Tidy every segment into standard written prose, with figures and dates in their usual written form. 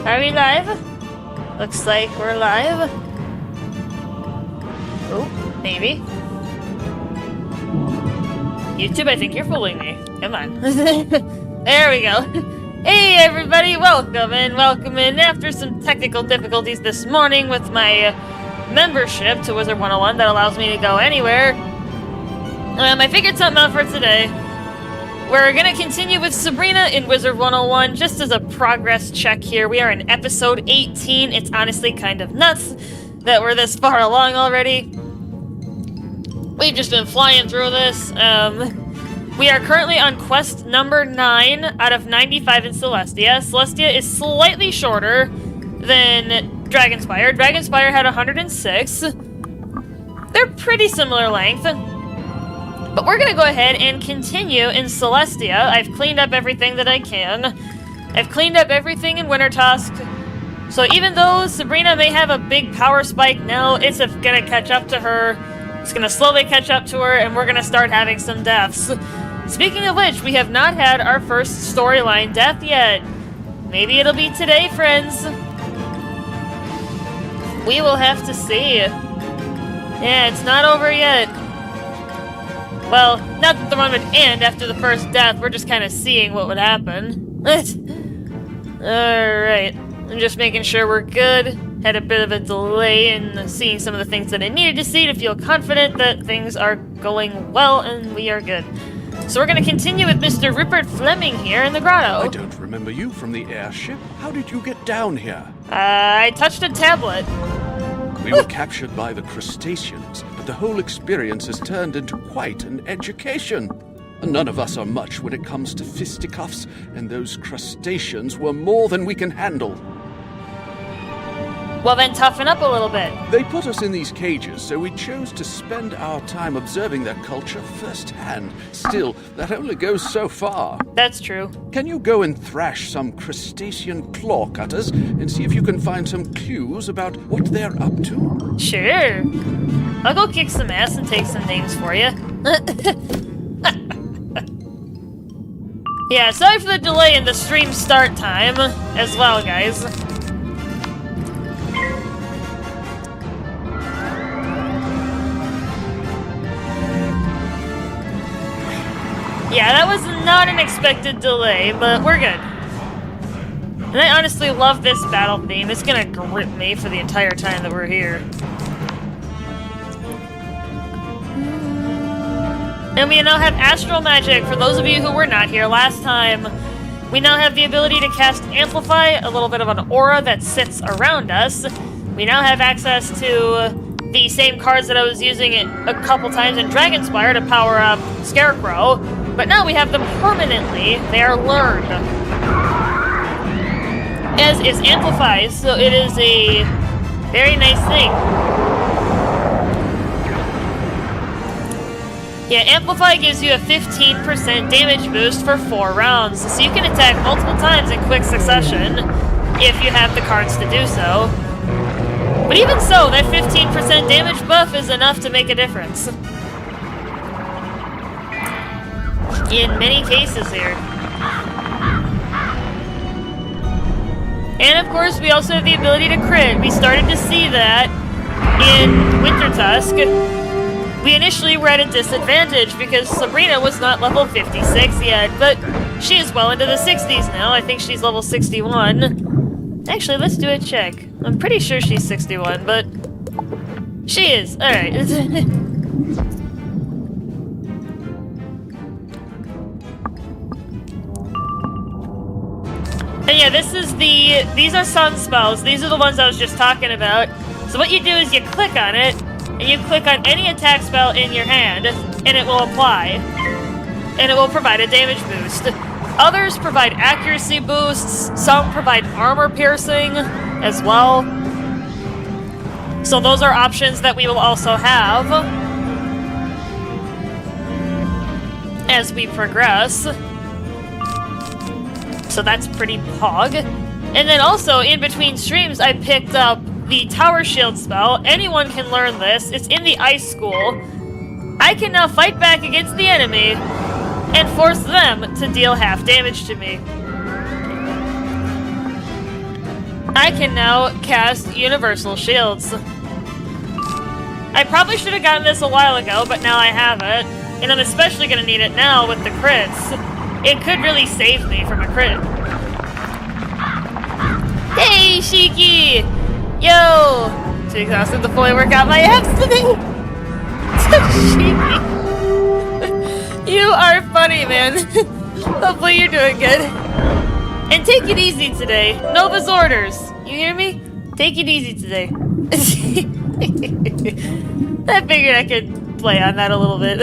Are we live? Looks like we're live. Oh, maybe. YouTube, I think you're fooling me. Come on. There we go. Hey everybody, welcome in after some technical difficulties this morning with my membership to Wizard101 that allows me to go anywhere. I figured something out for today. We're gonna continue with Sabrina in Wizard101 just as a progress check here. We are in episode 18. It's honestly kind of nuts that we're this far along already. We've just been flying through this. We are currently on quest number 9 out of 95 in Celestia. Celestia is slightly shorter than Dragonspire. Dragonspire had 106. They're pretty similar length. But we're gonna go ahead and continue in Celestia. I've cleaned up everything that I can. I've cleaned up everything in Wintertusk. So even though Sabrina may have a big power spike now, it's gonna catch up to her. It's gonna slowly catch up to her, and we're gonna start having some deaths. Speaking of which, we have not had our first storyline death yet. Maybe it'll be today, friends. We will have to see. Yeah, it's not over yet. Well, not that the run would end after the first death, we're just kind of seeing what would happen. Alright, I'm just making sure we're good. Had a bit of a delay in seeing some of the things that I needed to see to feel confident that things are going well and we are good. So we're going to continue with Mr. Rupert Fleming here in the grotto. I don't remember you from the airship. How did you get down here? I touched a tablet. We were captured by the crustaceans, but the whole experience has turned into quite an education. None of us are much when it comes to fisticuffs, and those crustaceans were more than we can handle. Well then, toughen up a little bit. They put us in these cages, so we chose to spend our time observing their culture firsthand. Still, that only goes so far. That's true. Can you go and thrash some crustacean claw cutters and see if you can find some clues about what they're up to? Sure. I'll go kick some ass and take some names for you. Yeah, sorry for the delay in the stream start time as well, guys. Yeah, that was not an expected delay, but we're good. And I honestly love this battle theme. It's gonna grip me for the entire time that we're here. And we now have Astral Magic, for those of you who were not here last time. We now have the ability to cast Amplify, a little bit of an aura that sits around us. We now have access to the same cards that I was using a couple times in Dragonspire to power up Scarecrow. But now we have them permanently. They are learned. As is Amplify, so it is a very nice thing. Yeah, Amplify gives you a 15% damage boost for 4 rounds, so you can attack multiple times in quick succession if you have the cards to do so. But even so, that 15% damage buff is enough to make a difference. In many cases here. And of course, we also have the ability to crit. We started to see that in Wintertusk. We initially were at a disadvantage because Sabrina was not level 56 yet, but she is well into the 60s now. I think she's level 61. Actually, let's do a check. I'm pretty sure she's 61, but she is. Alright. And yeah, these are sun spells. These are the ones I was just talking about. So what you do is you click on it, and you click on any attack spell in your hand, and it will apply. And it will provide a damage boost. Others provide accuracy boosts, some provide armor piercing as well. So those are options that we will also have as we progress. So that's pretty pog. And then also, in between streams, I picked up the Tower Shield spell. Anyone can learn this. It's in the Ice School. I can now fight back against the enemy and force them to deal half damage to me. I can now cast universal shields. I probably should have gotten this a while ago, but now I have it. And I'm especially gonna need it now with the crits. It could really save me from a crit. Hey, Shiki! Yo! Too exhausted to fully work out my abs today! Shiki! You are funny, man. Hopefully you're doing good. And take it easy today. Nova's orders. You hear me? Take it easy today. I figured I could play on that a little bit.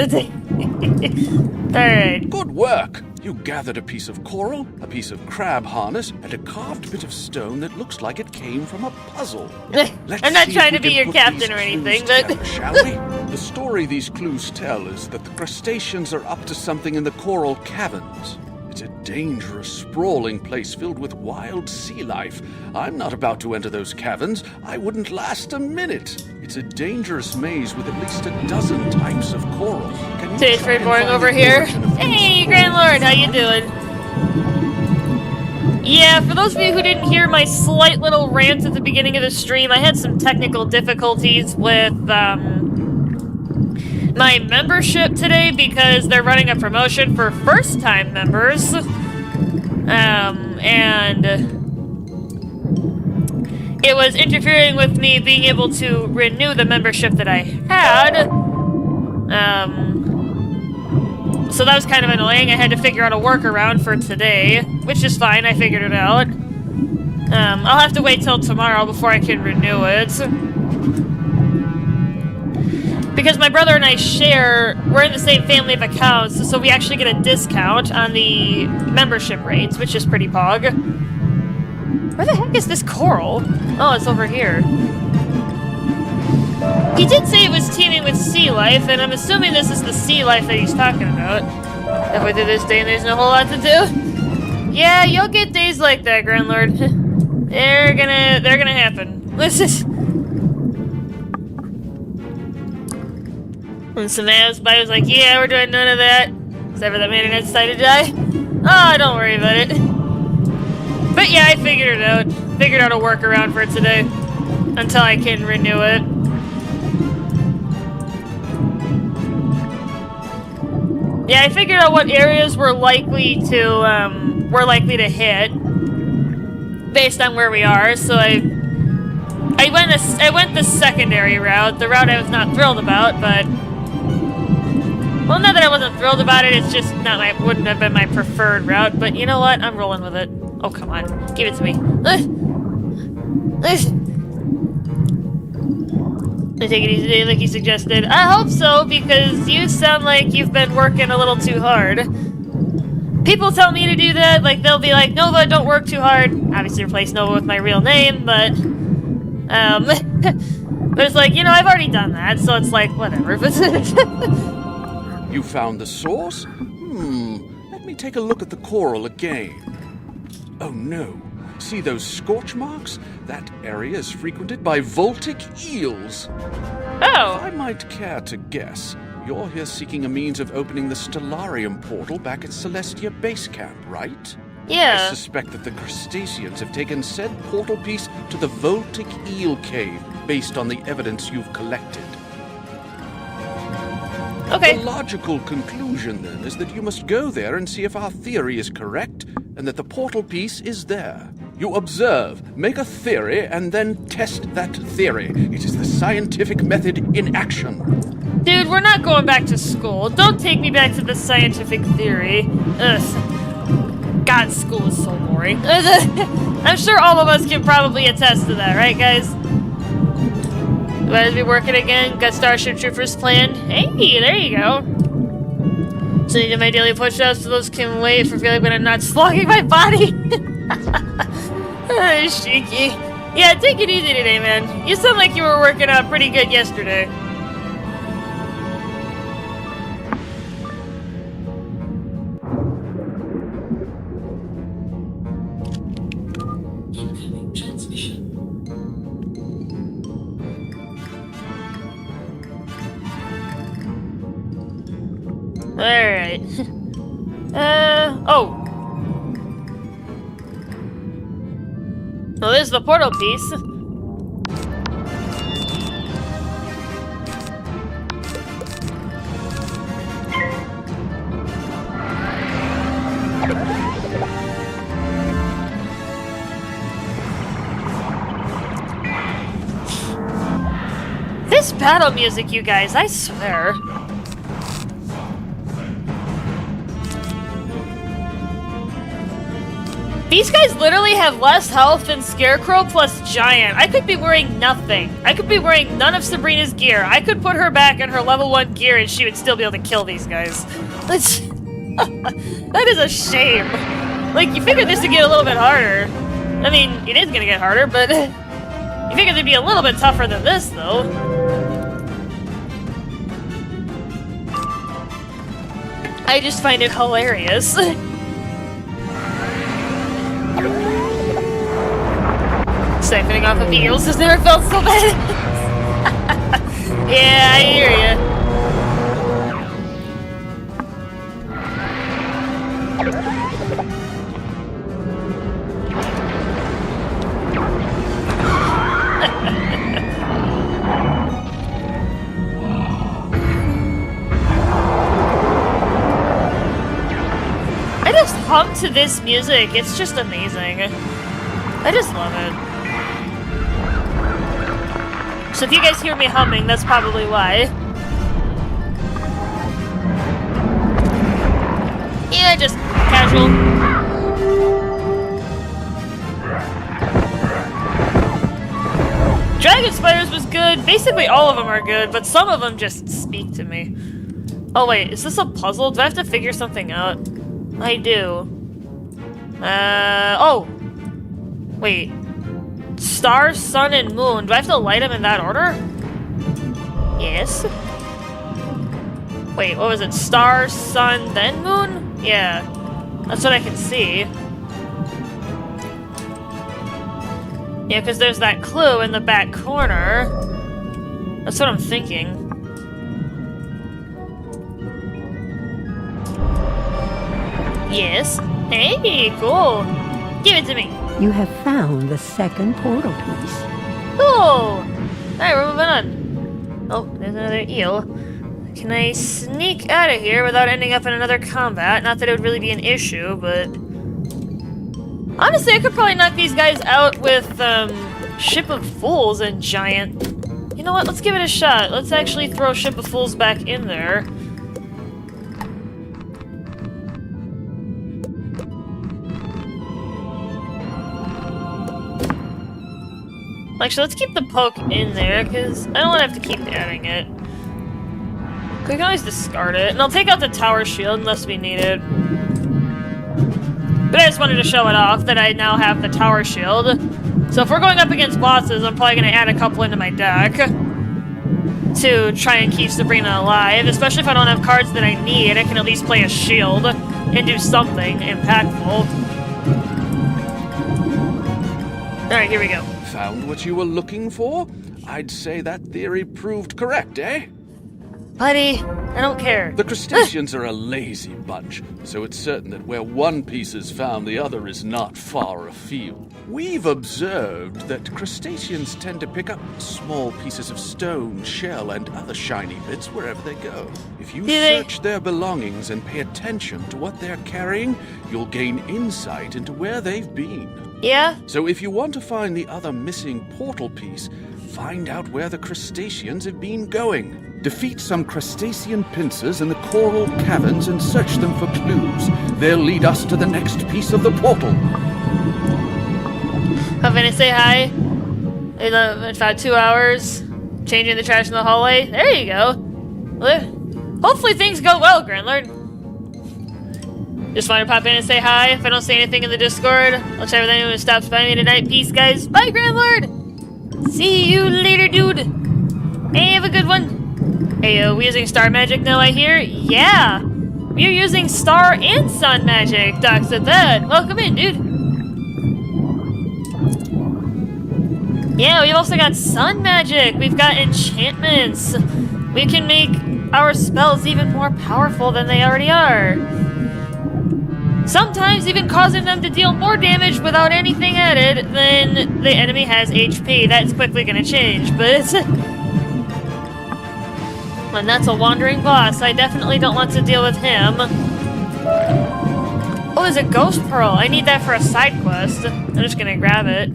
Alright. Good work! You gathered a piece of coral, a piece of crab harness, and a carved bit of stone that looks like it came from a puzzle. I'm not trying to be your captain or anything, but... Together, shall we? The story these clues tell is that the crustaceans are up to something in the coral caverns. It's a dangerous, sprawling place filled with wild sea life. I'm not about to enter those caverns. I wouldn't last a minute. It's a dangerous maze with at least a dozen types of coral. Today's pretty boring over here. Hey, Grand Lord, how you doing? Yeah, for those of you who didn't hear my slight little rant at the beginning of the stream, I had some technical difficulties with, my membership today because they're running a promotion for first-time members. And it was interfering with me being able to renew the membership that I had. So that was kind of annoying. I had to figure out a workaround for today, which is fine. I figured it out. I'll have to wait till tomorrow before I can renew it. Because my brother and I we're in the same family of accounts, so we actually get a discount on the membership rates, which is pretty pog. Where the heck is this coral? Oh, it's over here. He did say it was teeming with sea life, and I'm assuming this is the sea life that he's talking about. Halfway through this day and there's no whole lot to do. Yeah, you'll get days like that, Grand Lord. They're gonna happen. This is... When some ass by was like, yeah, we're doing none of that. Except for that man that decided to die. Oh, don't worry about it. But yeah, I figured it out. Figured out a workaround for today. Until I can renew it. Yeah, I figured out what areas we're likely to hit. Based on where we are, so I went the secondary route. The route I was not thrilled about, but... Well, not that I wasn't thrilled about it, it's just wouldn't have been my preferred route, but you know what? I'm rolling with it. Oh, come on. Give it to me. Take it easy today like you suggested. I hope so, because you sound like you've been working a little too hard. People tell me to do that, like they'll be like, Nova, don't work too hard. Obviously replace Nova with my real name, but... but it's like, you know, I've already done that, so it's like, whatever. You found the source? Let me take a look at the coral again. Oh no. See those scorch marks? That area is frequented by voltic eels. Oh. If I might care to guess, you're here seeking a means of opening the Stellarium portal back at Celestia Base Camp, right? Yeah. I suspect that the crustaceans have taken said portal piece to the voltic eel cave based on the evidence you've collected. Okay. The logical conclusion, then, is that you must go there and see if our theory is correct, and that the portal piece is there. You observe, make a theory, and then test that theory. It is the scientific method in action. Dude, we're not going back to school. Don't take me back to the scientific theory. Ugh. God, school is so boring. I'm sure all of us can probably attest to that, right, guys? Glad to be working again. Got Starship Troopers planned. Hey, there you go. So I did my daily push-ups so those can wait for feeling when I'm not slogging my body. Shiki. Yeah, take it easy today, man. You sound like you were working out pretty good yesterday. Alright. Oh. Well, there's the portal piece. This battle music, you guys, I swear. These guys literally have less health than Scarecrow plus Giant. I could be wearing nothing. I could be wearing none of Sabrina's gear. I could put her back in her level 1 gear and she would still be able to kill these guys. That's... that is a shame. Like, you figured this would get a little bit harder. I mean, it is gonna get harder, but... you figured it'd be a little bit tougher than this, though. I just find it hilarious. Siphoning off of eagles has never felt so bad. Yeah, I hear ya. I just hum to this music. It's just amazing. I just love it. So if you guys hear me humming, that's probably why. Yeah, just casual. Dragon Spiders was good. Basically all of them are good, but some of them just speak to me. Oh wait, is this a puzzle? Do I have to figure something out? I do. Oh! Wait. Star, sun, and moon. Do I have to light them in that order? Yes. Wait, what was it? Star, sun, then moon? Yeah. That's what I can see. Yeah, because there's that clue in the back corner. That's what I'm thinking. Yes. Hey, cool. Give it to me. You have found the second portal piece. Cool! Alright, we're moving on. Oh, there's another eel. Can I sneak out of here without ending up in another combat? Not that it would really be an issue, but... honestly, I could probably knock these guys out with, Ship of Fools and Giant. You know what? Let's give it a shot. Let's actually throw Ship of Fools back in there. Actually, let's keep the poke in there, because I don't want to have to keep adding it. We can always discard it, and I'll take out the tower shield unless we need it. But I just wanted to show it off that I now have the tower shield. So if we're going up against bosses, I'm probably going to add a couple into my deck to try and keep Sabrina alive, especially if I don't have cards that I need. I can at least play a shield and do something impactful. Alright, here we go. Found what you were looking for? I'd say that theory proved correct, eh? Buddy, I don't care. The crustaceans are a lazy bunch, so it's certain that where one piece is found, the other is not far afield. We've observed that crustaceans tend to pick up small pieces of stone, shell, and other shiny bits wherever they go. If you search their belongings and pay attention to what they're carrying, you'll gain insight into where they've been. Yeah? So if you want to find the other missing portal piece, find out where the crustaceans have been going. Defeat some crustacean pincers in the coral caverns and search them for clues. They'll lead us to the next piece of the portal. I'm gonna say hi. In about 2 hours. Changing the trash in the hallway. There you go. Hopefully things go well, Grandlord. Just want to pop in and say hi. If I don't say anything in the Discord, I'll chat with anyone who stops by me tonight. Peace, guys. Bye, Grandlord! See you later, dude. Hey, have a good one. Hey, we using star magic now, I hear? Yeah! We're using star and sun magic. Doc said that. Welcome in, dude. Yeah, we've also got sun magic. We've got enchantments. We can make our spells even more powerful than they already are. sometimes even causing them to deal more damage without anything added than the enemy has HP. That's quickly gonna change, but it's... And that's a wandering boss. I definitely don't want to deal with him. Oh, there's a ghost pearl. I need that for a side quest. I'm just gonna grab it.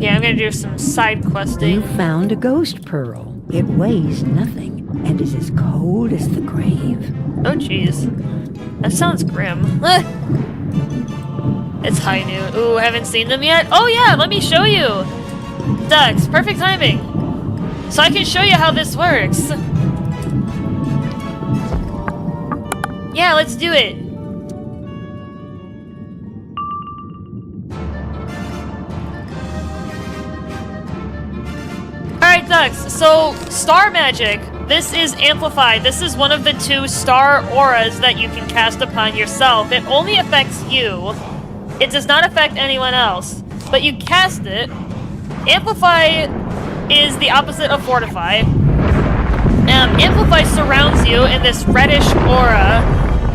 Yeah, I'm gonna do some side questing. You found a ghost pearl. It weighs nothing and is as cold as the grave. Oh, jeez. That sounds grim. It's high noon. Ooh, haven't seen them yet? Oh, yeah, let me show you. Ducks, perfect timing. So I can show you how this works. Yeah, let's do it. Alright, Ducks, so star magic. This is amplified. This is one of the 2 star auras that you can cast upon yourself. It only affects you. It does not affect anyone else. But you cast it. Amplify is the opposite of fortify. Amplify surrounds you in this reddish aura.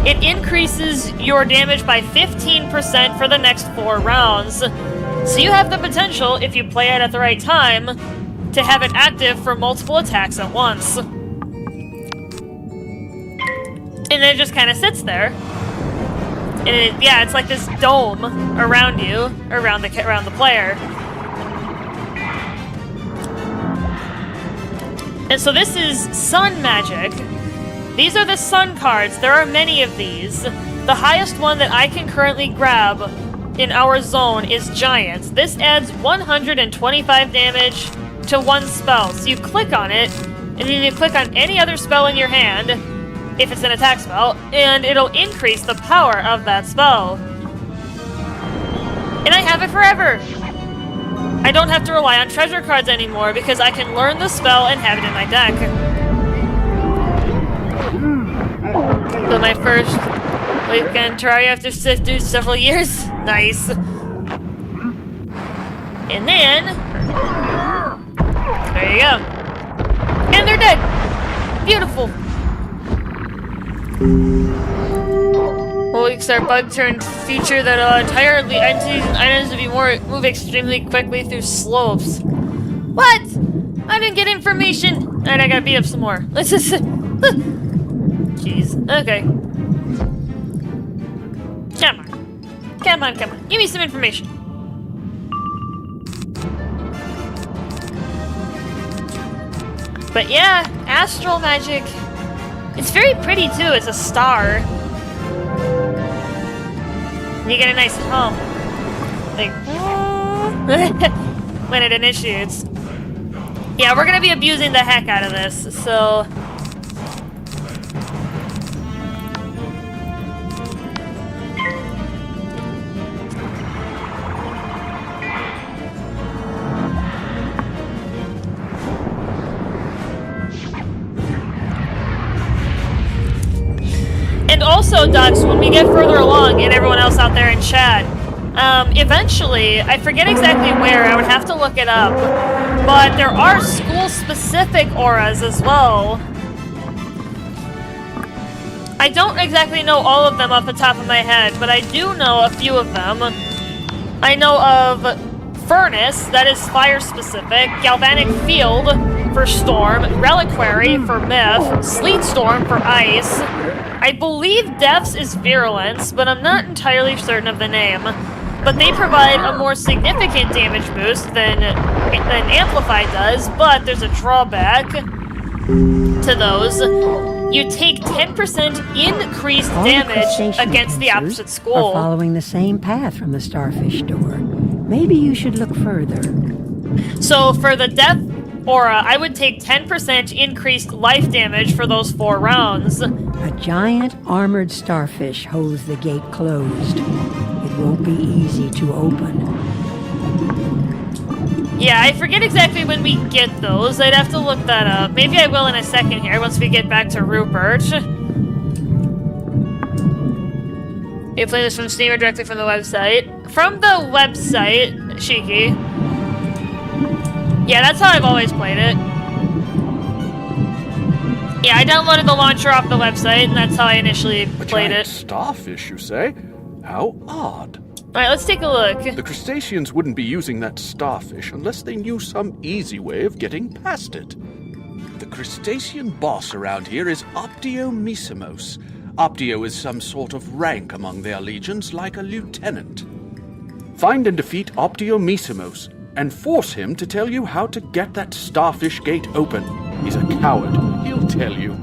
It increases your damage by 15% for the next 4 rounds. So you have the potential, if you play it at the right time, to have it active for multiple attacks at once. And it just kind of sits there. And yeah, it's like this dome around you, around the player. And so this is sun magic. These are the sun cards. There are many of these. The highest one that I can currently grab in our zone is Giant. This adds 125 damage to one spell. So you click on it, and then you click on any other spell in your hand, if it's an attack spell, and it'll increase the power of that spell. And I have it forever! I don't have to rely on treasure cards anymore because I can learn the spell and have it in my deck. So my first weekend Terraria after several years. Nice. And then... there you go. And they're dead! Beautiful! We'll use our bug-turned feature that'll entirely entities and items to move extremely quickly through slopes. What? I didn't get information! Alright, I gotta beat up some more. Let's just... jeez. Okay. Come on. Come on, come on. Give me some information. But yeah, astral magic. It's very pretty too. It's a star. You get a nice hum. Like, when it initiates. Yeah, we're gonna be abusing the heck out of this, so... And also, Ducks, when we get further along, and everyone else out there in chat, eventually, I forget exactly where, I would have to look it up, but there are school-specific auras as well. I don't exactly know all of them off the top of my head, but I do know a few of them. I know of Furnace, that is fire-specific, Galvanic Field for Storm, Reliquary for Myth, Sleet Storm for Ice. I believe Death's is Virulence, but I'm not entirely certain of the name. But they provide a more significant damage boost than Amplify does, but there's a drawback to those. You take 10% increased damage against the opposite school. Are following the same path from the Starfish Door. Maybe you should look further. So for the Death Aura, I would take 10% increased life damage for those 4 rounds. A giant armored starfish holds the gate closed. It won't be easy to open. Yeah, I forget exactly when we get those. I'd have to look that up. Maybe I will in a second here, once we get back to Rupert. You play this from Steam or directly from the website? From the website, Shiki. Yeah, that's how I've always played it. Yeah, I downloaded the launcher off the website, and that's how I initially A played giant it. starfish, you say? How odd. Alright, let's take a look. The crustaceans wouldn't be using that starfish unless they knew some easy way of getting past it. The crustacean boss around here is Optio Misimos. Optio is some sort of rank among their legions, like a lieutenant. Find and defeat Optio Misimos, and force him to tell you how to get that starfish gate open. He's a coward. He'll tell you.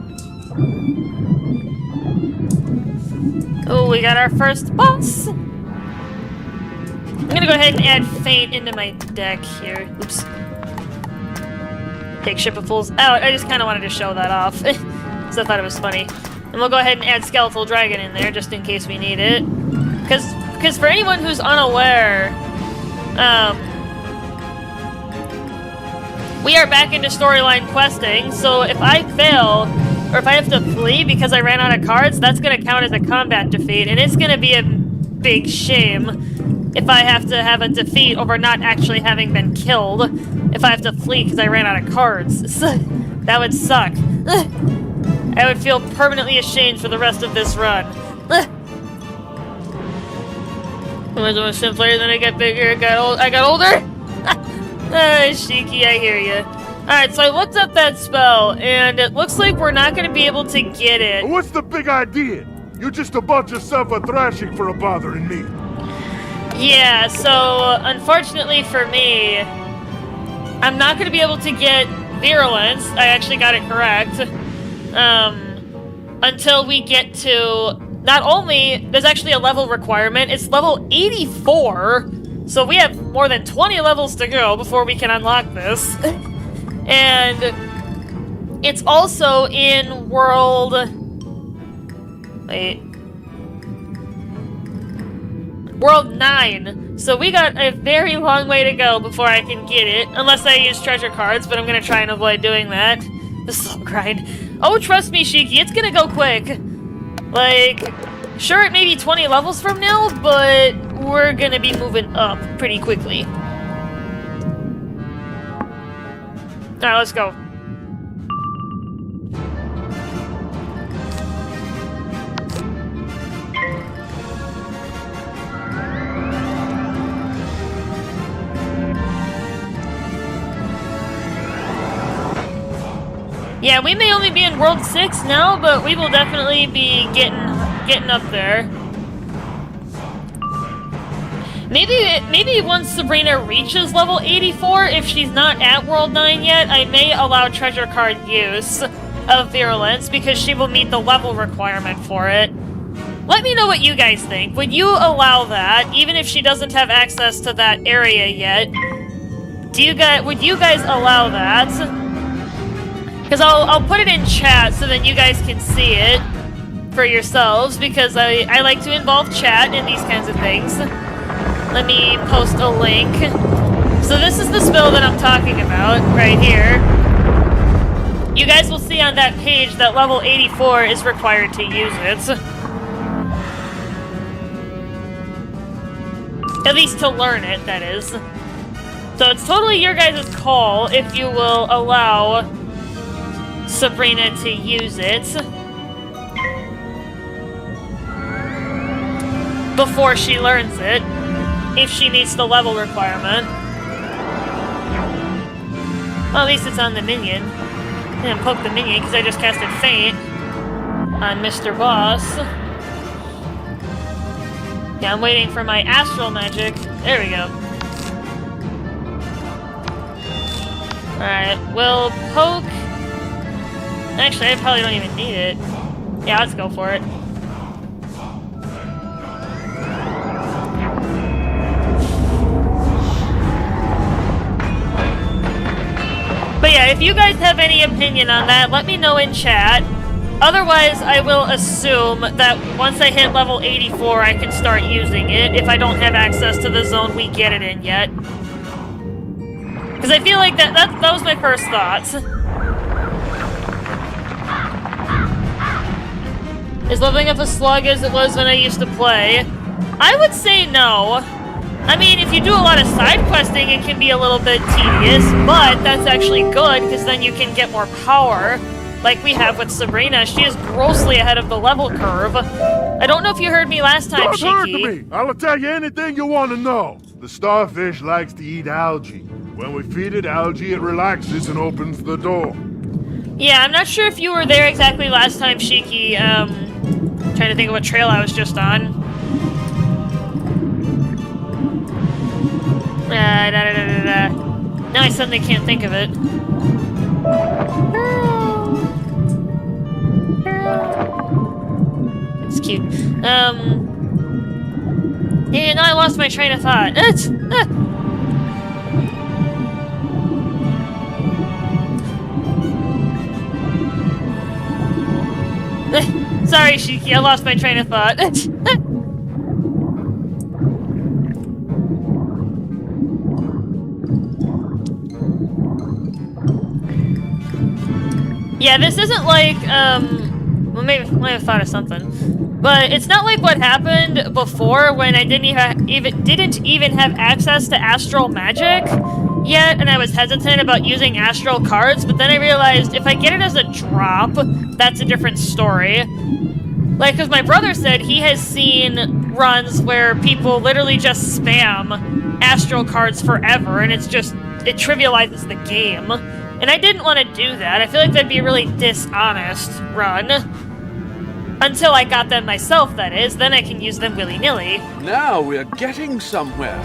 Oh, we got our first boss! I'm gonna go ahead and add Feint into my deck here. Oops. Take Ship of Fools out. I just kind of wanted to show that off. So I thought it was funny. And we'll go ahead and add Skeletal Dragon in there, just in case we need it. Because for anyone who's unaware, we are back into storyline questing, so if I fail, or if I have to flee because I ran out of cards, that's going to count as a combat defeat, and it's going to be a big shame if I have to have a defeat over not actually having been killed, if I have to flee because I ran out of cards. That would suck. I would feel permanently ashamed for the rest of this run. It was much simpler, then I got bigger, I got older? Shiki, I hear you. Alright, so I looked up that spell, and it looks like we're not going to be able to get it. What's the big idea? You're just a bunch of self-thrashing for bothering me. Yeah, so unfortunately for me, I'm not going to be able to get Virulence. I actually got it correct. Until we get to... Not only, there's actually a level requirement, it's level 84, so we have more than 20 levels to go before we can unlock this. And it's also in World... Wait. World 9, so we got a very long way to go before I can get it, unless I use treasure cards, but I'm gonna try and avoid doing that. The slow grind. Oh, trust me, Shiki, it's gonna go quick. Like, sure, it may be 20 levels from now, but we're gonna be moving up pretty quickly. Alright, let's go. Yeah, we may only be in World 6 now, but we will definitely be getting up there. Maybe once Sabrina reaches level 84, if she's not at World 9 yet, I may allow treasure card use of Virulence, because she will meet the level requirement for it. Let me know what you guys think. Would you allow that, even if she doesn't have access to that area yet? Would you guys allow that? Because I'll put it in chat so then you guys can see it for yourselves, because I like to involve chat in these kinds of things. Let me post a link. So this is the spell that I'm talking about, right here. You guys will see on that page that level 84 is required to use it. At least to learn it, that is. So it's totally your guys' call if you will allow Sabrina to use it before she learns it, if she meets the level requirement. Well, at least it's on the minion. I didn't poke the minion because I just casted Feint on Mr. Boss. Yeah, I'm waiting for my astral magic. There we go. Alright, we'll poke... Actually, I probably don't even need it. Yeah, let's go for it. But yeah, if you guys have any opinion on that, let me know in chat. Otherwise, I will assume that once I hit level 84, I can start using it if I don't have access to the zone we get it in yet. Because I feel like that was my first thoughts. Is leveling up a slug as it was when I used to play? I would say no. I mean, if you do a lot of side questing, it can be a little bit tedious, but that's actually good, because then you can get more power. like we have with Sabrina, she is grossly ahead of the level curve. I don't know if you heard me last time, Don't hurt Shiki. me! I'll tell you anything you want to know. The starfish likes to eat algae. When we feed it algae, it relaxes and opens the door. Yeah, I'm not sure if you were there exactly last time, Shiki. Trying to think of what trail I was just on. Now I suddenly can't think of it. It's cute. Yeah, now I lost my train of thought. Sorry, Shiki, I lost my train of thought. Yeah, this isn't like, well, maybe I might have thought of something. But it's not like what happened before when I didn't even have access to astral magic yet, and I was hesitant about using astral cards, but then I realized if I get it as a drop, that's a different story. Like, because my brother said he has seen runs where people literally just spam astral cards forever, and it trivializes the game. And I didn't want to do that. I feel like that'd be a really dishonest run. Until I got them myself, that is. Then I can use them willy-nilly. Now we're getting somewhere.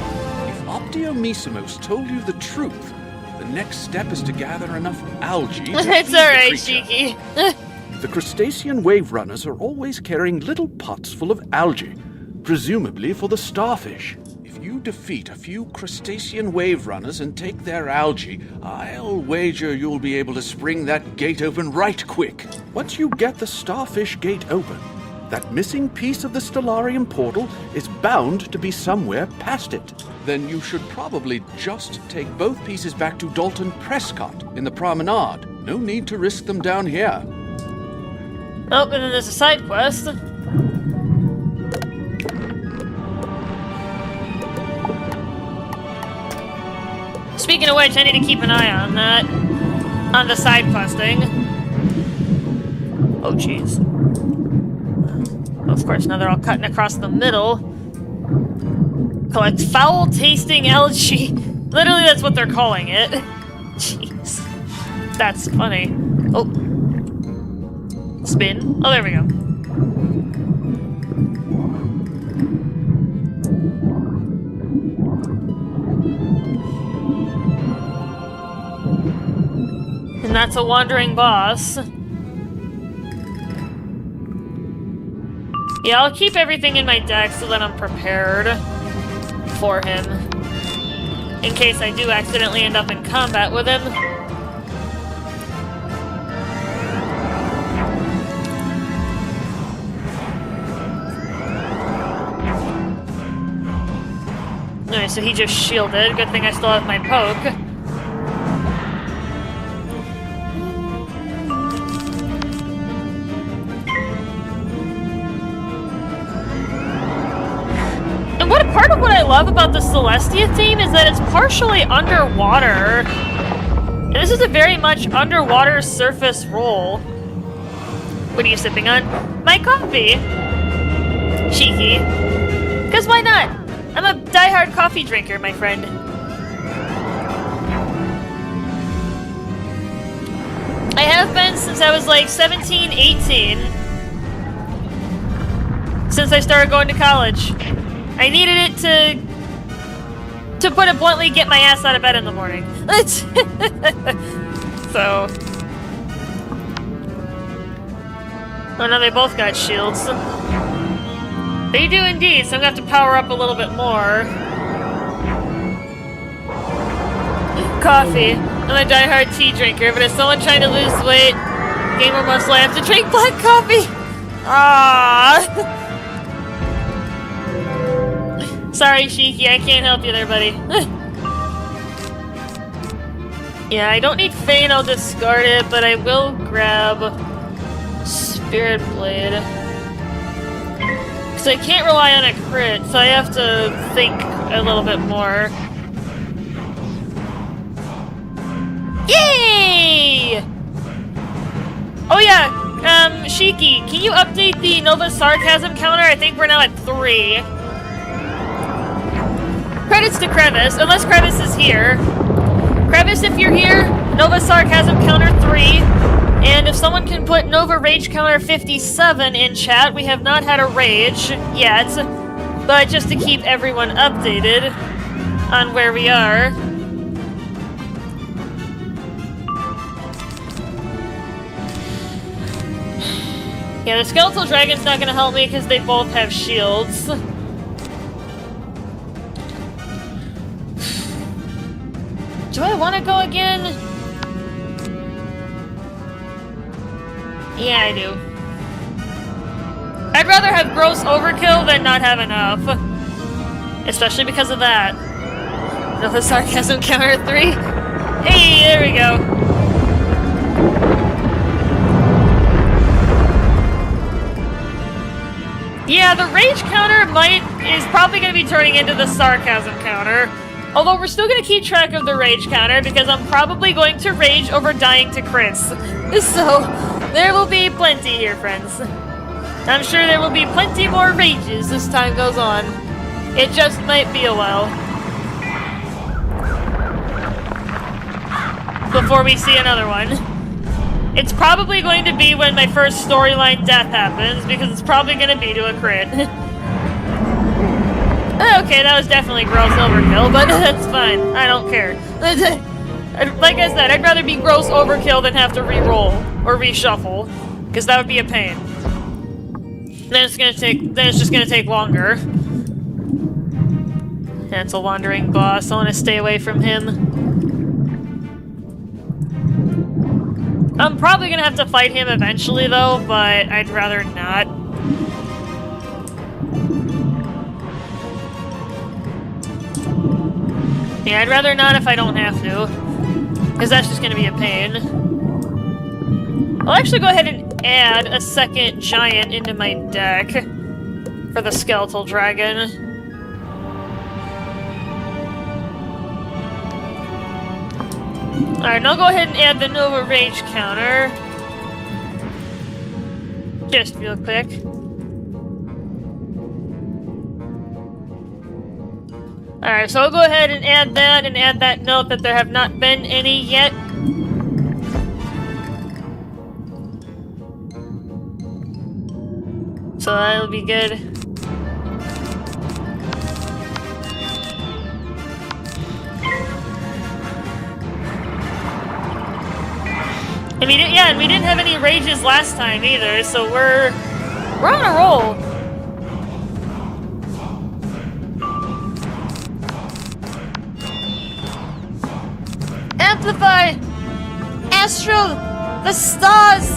If Optiomissimos told you the truth, the next step is to gather enough algae to It's feed the alright, creature. Shiki. The crustacean wave runners are always carrying little pots full of algae, presumably for the starfish. If you defeat a few crustacean wave runners and take their algae, I'll wager you'll be able to spring that gate open right quick. Once you get the starfish gate open, that missing piece of the Stellarium portal is bound to be somewhere past it. Then you should probably just take both pieces back to Dalton Prescott in the promenade. No need to risk them down here. Oh, and then there's a side quest. Speaking of which, I need to keep an eye on that. On the side questing. Oh, jeez. Of course, now they're all cutting across the middle. Collect foul-tasting algae. Literally, that's what they're calling it. Jeez. That's funny. Oh. Spin. Oh, there we go. And that's a wandering boss. Yeah, I'll keep everything in my deck so that I'm prepared for him. In case I do accidentally end up in combat with him. Alright, so he just shielded. Good thing I still have my poke. And part of what I love about the Celestia theme is that it's partially underwater. And this is a very much underwater surface role. What are you sipping on? My coffee! Cheeky. Because why not? I'm a diehard coffee drinker, my friend. I have been since I was like 17, 18. Since I started going to college. I needed it to put it bluntly, get my ass out of bed in the morning. So. Oh no, they both got shields. They do indeed, so I'm gonna have to power up a little bit more. Coffee. I'm a diehard tea drinker, but if someone trying to lose weight, gamer mostly, I have to drink black coffee. Ah. Sorry, Shiki, I can't help you there, buddy. Yeah, I don't need Fane, I'll discard it, but I will grab Spirit Blade. Because I can't rely on a crit, so I have to think a little bit more. Yay! Oh yeah, Shiki, can you update the Nova Sarcasm counter? I think we're now at 3. Credits to Crevice, unless Crevice is here. Crevice, if you're here, Nova Sarcasm counter 3. And if someone can put Nova Rage counter 57 in chat, we have not had a rage yet. But just to keep everyone updated on where we are. Yeah, the Skeletal Dragon's not gonna help me because they both have shields. Do I want to go again? Yeah, I do. I'd rather have gross overkill than not have enough. Especially because of that. Nova Sarcasm counter 3. Hey, there we go. Yeah, the rage counter is probably going to be turning into the sarcasm counter. Although we're still going to keep track of the rage counter because I'm probably going to rage over dying to crits. So, there will be plenty here, friends. I'm sure there will be plenty more rages as time goes on. It just might be a while before we see another one. It's probably going to be when my first storyline death happens, because it's probably going to be to a crit. Okay, that was definitely gross overkill, but that's fine. I don't care. Like I said, I'd rather be gross overkill than have to re-roll or reshuffle, because that would be a pain. Then it's just gonna take longer. That's a wandering boss. I want to stay away from him. I'm probably gonna have to fight him eventually, though, but I'd rather not. Yeah, I'd rather not if I don't have to, because that's just gonna be a pain. I'll actually go ahead and add a second giant into my deck for the Skeletal Dragon. Alright, and I'll go ahead and add the Nova Rage counter. Just real quick. Alright, so I'll go ahead and add that note that there have not been any yet. So that'll be good. And we didn't have any rages last time either, so we're on a roll. Amplify! Astral! The stars!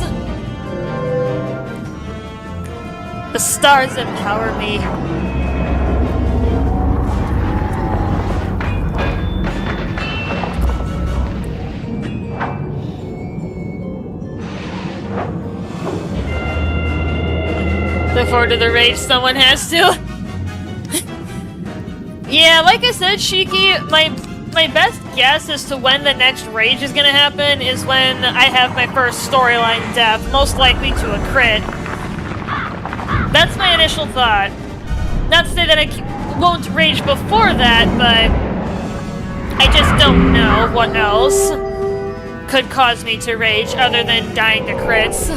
The stars empower me. Look forward to the rage someone has to. Yeah, like I said, Shiki, my best guess as to when the next rage is gonna happen is when I have my first storyline death, most likely to a crit. That's my initial thought. Not to say that I won't rage before that, but I just don't know what else could cause me to rage other than dying to crits.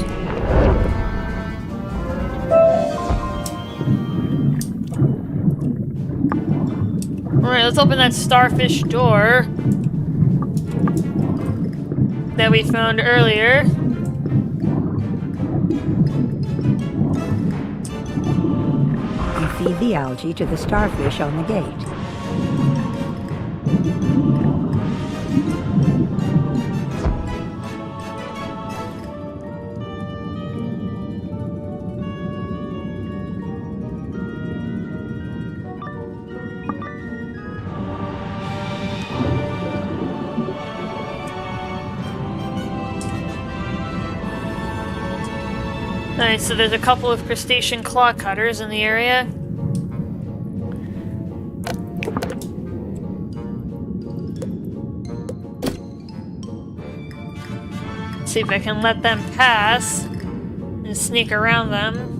Alright, let's open that starfish door that we found earlier. You feed the algae to the starfish on the gate. Alright, so there's a couple of crustacean claw cutters in the area. Let's see if I can let them pass and sneak around them.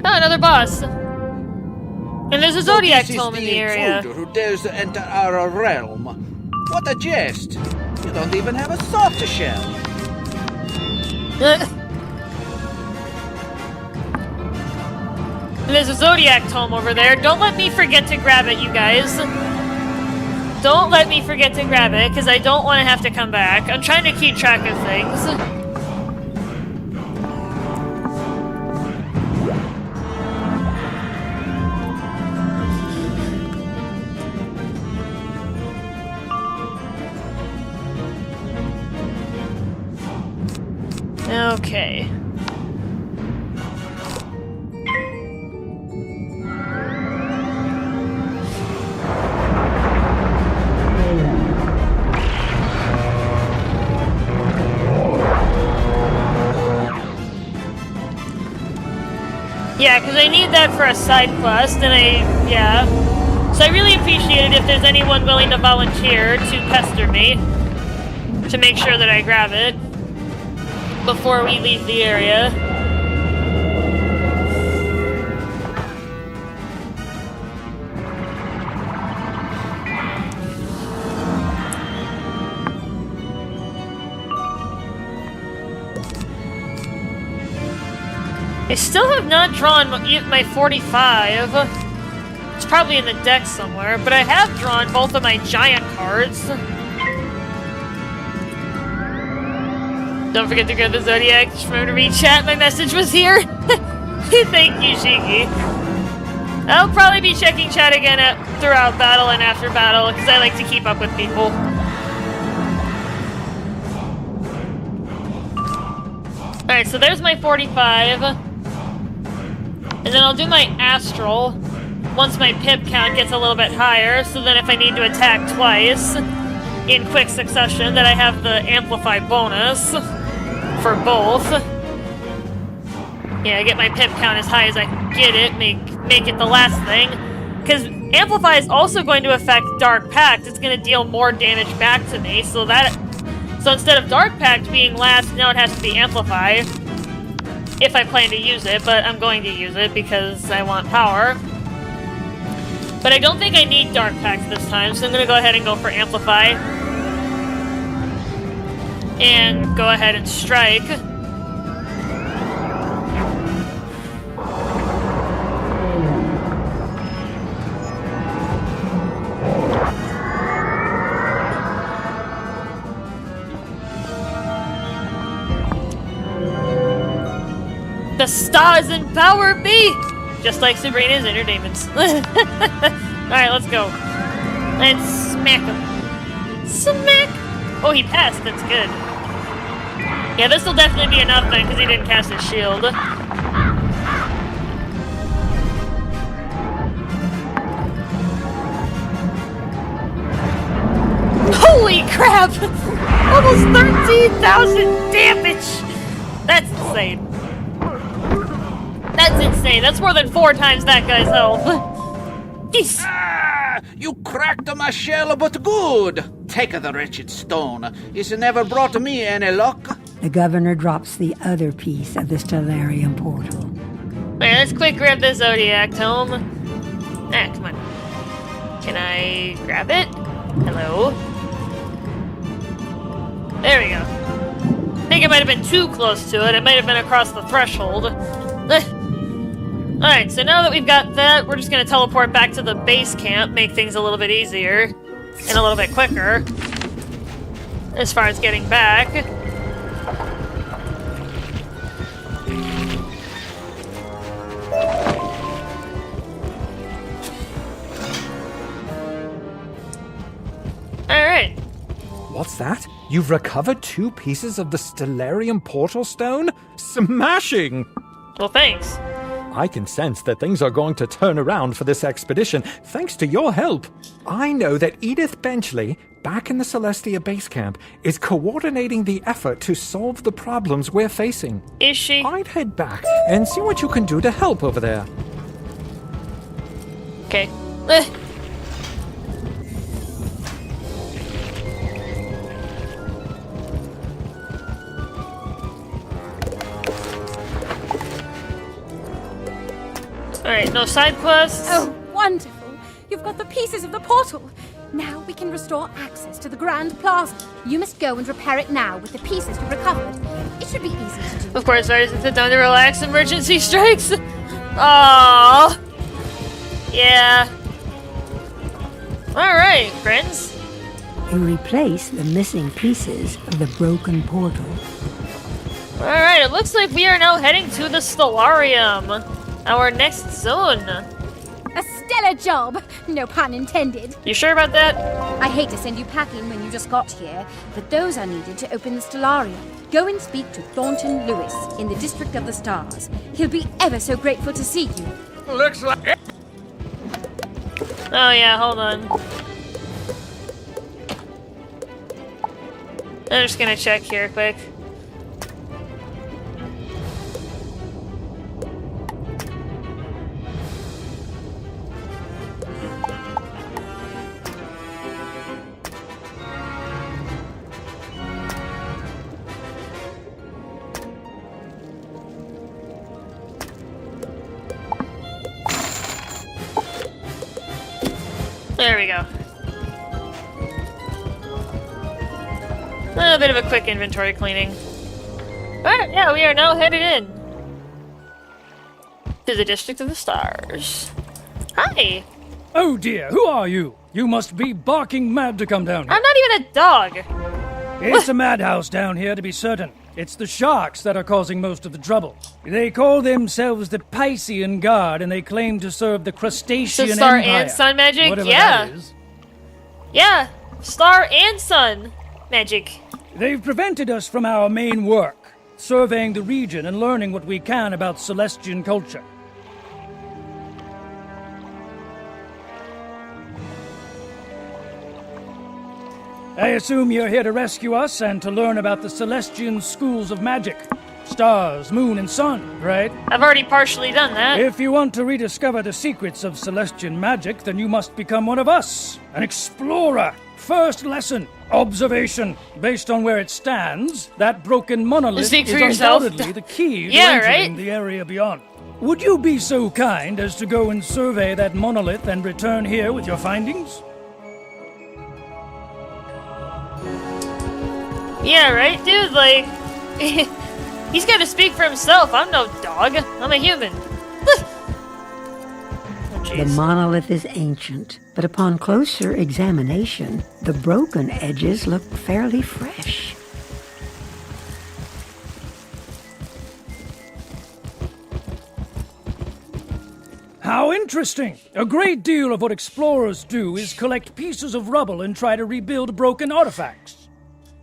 Oh, another boss. And there's a Zodiac Tome in the area. Intruder who dares to enter our realm. What a jest! You don't even have a soft shell. There's a Zodiac Tome over there. Don't let me forget to grab it, you guys. Don't let me forget to grab it, because I don't want to have to come back. I'm trying to keep track of things. Okay. Yeah, because I need that for a side quest, and yeah. So I really appreciate it if there's anyone willing to volunteer to pester me to make sure that I grab it before we leave the area. I still have not drawn my 45. It's probably in the deck somewhere, but I have drawn both of my giant cards. Don't forget to grab the Zodiac. Just remember to read chat. My message was here. Thank you, Shiki. I'll probably be checking chat again throughout battle and after battle, because I like to keep up with people. Alright, so there's my 45. And then I'll do my Astral once my pip count gets a little bit higher, so then if I need to attack twice in quick succession, that I have the Amplify bonus for both. Yeah, get my pip count as high as I can get it, make it the last thing. Because Amplify is also going to affect Dark Pact. It's going to deal more damage back to me, so instead of Dark Pact being last, now it has to be Amplify. If I plan to use it, but I'm going to use it because I want power. But I don't think I need Dark Pact this time, so I'm going to go ahead and go for Amplify. And go ahead and strike. The stars empower me! Just like Sabrina's entertainments. Alright, let's go. Let's smack him. Smack! Oh, he passed. That's good. Yeah, this will definitely be enough then, because he didn't cast his shield. Holy crap! Almost 13,000 damage! That's insane. That's insane. That's more than 4 times that guy's health. Jeez. Ah, you cracked my shell, but good. Take the wretched stone. It's never brought me any luck. The governor drops the other piece of the Stellarium portal. Alright, let's quick grab the Zodiac Tome. Ah, come on. Can I grab it? Hello? There we go. I think it might have been too close to it. It might have been across the threshold. Alright, so now that we've got that, we're just going to teleport back to the base camp, make things a little bit easier, and a little bit quicker, as far as getting back. Alright. What's that? You've recovered 2 pieces of the Stellarium portal stone? Smashing! Well, thanks. I can sense that things are going to turn around for this expedition, thanks to your help. I know that Edith Benchley, back in the Celestia base camp, is coordinating the effort to solve the problems we're facing. Is she? I'd head back and see what you can do to help over there. Okay. Alright, no side quests. Oh, wonderful. You've got the pieces of the portal. Now we can restore access to the Grand Plaza. You must go and repair it now with the pieces you've recovered. It should be easy to do. Of course, I sit down to relax. Emergency strikes. Aww. Yeah. Alright, friends. You replace the missing pieces of the broken portal. Alright, it looks like we are now heading to the Stellarium. Our next zone. A stellar job! No pun intended. You sure about that? I hate to send you packing when you just got here, but those are needed to open the Stellarium. Go and speak to Thornton Lewis in the District of the Stars. He'll be ever so grateful to see you. Looks like... Oh yeah, hold on. I'm just gonna check here quick. There we go. A bit of a quick inventory cleaning. But yeah, we are now headed in to the District of the Stars. Hi! Oh dear, who are you? You must be barking mad to come down here. I'm not even a dog! It's a madhouse down here, to be certain. It's the sharks that are causing most of the trouble. They call themselves the Piscean Guard, and they claim to serve the Crustacean So star Empire. and sun magic? Whatever Yeah. that is. Yeah, star and sun magic. They've prevented us from our main work, surveying the region and learning what we can about Celestian culture. I assume you're here to rescue us and to learn about the Celestian schools of magic. Stars, moon, and sun, right? I've already partially done that. If you want to rediscover the secrets of Celestian magic, then you must become one of us. An explorer. First lesson, observation. Based on where it stands, that broken monolith Speak is for yourself. undoubtedly the key to Yeah, entering right? the area beyond. Would you be so kind as to go and survey that monolith and return here with your findings? Yeah, right, dude? Like, he's got to speak for himself. I'm no dog. I'm a human. Oh, The jeez. monolith is ancient, but upon closer examination, the broken edges look fairly fresh. How interesting! A great deal of what explorers do is collect pieces of rubble and try to rebuild broken artifacts.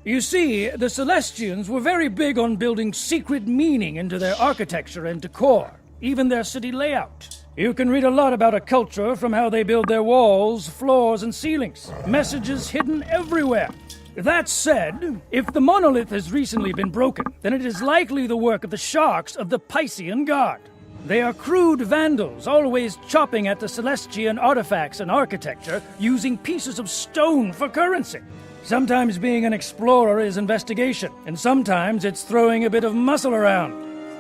You see, the Celestians were very big on building secret meaning into their architecture and decor, even their city layout. You can read a lot about a culture from how they build their walls, floors, and ceilings. Messages hidden everywhere. That said, if the monolith has recently been broken, then it is likely the work of the sharks of the Piscean Guard. They are crude vandals, always chopping at the Celestian artifacts and architecture, using pieces of stone for currency. Sometimes being an explorer is investigation, and sometimes it's throwing a bit of muscle around.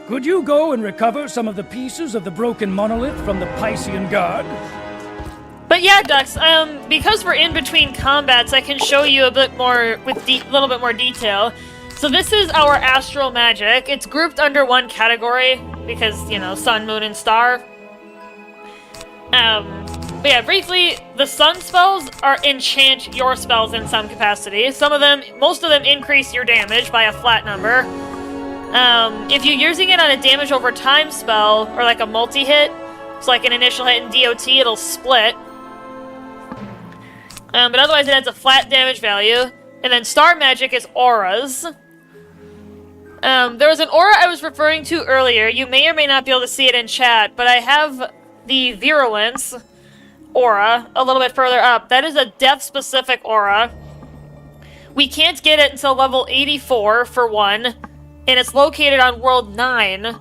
Could you go and recover some of the pieces of the broken monolith from the Piscean Guard? But yeah, Dux, because we're in between combats, I can show you a bit more with little bit more detail. So this is our astral magic. It's grouped under one category because, you know, sun, moon, and star. But yeah, briefly, the sun spells are enchant your spells in some capacity. Most of them increase your damage by a flat number. If you're using it on a damage over time spell, or like a multi-hit, so like an initial hit in DOT, it'll split. But otherwise it adds a flat damage value. And then star magic is auras. There was an aura I was referring to earlier. You may or may not be able to see it in chat, but I have the virulence aura a little bit further up. That is a death-specific aura. We can't get it until level 84 for one, and it's located on World 9.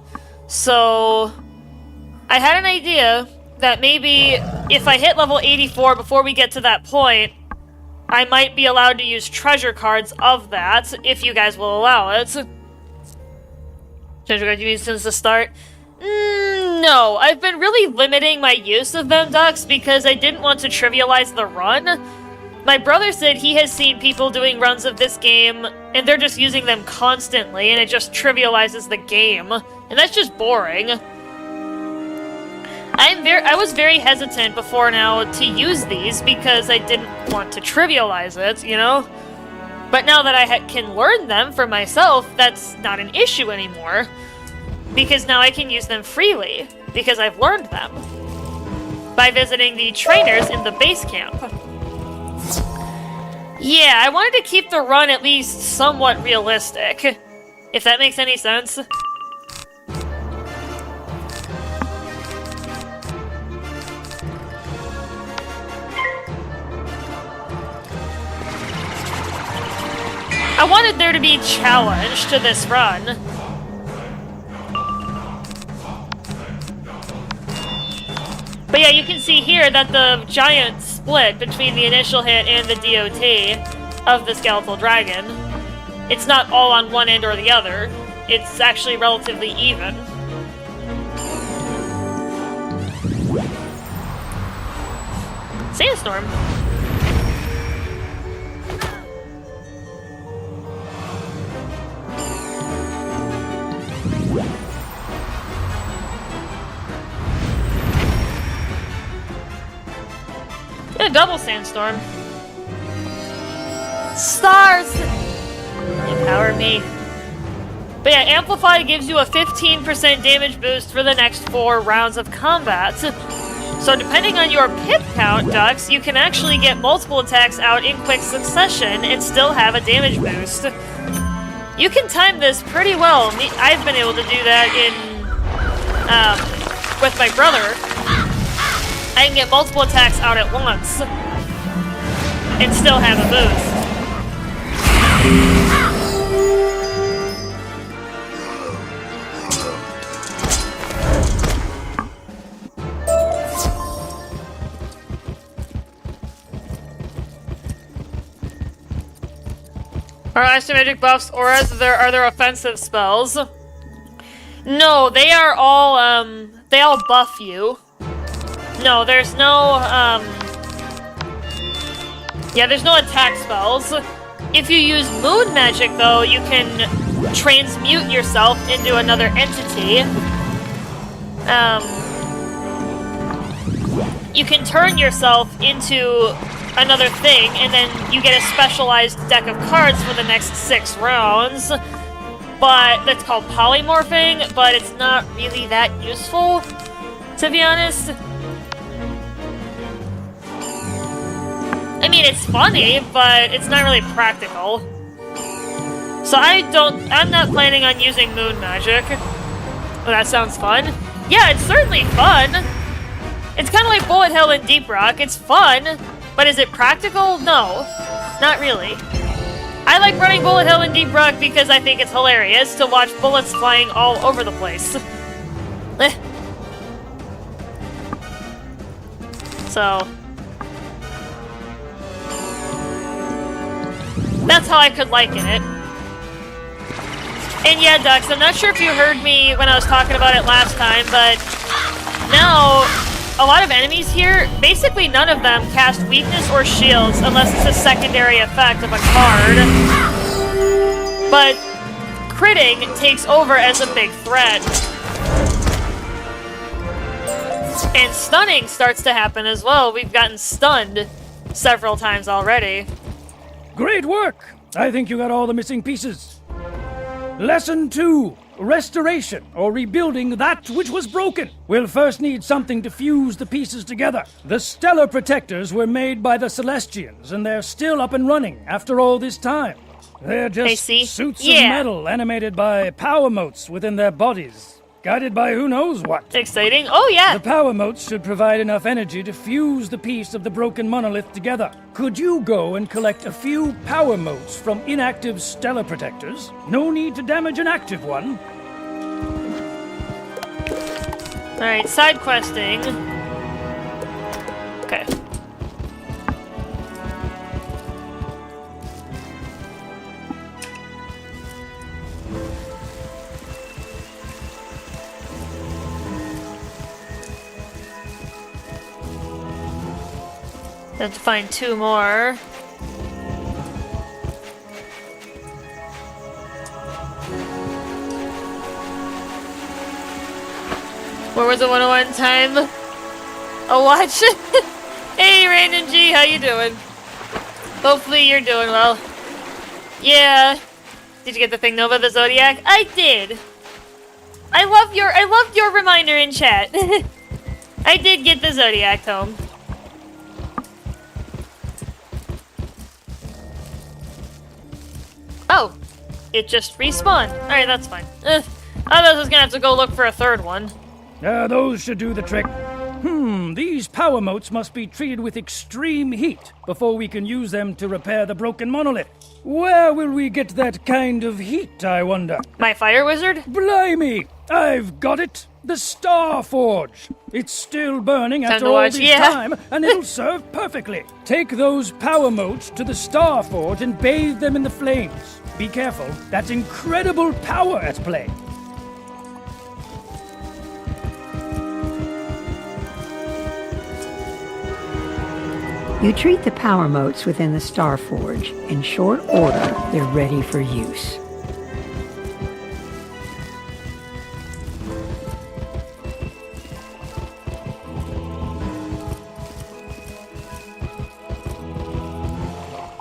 So I had an idea that maybe if I hit level 84 before we get to that point, I might be allowed to use treasure cards of that, if you guys will allow it. Treasure cards you used since the start? No, I've been really limiting my use of them, Dux, because I didn't want to trivialize the run. My brother said he has seen people doing runs of this game, and they're just using them constantly, and it just trivializes the game. And that's just boring. I was very hesitant before now to use these because I didn't want to trivialize it, you know? But now that I can learn them for myself, that's not an issue anymore. Because now I can use them freely, because I've learned them. By visiting the trainers in the base camp. Yeah, I wanted to keep the run at least somewhat realistic. If that makes any sense. I wanted there to be challenge to this run. But yeah, you can see here that the giant split between the initial hit and the DOT of the skeletal dragon. It's not all on one end or the other. It's actually relatively even. Sandstorm. A double sandstorm. Stars! Empower me. But yeah, Amplify gives you a 15% damage boost for the next 4 rounds of combat. So depending on your pip count, Dux, you can actually get multiple attacks out in quick succession and still have a damage boost. You can time this pretty well. I've been able to do that with my brother. I can get multiple attacks out at once and still have a boost. Are Astro Magic buffs auras? Are there offensive spells? No, they are all, they all buff you. No, there's no, yeah, there's no attack spells. If you use moon magic, though, you can transmute yourself into another entity. You can turn yourself into another thing, and then you get a specialized deck of cards for the next 6 rounds. But that's called polymorphing, but it's not really that useful, to be honest. I mean, it's funny, but it's not really practical. So I'm not planning on using moon magic. Oh, that sounds fun. Yeah, it's certainly fun. It's kind of like Bullet Hell and Deep Rock. It's fun, but is it practical? No, not really. I like running Bullet Hell and Deep Rock because I think it's hilarious to watch bullets flying all over the place. So that's how I could liken it. And yeah, Dux, I'm not sure if you heard me when I was talking about it last time, but now a lot of enemies here, basically none of them cast weakness or shields unless it's a secondary effect of a card. But critting takes over as a big threat. And stunning starts to happen as well. We've gotten stunned several times already. Great work! I think you got all the missing pieces. Lesson 2. Restoration, or rebuilding that which was broken. We'll first need something to fuse the pieces together. The Stellar Protectors were made by the Celestians, and they're still up and running after all this time. They're just suits of metal animated by power motes within their bodies, guided by who knows what. Exciting. Oh, yeah. The power motes should provide enough energy to fuse the piece of the broken monolith together. Could you go and collect a few power motes from inactive Stellar Protectors? No need to damage an active one. Alright, side questing. Okay. Have to find 2 more. Where was the 101 time? A watch? Hey, Rain and G, how you doing? Hopefully you're doing well. Yeah. Did you get the thing Nova the Zodiac? I did. I loved your reminder in chat. I did get the Zodiac tome. Oh, it just respawned. Alright, that's fine. I thought I was gonna have to go look for a 3rd one. Those should do the trick. These power motes must be treated with extreme heat before we can use them to repair the broken monolith. Where will we get that kind of heat, I wonder? My fire wizard? Blimey! I've got it! The Star Forge! It's still burning Time after to all watch, this yeah. time, and it'll serve perfectly. Take those power motes to the Star Forge and bathe them in the flames. Be careful, that's incredible power at play. You treat the power motes within the Star Forge. In short order, they're ready for use.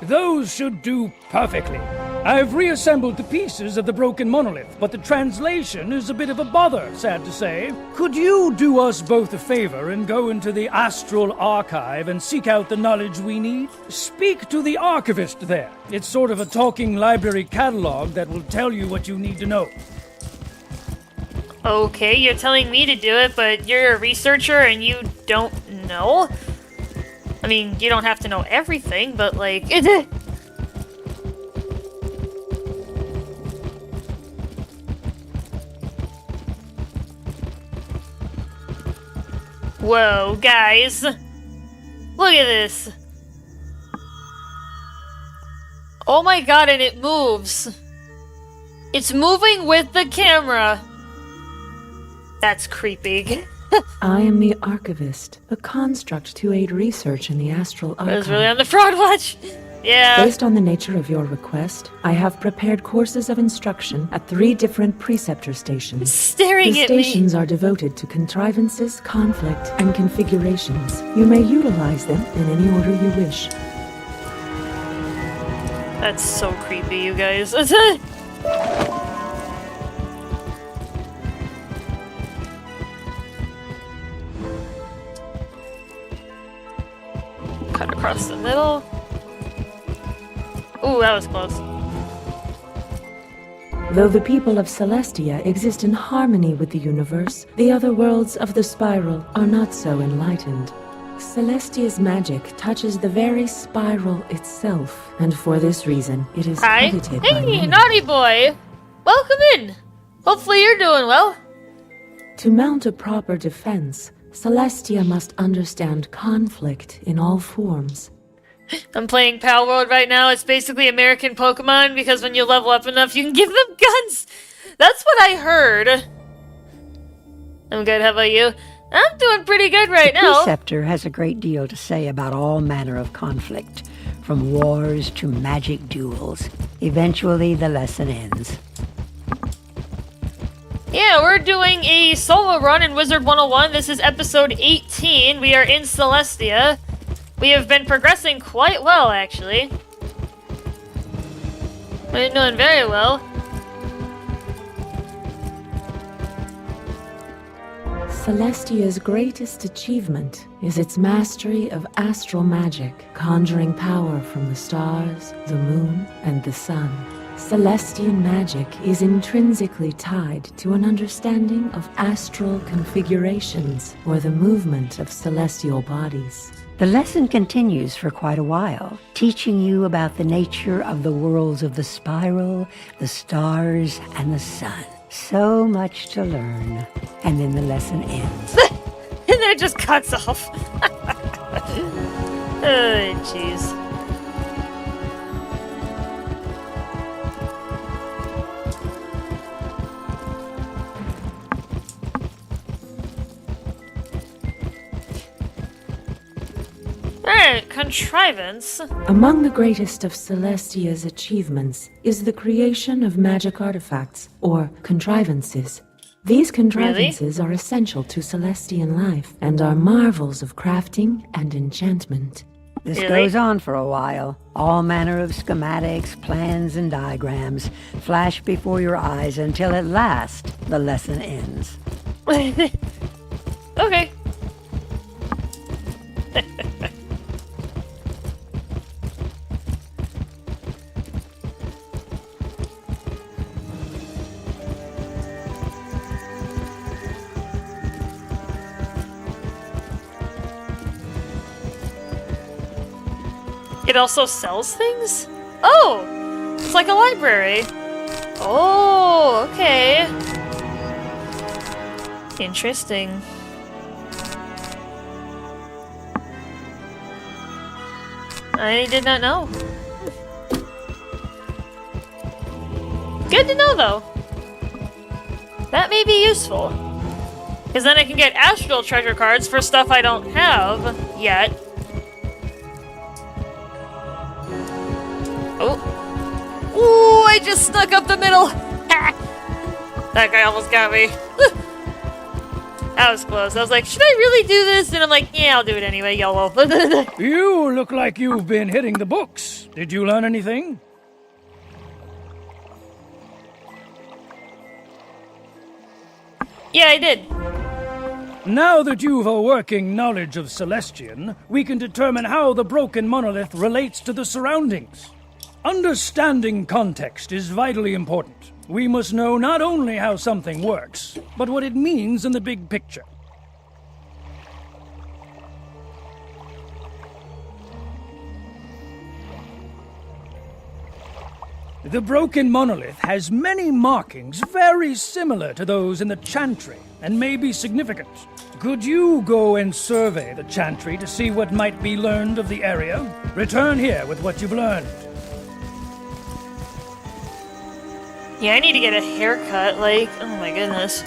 Those should do perfectly. I've reassembled the pieces of the broken monolith, but the translation is a bit of a bother, sad to say. Could you do us both a favor and go into the Astral Archive and seek out the knowledge we need? Speak to the archivist there. It's sort of a talking library catalog that will tell you what you need to know. Okay, you're telling me to do it, but you're a researcher and you don't know? I mean, you don't have to know everything, but like... Whoa, guys! Look at this! Oh my god, and it moves! It's moving with the camera! That's creepy. I am the Archivist, a construct to aid research in the Astral Archive. I was really on the fraud watch! Yeah. Based on the nature of your request, I have prepared courses of instruction at 3 different preceptor stations. Staring the at me. stations are devoted to contrivances, conflict, and configurations. You may utilize them in any order you wish. That's so creepy, you guys. Cut across the middle. Ooh, that was close. Though the people of Celestia exist in harmony with the universe, the other worlds of the spiral are not so enlightened. Celestia's magic touches the very spiral itself, and for this reason, it is Hi. coveted by Hey, many. naughty boy! Welcome in! Hopefully you're doing well. To mount a proper defense, Celestia must understand conflict in all forms. I'm playing Pal World right now. It's basically American Pokemon because when you level up enough, you can give them guns. That's what I heard. I'm good. How about you? I'm doing pretty good right The now. Preceptor has a great deal to say about all manner of conflict, from wars to magic duels. Eventually, the lesson ends. Yeah, we're doing a solo run in Wizard101. This is episode 18. We are in Celestia. We have been progressing quite well, actually. We're doing very well. Celestia's greatest achievement is its mastery of astral magic, conjuring power from the stars, the moon, and the sun. Celestian magic is intrinsically tied to an understanding of astral configurations, or the movement of celestial bodies. The lesson continues for quite a while, teaching you about the nature of the worlds of the spiral, the stars, and the sun. So much to learn. And then the lesson ends. And then it just cuts off. Oh, jeez. Alright, contrivance. Among the greatest of Celestia's achievements is the creation of magic artifacts, or contrivances. These contrivances are essential to Celestian life, and are marvels of crafting and enchantment. This goes on for a while. All manner of schematics, plans, and diagrams flash before your eyes until at last the lesson ends. Okay. It also sells things? Oh! It's like a library. Oh, okay. Interesting. I did not know. Good to know, though. That may be useful. Because then I can get astral treasure cards for stuff I don't have yet. Oh. Ooh, I just snuck up the middle. That guy almost got me. That was close. I was like, should I really do this? And I'm like, yeah, I'll do it anyway, YOLO. You look like you've been hitting the books. Did you learn anything? Yeah, I did. Now that you've a working knowledge of Celestian, we can determine how the broken monolith relates to the surroundings. Understanding context is vitally important. We must know not only how something works, but what it means in the big picture. The broken monolith has many markings very similar to those in the chantry, and may be significant. Could you go and survey the chantry to see what might be learned of the area? Return here with what you've learned. Yeah, I need to get a haircut, like, oh my goodness.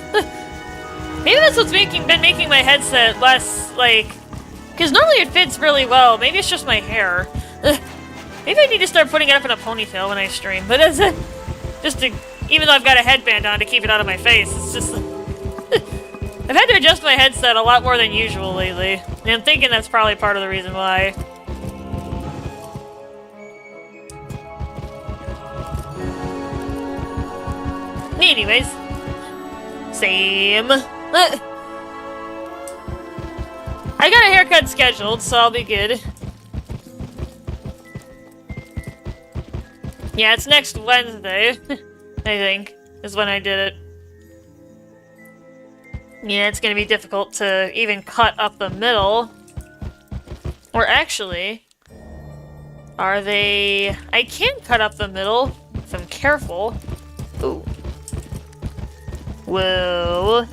Maybe that's what's been making my headset less, like, because normally it fits really well. Maybe it's just my hair. Maybe I need to start putting it up in a ponytail when I stream, but it's just to, even though I've got a headband on to keep it out of my face, it's just, I've had to adjust my headset a lot more than usual lately, and I'm thinking that's probably part of the reason why. Anyways, same. I got a haircut scheduled, so I'll be good. Yeah, it's next Wednesday, I think, is when I did it. Yeah, it's gonna be difficult to even cut up the middle. Or actually, are they... I can cut up the middle, if I'm careful. Ooh. Whoa.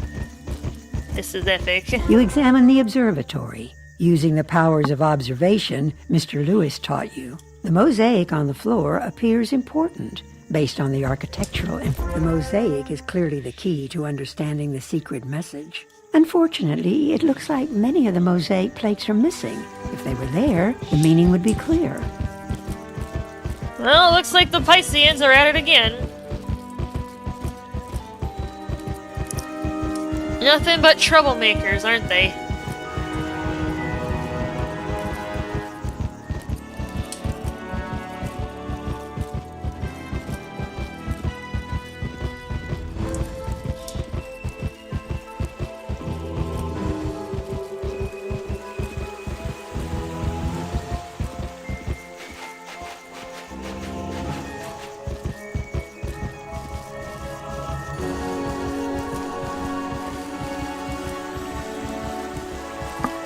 This is epic. You examine the observatory, using the powers of observation Mr. Lewis taught you. The mosaic on the floor appears important, based on the architectural The mosaic is clearly the key to understanding the secret message. Unfortunately, it looks like many of the mosaic plates are missing. If they were there, the meaning would be clear. Well, looks like the Pisceans are at it again. Nothing but troublemakers, aren't they?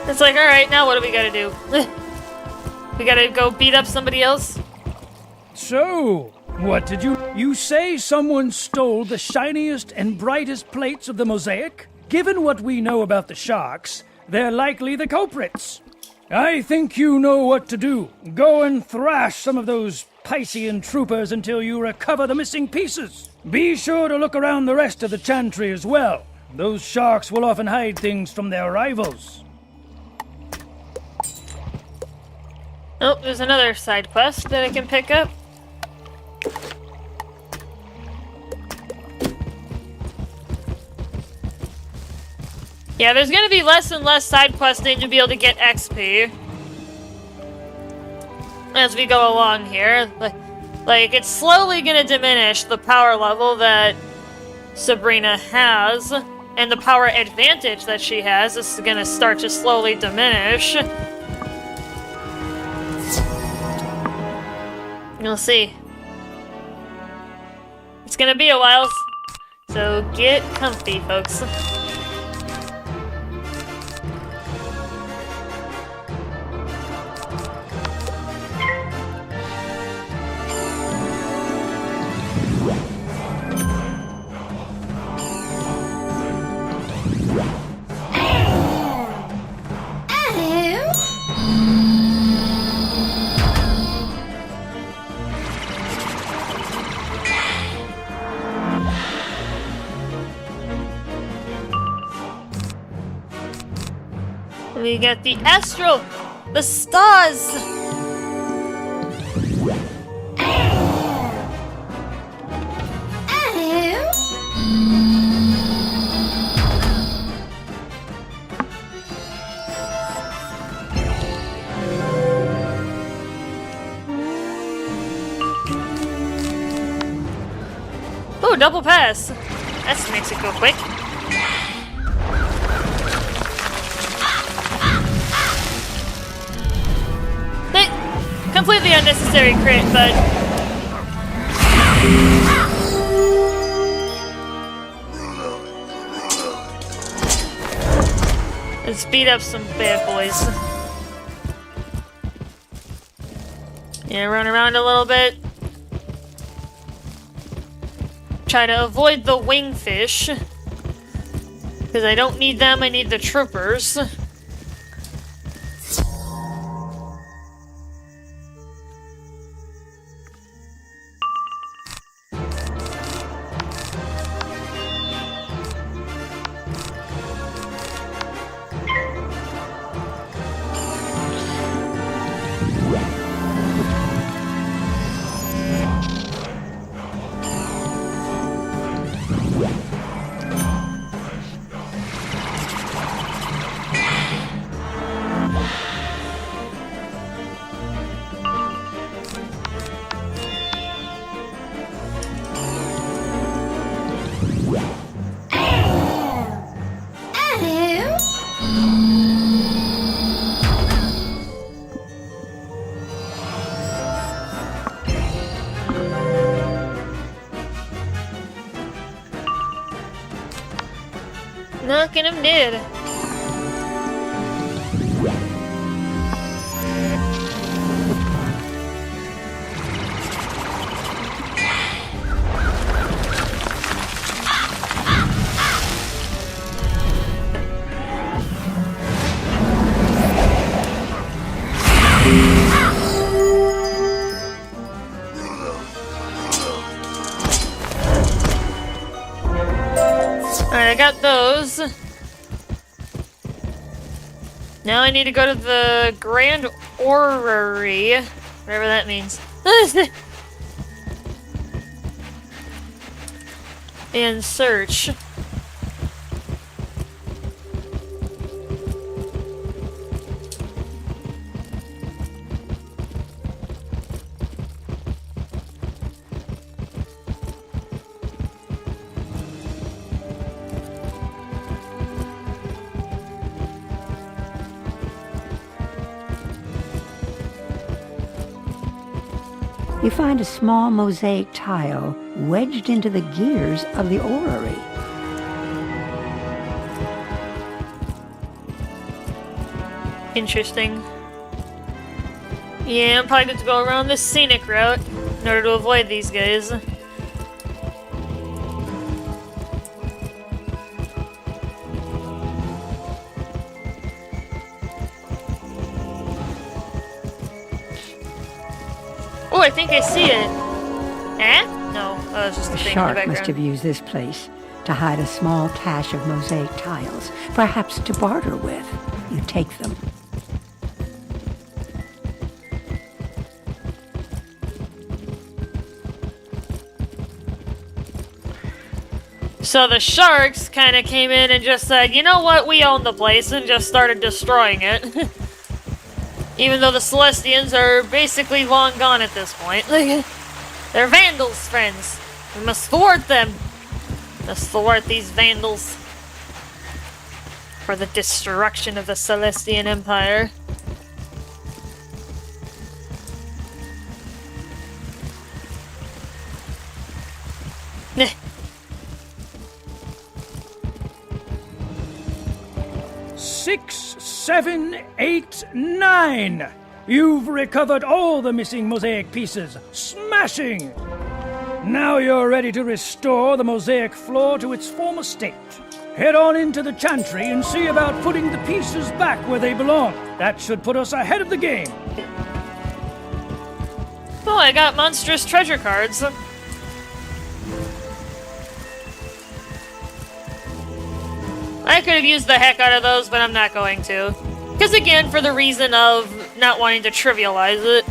It's like, alright, now what do we gotta do? We gotta go beat up somebody else? So, what did you... You say someone stole the shiniest and brightest plates of the mosaic? Given what we know about the sharks, they're likely the culprits. I think you know what to do. Go and thrash some of those Piscean troopers until you recover the missing pieces. Be sure to look around the rest of the chantry as well. Those sharks will often hide things from their rivals. Oh, there's another side quest that I can pick up. Yeah, there's gonna be less and less side questing to be able to get XP as we go along here. Like, it's slowly gonna diminish the power level that Sabrina has, and the power advantage that she has is gonna start to slowly diminish. You'll see. It's gonna be a while, so get comfy, folks. We get the astral, the stars. Oh, double pass. That makes it go quick. Completely unnecessary crit, but... let's beat up some bad boys. Yeah, run around a little bit. Try to avoid the wingfish. Because I don't need them, I need the troopers. Knocking him dead. Alright, I got those. Now I need to go to the Grand Orrery, whatever that means. And search. You find a small mosaic tile wedged into the gears of the orrery. Interesting. Yeah, I'm probably going to go around the scenic route in order to avoid these guys. Oh, I think I see it. Eh? No, oh, it's just The a thing in the shark background. must have used this place to hide a small cache of mosaic tiles, perhaps to barter with. You take them. So the sharks kind of came in and just said, you know what, we own the place, and just started destroying it. Even though the Celestians are basically long gone at this point. They're vandals, friends. We must thwart them. Must thwart these vandals. For the destruction of the Celestian Empire. Neh. 6, 7, 8, 9. You've recovered all the missing mosaic pieces. Smashing! Now you're ready to restore the mosaic floor to its former state. Head on into the chantry and see about putting the pieces back where they belong. That should put us ahead of the game. Oh, I got monstrous treasure cards. I could have used the heck out of those, but I'm not going to. Because again, for the reason of not wanting to trivialize it.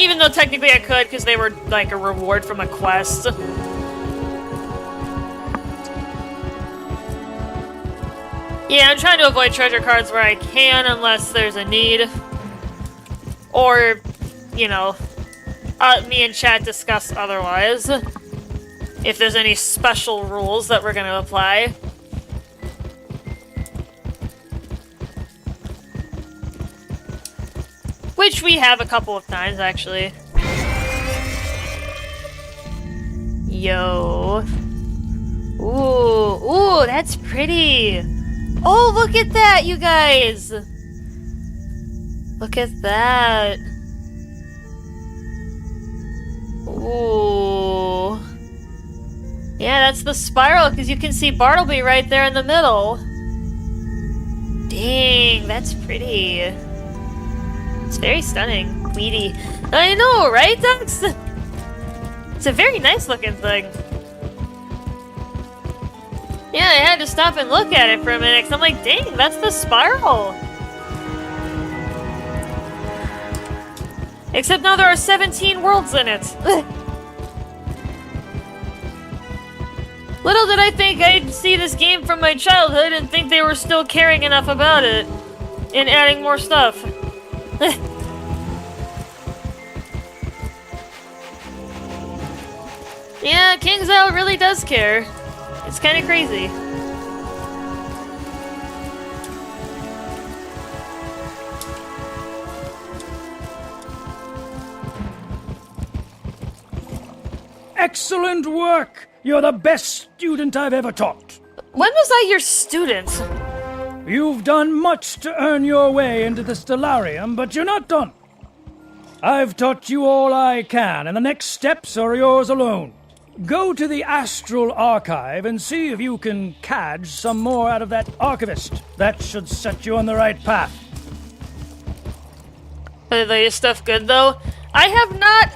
Even though technically I could, because they were like a reward from a quest. Yeah, I'm trying to avoid treasure cards where I can, unless there's a need. Or, you know, me and chat discuss otherwise. If there's any special rules that we're going to apply. Which we have a couple of times, actually. Yo. Ooh, that's pretty. Oh, look at that, you guys. Look at that. Ooh. Yeah, that's the spiral, because you can see Bartleby right there in the middle. Dang, that's pretty. It's very stunning. Weedy. I know, right, Dux? It's a very nice looking thing. Yeah, I had to stop and look at it for a minute, because I'm like, dang, that's the spiral. Except now there are 17 worlds in it. Little did I think I'd see this game from my childhood and think they were still caring enough about it and adding more stuff. Yeah, King's Isle really does care. It's kind of crazy. Excellent work! You're the best student I've ever taught. When was I your student? You've done much to earn your way into the Stellarium, but you're not done. I've taught you all I can, and the next steps are yours alone. Go to the Astral Archive and see if you can cadge some more out of that archivist. That should set you on the right path. Are the latest stuff good, though? I have not,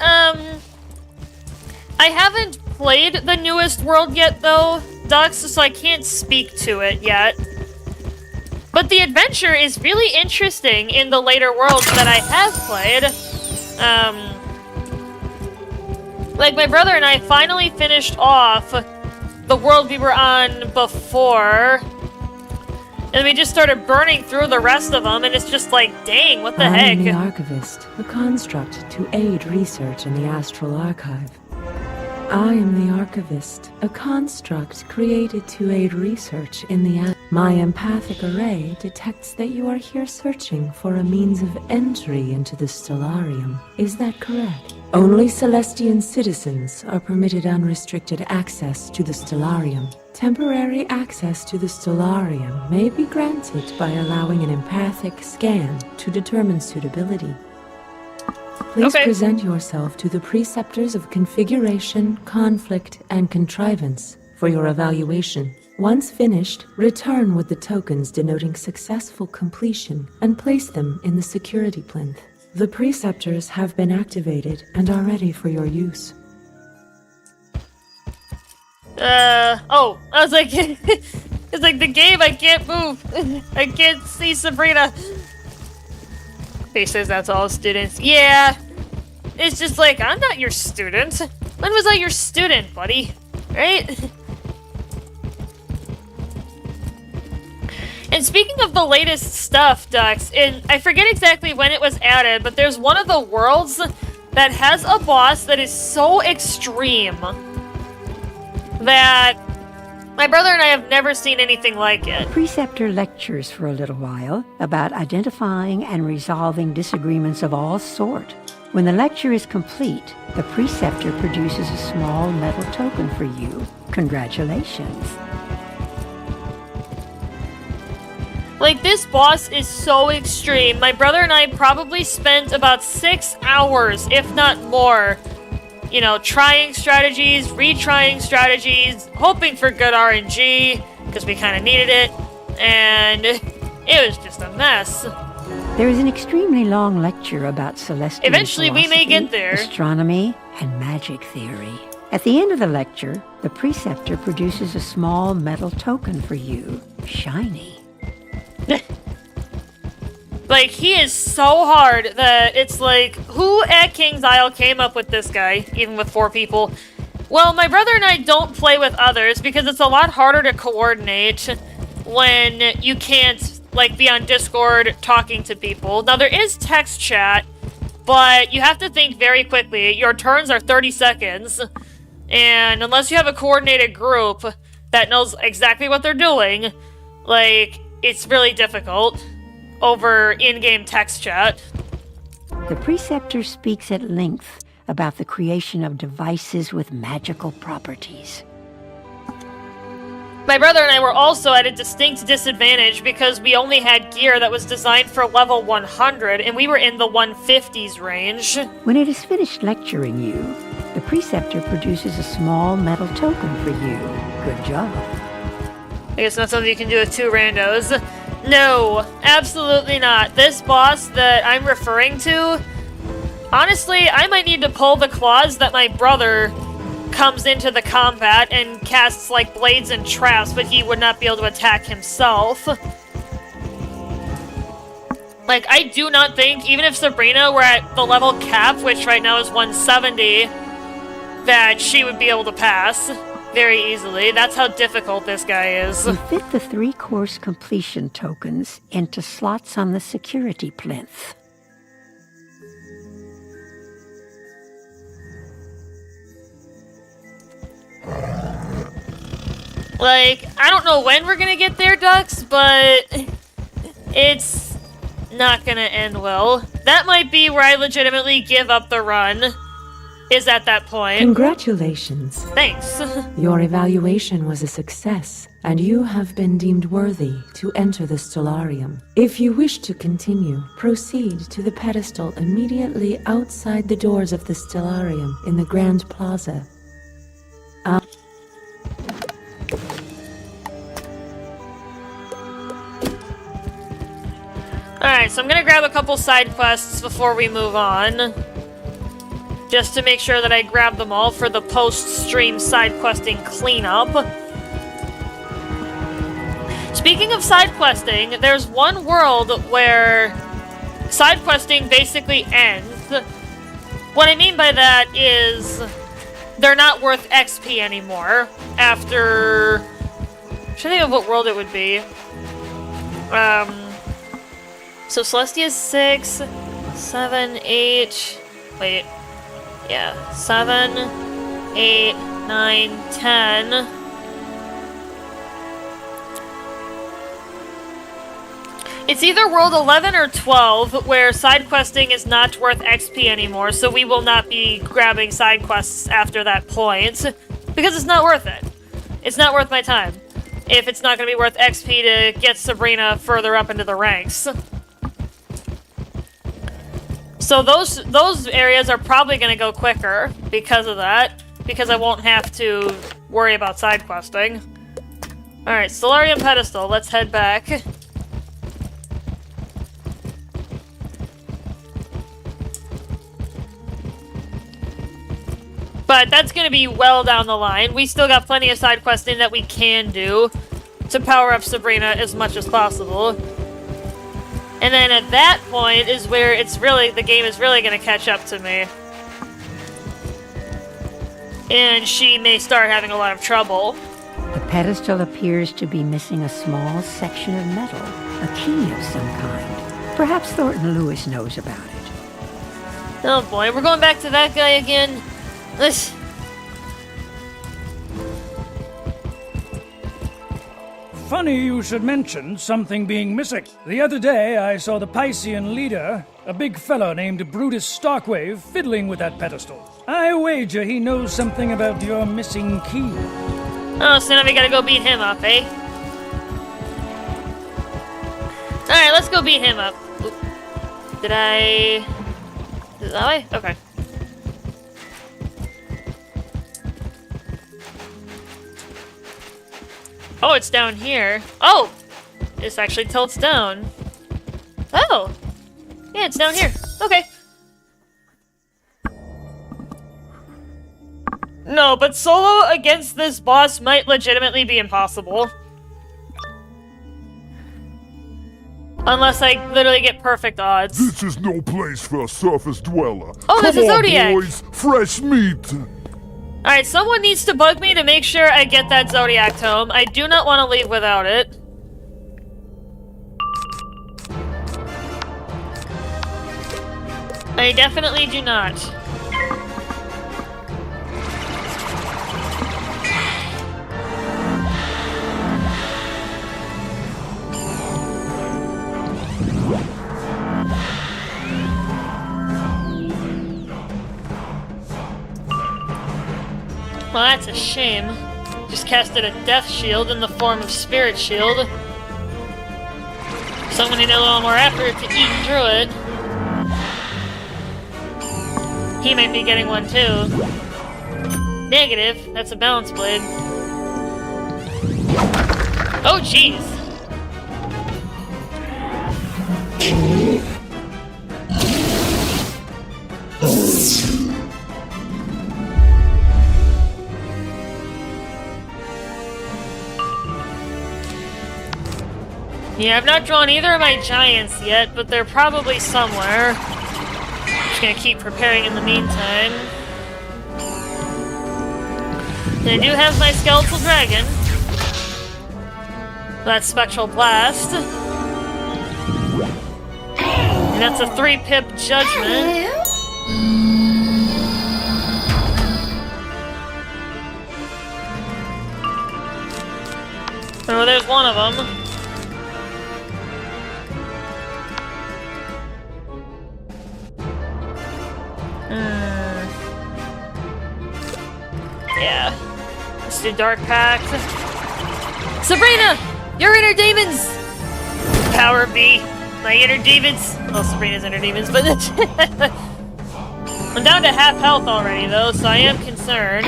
I haven't played the newest world yet, though, Dux, so I can't speak to it yet. But the adventure is really interesting in the later worlds that I have played. Like, my brother and I finally finished off the world we were on before. And we just started burning through the rest of them, and it's just like, dang, what the heck? I am the Archivist, a construct to aid research in the Astral Archive. I am the Archivist, a construct created to aid research in the My empathic array detects that you are here searching for a means of entry into the Stellarium. Is that correct? Only Celestian citizens are permitted unrestricted access to the Stellarium. Temporary access to the Stellarium may be granted by allowing an empathic scan to determine suitability. Please present yourself to the preceptors of configuration, conflict, and contrivance for your evaluation. Once finished, return with the tokens denoting successful completion and place them in the security plinth. The preceptors have been activated and are ready for your use. Oh, I was like, it's like the game, I can't move. I can't see Sabrina. He says that's all students. Yeah, it's just like, I'm not your student. When was I your student, buddy? Right? And speaking of the latest stuff, Dux, I forget exactly when it was added, but there's one of the worlds that has a boss that is so extreme that my brother and I have never seen anything like it. The preceptor lectures for a little while about identifying and resolving disagreements of all sort. When the lecture is complete, the preceptor produces a small metal token for you. Congratulations. Like, this boss is so extreme. My brother and I probably spent about 6 hours, if not more, you know, trying strategies, retrying strategies, hoping for good RNG, because we kind of needed it, and it was just a mess. There is an extremely long lecture about celestial Eventually we may philosophy, get there. astronomy, and magic theory. At the end of the lecture, the preceptor produces a small metal token for you. Shiny. Like, he is so hard that it's like, who at King's Isle came up with this guy, even with 4 people? Well, my brother and I don't play with others because it's a lot harder to coordinate when you can't, like, be on Discord talking to people. Now, there is text chat, but you have to think very quickly. Your turns are 30 seconds, and unless you have a coordinated group that knows exactly what they're doing, like, it's really difficult over in-game text chat. The preceptor speaks at length about the creation of devices with magical properties. My brother and I were also at a distinct disadvantage because we only had gear that was designed for level 100, and we were in the 150s range. When it is finished lecturing you, the preceptor produces a small metal token for you. Good job. I guess not something you can do with 2 randos. No, absolutely not. This boss that I'm referring to, honestly, I might need to pull the claws that my brother comes into the combat and casts, like, blades and traps, but he would not be able to attack himself. Like, I do not think, even if Sabrina were at the level cap, which right now is 170, that she would be able to pass very easily. That's how difficult this guy is. You fit the 3 course completion tokens into slots on the security plinth. Like, I don't know when we're gonna get there, Dux, but it's not gonna end well. That might be where I legitimately give up the run, is at that point. Congratulations. Thanks. Your evaluation was a success, and you have been deemed worthy to enter the Stellarium. If you wish to continue, proceed to the pedestal immediately outside the doors of the Stellarium in the Grand Plaza. Alright, so I'm gonna grab a couple side quests before we move on, just to make sure that I grab them all for the post-stream side questing cleanup. Speaking of side questing, there's one world where side questing basically ends. What I mean by that is they're not worth XP anymore after... I'm trying to think of what world it would be. So Celestia's 6, 7, 8... Wait... Yeah, 7, 8, 9, 10. It's either World 11 or 12, where side questing is not worth XP anymore, so we will not be grabbing side quests after that point, because it's not worth it. It's not worth my time, if it's not going to be worth XP to get Sabrina further up into the ranks. So those areas are probably going to go quicker because of that, because I won't have to worry about side questing. Alright, Stellarium Pedestal, let's head back. But that's going to be well down the line. We still got plenty of side questing that we can do to power up Sabrina as much as possible. And then at that point is where the game is really going to catch up to me. And she may start having a lot of trouble. The pedestal appears to be missing a small section of metal, a key of some kind. Perhaps Thornton Lewis knows about it. Oh boy, we're going back to that guy again. Let's... Funny you should mention something being missing. The other day I saw the Piscean leader, a big fellow named Brutus Starkwave, fiddling with that pedestal. I wager he knows something about your missing key. Oh, so now we gotta go beat him up, eh? Alright, let's go beat him up. Oop. Did I... Is it that way? Okay. Oh, it's down here. Oh! This actually tilts down. Oh! Yeah, it's down here. Okay. No, but solo against this boss might legitimately be impossible. Unless I literally get perfect odds. This is no place for a surface dweller. Oh, there's a Zodiac! Boys, fresh meat! Alright, someone needs to bug me to make sure I get that Zodiac tome. I do not want to leave without it. I definitely do not. Well, that's a shame. Just casted a death shield in the form of spirit shield. So I'm gonna need a little more effort to eat through it. He might be getting one too. Negative. That's a balance blade. Oh, jeez. Yeah, I've not drawn either of my giants yet, but they're probably somewhere. Just gonna keep preparing in the meantime. And I do have my skeletal dragon. That's Spectral Blast. And that's a 3-pip judgment. Oh, there's one of them. Yeah. Let's do Dark Pact. Sabrina! Your inner demons! Power B. My inner demons. Well, Sabrina's inner demons, but I'm down to half health already, though, so I am concerned.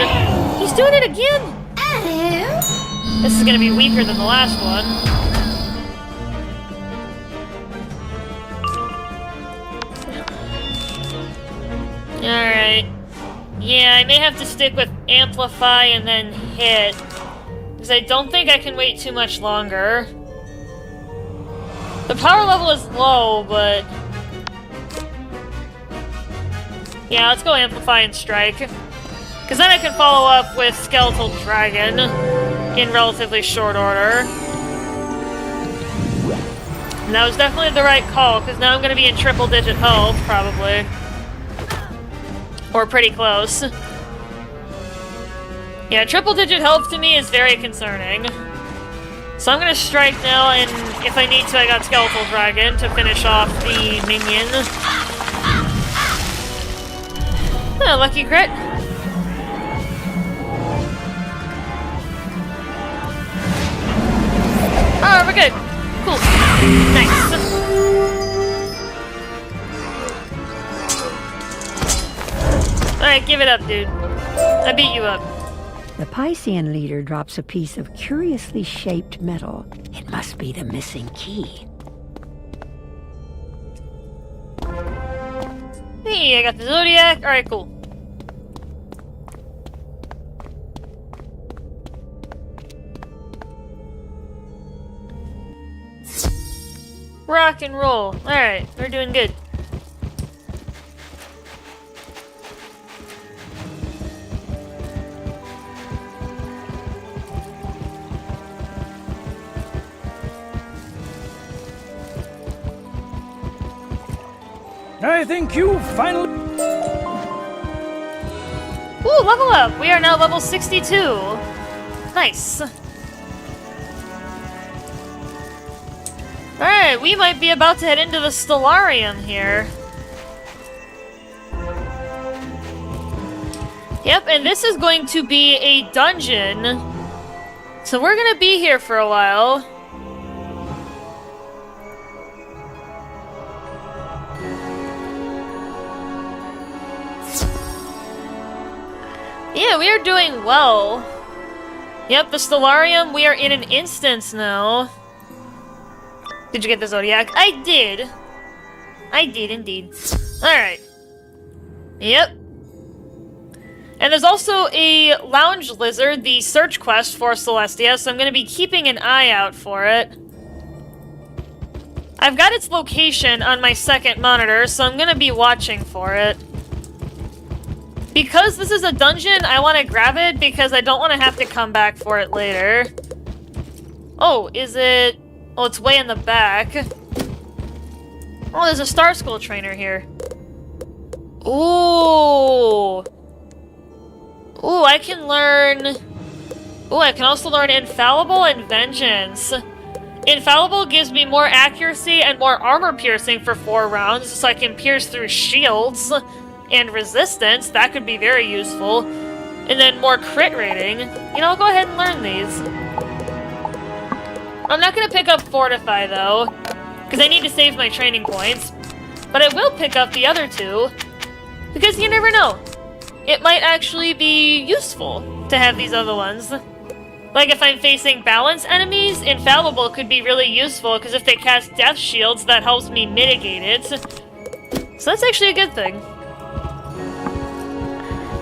He's doing it again! This is gonna be weaker than the last one. Alright. Yeah, I may have to stick with Amplify and then Hit. Because I don't think I can wait too much longer. The power level is low, but... Yeah, let's go Amplify and Strike. Because then I can follow up with Skeletal Dragon in relatively short order. And that was definitely the right call, because now I'm going to be in triple-digit health, probably. Or pretty close. Yeah, triple-digit health to me is very concerning. So I'm gonna strike now, and if I need to, I got Skeletal Dragon to finish off the minion. Oh, lucky crit. Oh, we're good. Cool. Nice. Alright, give it up, dude. I beat you up. The Piscean leader drops a piece of curiously shaped metal. It must be the missing key. Hey, I got the Zodiac. Alright, cool. Rock and roll. Alright, we're doing good. I think you finally... Ooh, level up! We are now level 62. Nice. Alright, we might be about to head into the Stellarium here. Yep, and this is going to be a dungeon. So we're gonna be here for a while. Yeah, we are doing well. Yep, the Stellarium, we are in an instance now. Did you get the Zodiac? I did. I did indeed. Alright. Yep. And there's also a lounge lizard, the search quest for Celestia, so I'm going to be keeping an eye out for it. I've got its location on my second monitor, so I'm going to be watching for it. Because this is a dungeon, I want to grab it because I don't want to have to come back for it later. Oh, is it... Oh, it's way in the back. Oh, there's a Star School trainer here. Ooh. Ooh, I can learn... Ooh, I can also learn Infallible and Vengeance. Infallible gives me more accuracy and more armor piercing for 4 rounds, so I can pierce through shields. And resistance, that could be very useful. And then more crit rating. You know, I'll go ahead and learn these. I'm not going to pick up Fortify, though, because I need to save my training points. But I will pick up the other 2, because you never know. It might actually be useful to have these other ones. Like if I'm facing balance enemies, Infallible could be really useful, because if they cast Death Shields, that helps me mitigate it. So that's actually a good thing.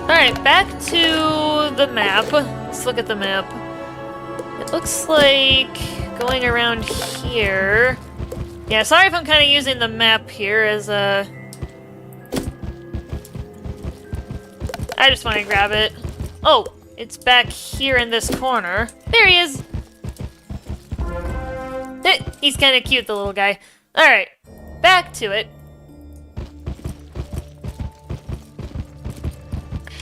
Alright, back to the map. Let's look at the map. It looks like going around here. Yeah, sorry if I'm kind of using the map here as a... I just want to grab it. Oh, it's back here in this corner. There he is! He's kind of cute, the little guy. Alright, back to it.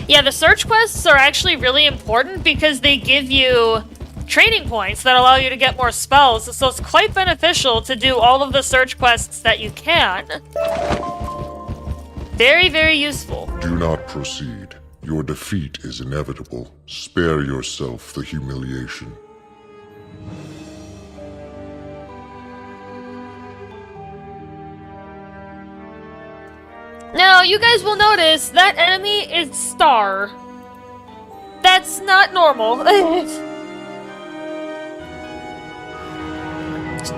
Yeah, the search quests are actually really important because they give you training points that allow you to get more spells, so it's quite beneficial to do all of the search quests that you can. Very, very useful. Do not proceed. Your defeat is inevitable. Spare yourself the humiliation. Now, you guys will notice that enemy is Star. That's not normal.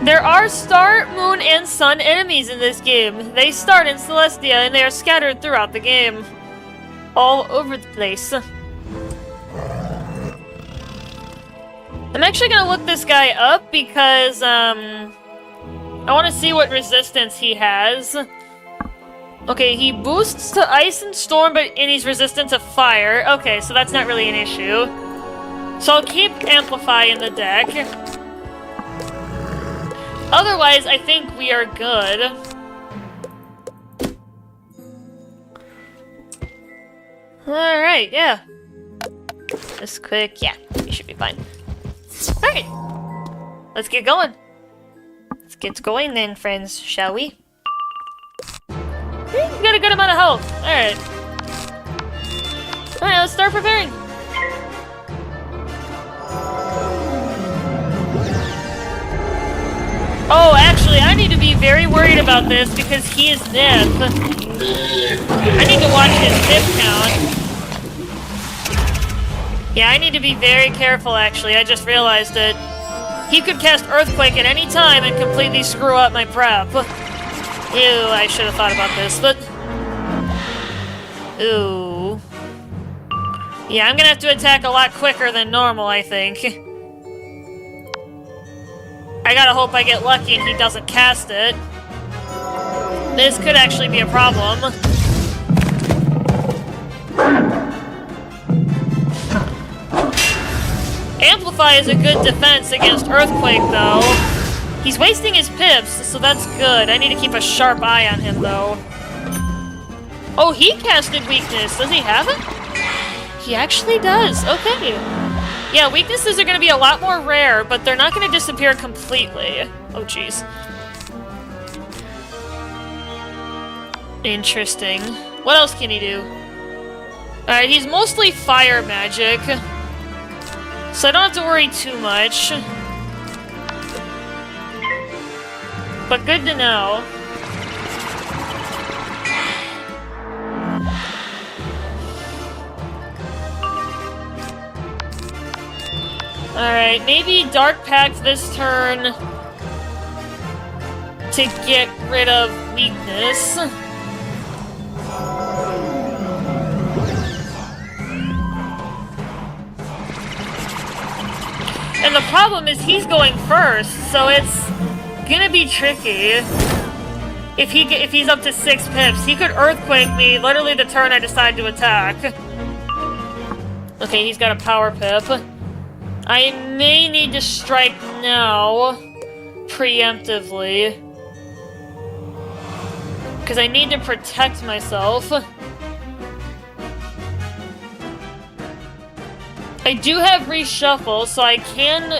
There are Star, Moon, and Sun enemies in this game. They start in Celestia, and they are scattered throughout the game. All over the place. I'm actually gonna look this guy up because, I want to see what resistance he has. Okay, he boosts to Ice and Storm, and he's resistant to Fire. Okay, so that's not really an issue. So I'll keep Amplify in the deck. Otherwise, I think we are good. Alright, yeah. Just quick, yeah, we should be fine. Alright. Let's get going. Let's get going then, friends, shall we? You got a good amount of health. Alright. Alright, let's start preparing. Oh, actually, I need to be very worried about this because he is Nip. I need to watch his Nip count. Yeah, I need to be very careful, actually. I just realized it. He could cast Earthquake at any time and completely screw up my prep. Ew, I should have thought about this, but... Ooh. Yeah, I'm gonna have to attack a lot quicker than normal, I think. I gotta hope I get lucky and he doesn't cast it. This could actually be a problem. Amplify is a good defense against Earthquake, though. He's wasting his pips, so that's good. I need to keep a sharp eye on him, though. Oh, he casted weakness. Does he have it? He actually does. Okay. Yeah, weaknesses are going to be a lot more rare, but they're not going to disappear completely. Oh, jeez. Interesting. What else can he do? Alright, he's mostly fire magic, so I don't have to worry too much. But good to know. Alright, maybe Dark Pact this turn to get rid of weakness. And the problem is he's going first, so it's gonna be tricky. If he's up to 6 pips, he could Earthquake me literally the turn I decide to attack. Okay, he's got a power pip. I may need to strike now, preemptively. Because I need to protect myself. I do have reshuffle, so I can...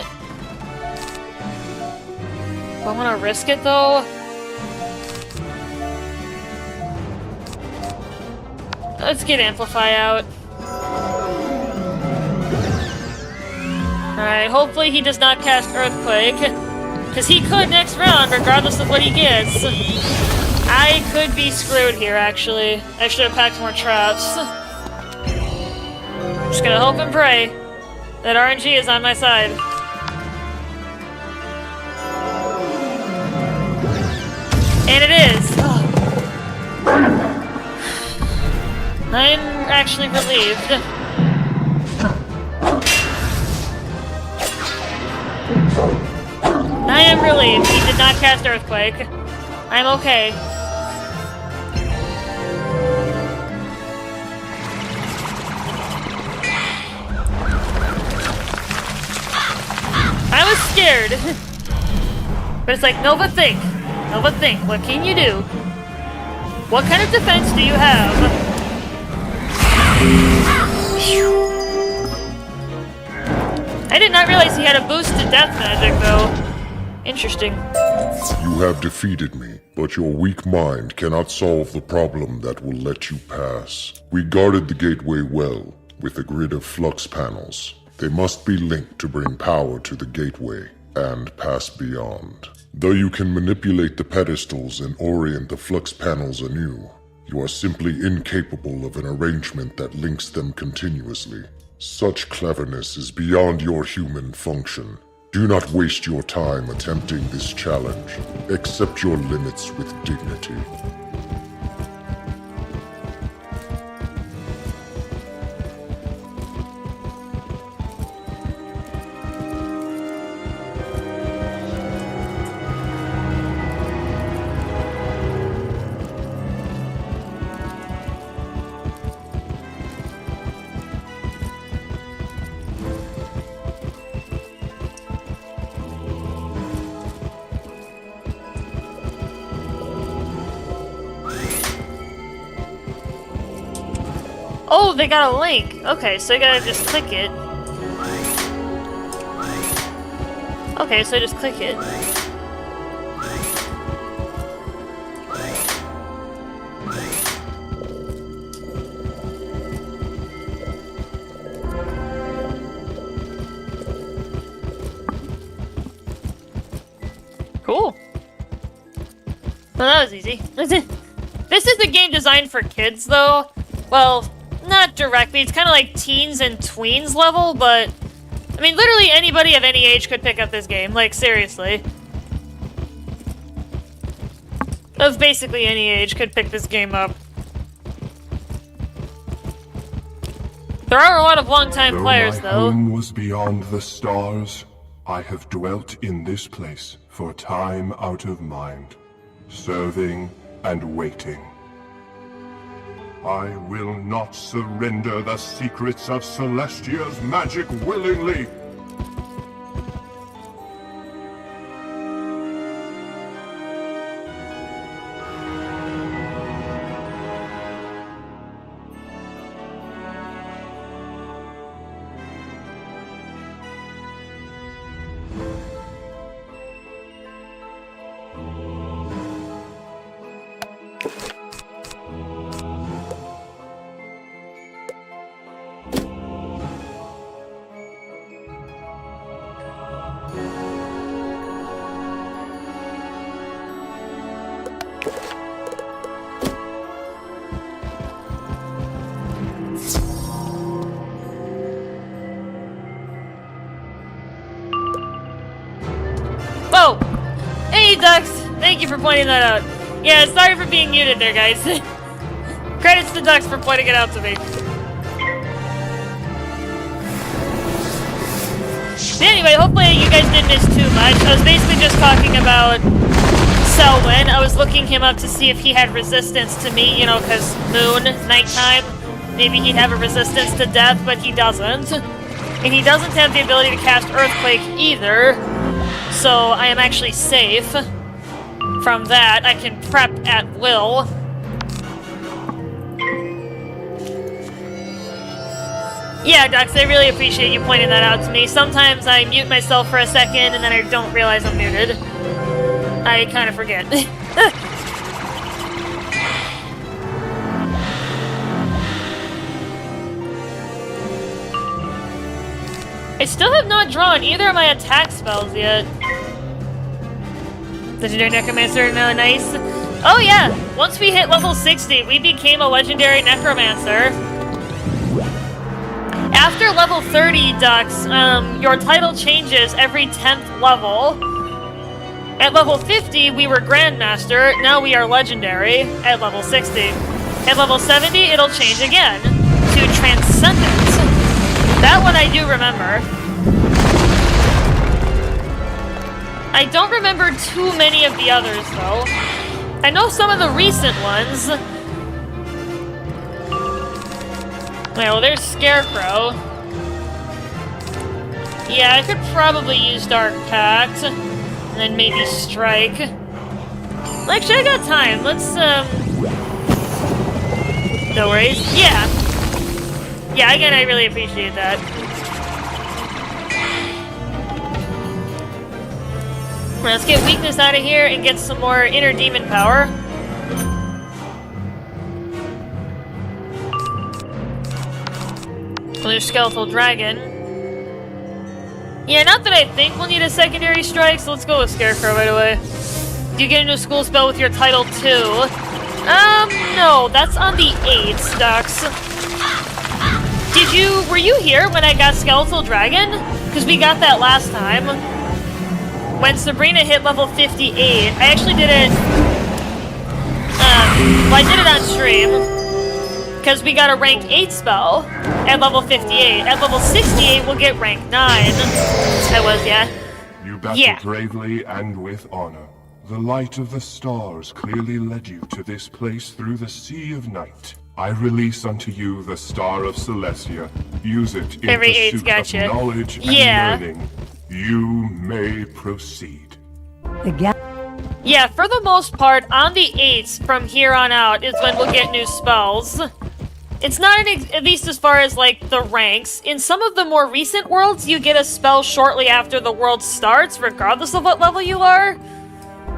Do I want to risk it, though? Let's get Amplify out. Alright, hopefully he does not cast Earthquake. Because he could next round, regardless of what he gets. I could be screwed here, actually. I should have packed more traps. Just gonna hope and pray that RNG is on my side. And it is! I'm actually relieved. I am relieved he did not cast Earthquake. I'm okay. I was scared. But it's like, Nova, think. Nova, think. What can you do? What kind of defense do you have? I did not realize he had a boost to death magic, though. Interesting. You have defeated me, but your weak mind cannot solve the problem that will let you pass. We guarded the gateway well, with a grid of flux panels. They must be linked to bring power to the gateway, and pass beyond. Though you can manipulate the pedestals and orient the flux panels anew, you are simply incapable of an arrangement that links them continuously. Such cleverness is beyond your human function. Do not waste your time attempting this challenge. Accept your limits with dignity. Oh, they got a link. Okay, so you gotta just click it. Okay, so just click it. Cool. Well, that was easy. This is a game designed for kids, though. Well, not directly. It's kind of like teens and tweens level, but... I mean, literally anybody of any age could pick up this game. Like, seriously. Of basically any age could pick this game up. There are a lot of long-time players, though. My home was beyond the stars. I have dwelt in this place for time out of mind, serving and waiting. I will not surrender the secrets of Celestia's magic willingly. Hey, Dux! Thank you for pointing that out. Yeah, sorry for being muted there, guys. Credits to Dux for pointing it out to me. But anyway, hopefully you guys didn't miss too much. I was basically just talking about Selwyn. I was looking him up to see if he had resistance to me, you know, because moon, nighttime. Maybe he'd have a resistance to death, but he doesn't. And he doesn't have the ability to cast Earthquake either. So I am actually safe from that. I can prep at will. Yeah, Dux, I really appreciate you pointing that out to me. Sometimes I mute myself for a second and then I don't realize I'm muted. I kind of forget. I still have not drawn either of my attack spells yet. Legendary Necromancer, no, nice. Oh yeah, once we hit level 60, we became a Legendary Necromancer. After level 30, Dux, your title changes every 10th level. At level 50, we were Grandmaster, now we are Legendary at level 60. At level 70, it'll change again to Transcendent. That one I do remember. I don't remember too many of the others, though. I know some of the recent ones. Well, there's Scarecrow. Yeah, I could probably use Dark Pact. And then maybe Strike. Actually, I got time. Let's, no worries. Yeah. Yeah, again, I really appreciate that. Let's get weakness out of here and get some more inner demon power. Well, there's Skeletal Dragon. Yeah, not that I think we'll need a secondary strike, so let's go with Scarecrow right away. Do you get into a school spell with your title too? No, that's on the 8th, Dux. Were you here when I got Skeletal Dragon? Because we got that last time. When Sabrina hit level 58, I actually did it, well, I did it on stream. Because we got a rank 8 spell at level 58. At level 68, we'll get rank 9. I was, yeah. You battled bravely and with honor. The light of the stars clearly led you to this place through the sea of night. I release unto you the Star of Celestia. Use it in pursuit of knowledge and learning. You may proceed. Yeah, for the most part, on the 8s from here on out is when we'll get new spells. It's not at least as far as, like, the ranks. In some of the more recent worlds, you get a spell shortly after the world starts, regardless of what level you are.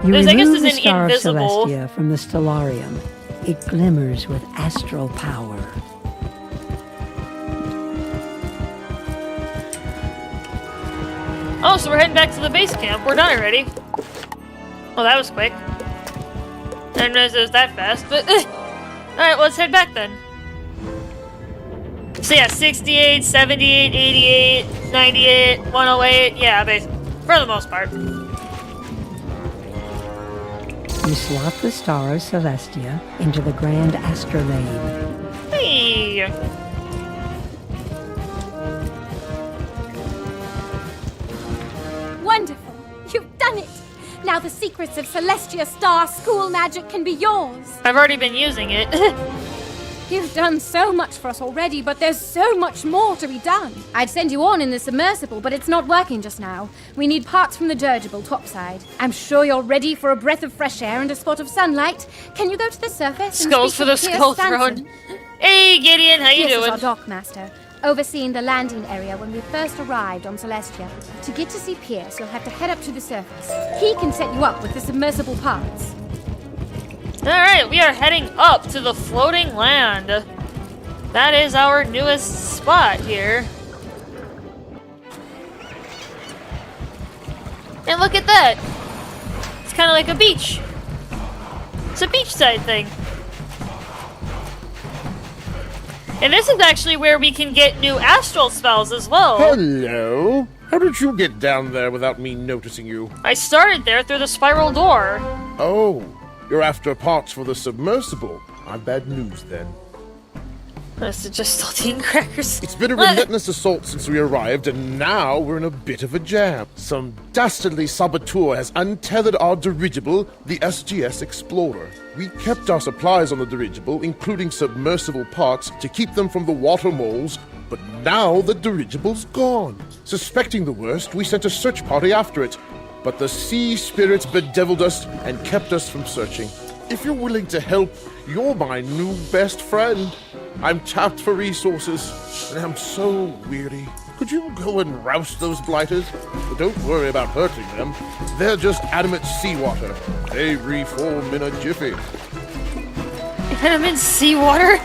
You remove the Star Invisible. of Celestia from the Stellarium. It glimmers with astral power. Oh, so we're heading back to the base camp. We're done already. Well, that was quick. I didn't realize it was that fast, but... Alright, well, let's head back then. So yeah, 68, 78, 88, 98, 108, yeah, for the most part. You slot the Star of Celestia into the Grand Astrolabe. Hey! Wonderful! You've done it! Now the secrets of Celestia Star school magic can be yours! I've already been using it. You've done so much for us already, but there's so much more to be done. I'd send you on in the submersible, but it's not working just now. We need parts from the dirigible topside. I'm sure you're ready for a breath of fresh air and a spot of sunlight. Can you go to the surface? Skulls for the Skull Throne. Hey, Gideon, how you doing? This is our dockmaster, overseeing the landing area when we first arrived on Celestia. To get to see Pierce, you'll have to head up to the surface. He can set you up with the submersible parts. Alright, we are heading up to the floating land. That is our newest spot here. And look at that! It's kind of like a beach. It's a beachside thing. And this is actually where we can get new astral spells as well. Hello. How did you get down there without me noticing you? I started there through the spiral door. Oh, you're after parts for the submersible. I'm bad news then. This is just saltine crackers. It's been a relentless assault since we arrived, and now we're in a bit of a jam. Some dastardly saboteur has untethered our dirigible, the SGS Explorer. We kept our supplies on the dirigible, including submersible parts, to keep them from the water moles, but now the dirigible's gone. Suspecting the worst, we sent a search party after it, but the sea spirits bedeviled us and kept us from searching. If you're willing to help, you're my new best friend. I'm tapped for resources, and I'm so weary. Could you go and roust those blighters? But don't worry about hurting them. They're just animate seawater. They reform in a jiffy. Animate seawater?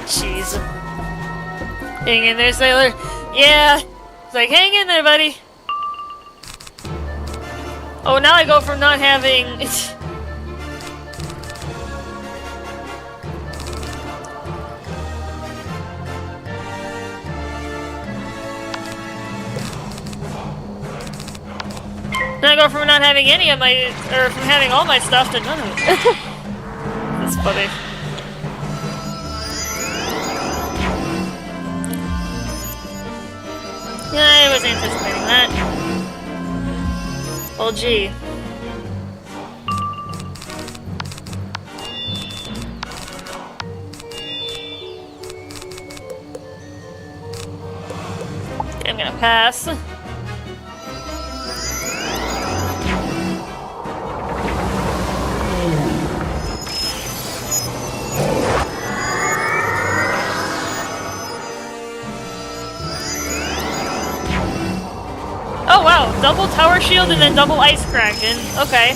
Jeez. Hang in there, sailor. Yeah. It's like, hang in there, buddy. Oh, now I go from not having... Now I go from not having any of my... or from having all my stuff to none of it. That's funny. Yeah, I was anticipating that. Well, gee. I'm gonna pass. Oh wow, double tower shield and then double ice kraken. Okay.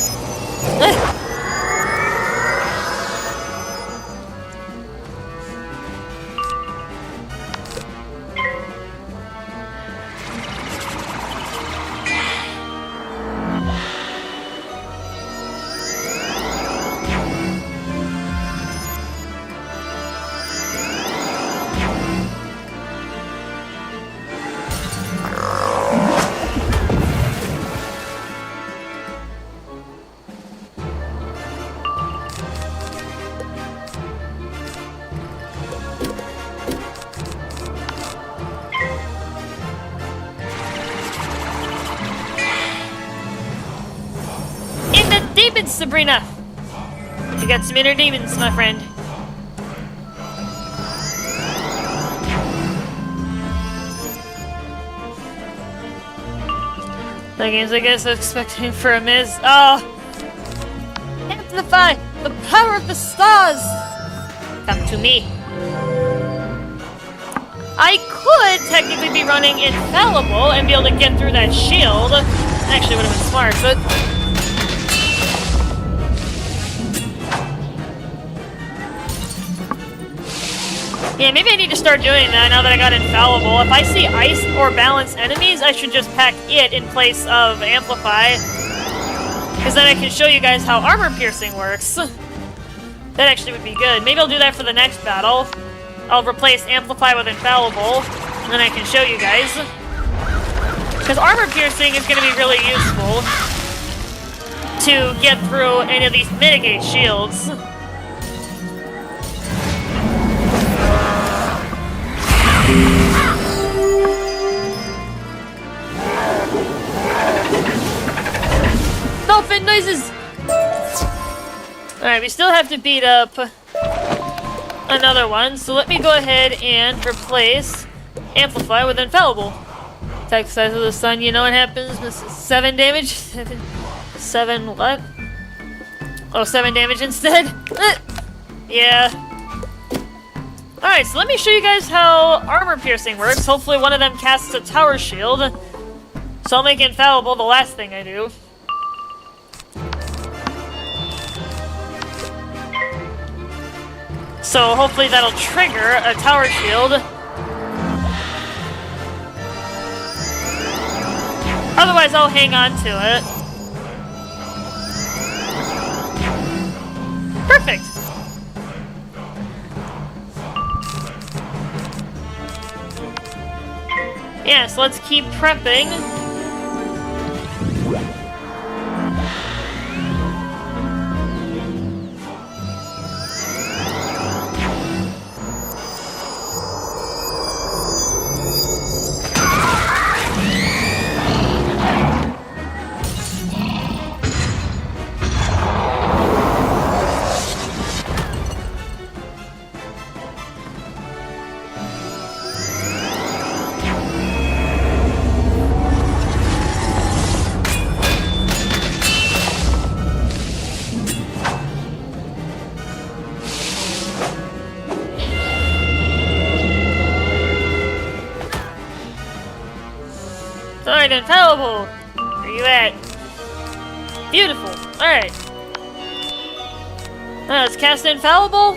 Demons, Sabrina! You got some inner demons, my friend. That game's, I guess, expecting for a miss. Oh! Amplify the power of the stars! Come to me. I could technically be running infallible and be able to get through that shield. Actually, would have been smart, but... yeah, maybe I need to start doing that now that I got infallible. If I see ice or balance enemies, I should just pack it in place of amplify. Because then I can show you guys how armor piercing works. That actually would be good. Maybe I'll do that for the next battle. I'll replace amplify with infallible, and then I can show you guys. Because armor piercing is going to be really useful to get through any of these mitigate shields. Dolphin noises! Alright, we still have to beat up another one, so let me go ahead and replace Amplify with Infallible. Attack size of the sun, you know what happens? 7 damage? 7 what? Oh, 7 damage instead? Yeah. Alright, so let me show you guys how armor piercing works. Hopefully one of them casts a tower shield. So I'll make Infallible the last thing I do. So hopefully that'll trigger a tower shield. Otherwise I'll hang on to it. Perfect! Yeah, yes, let's keep prepping. Alright, infallible! Where you at? Beautiful. Alright. Let's cast infallible.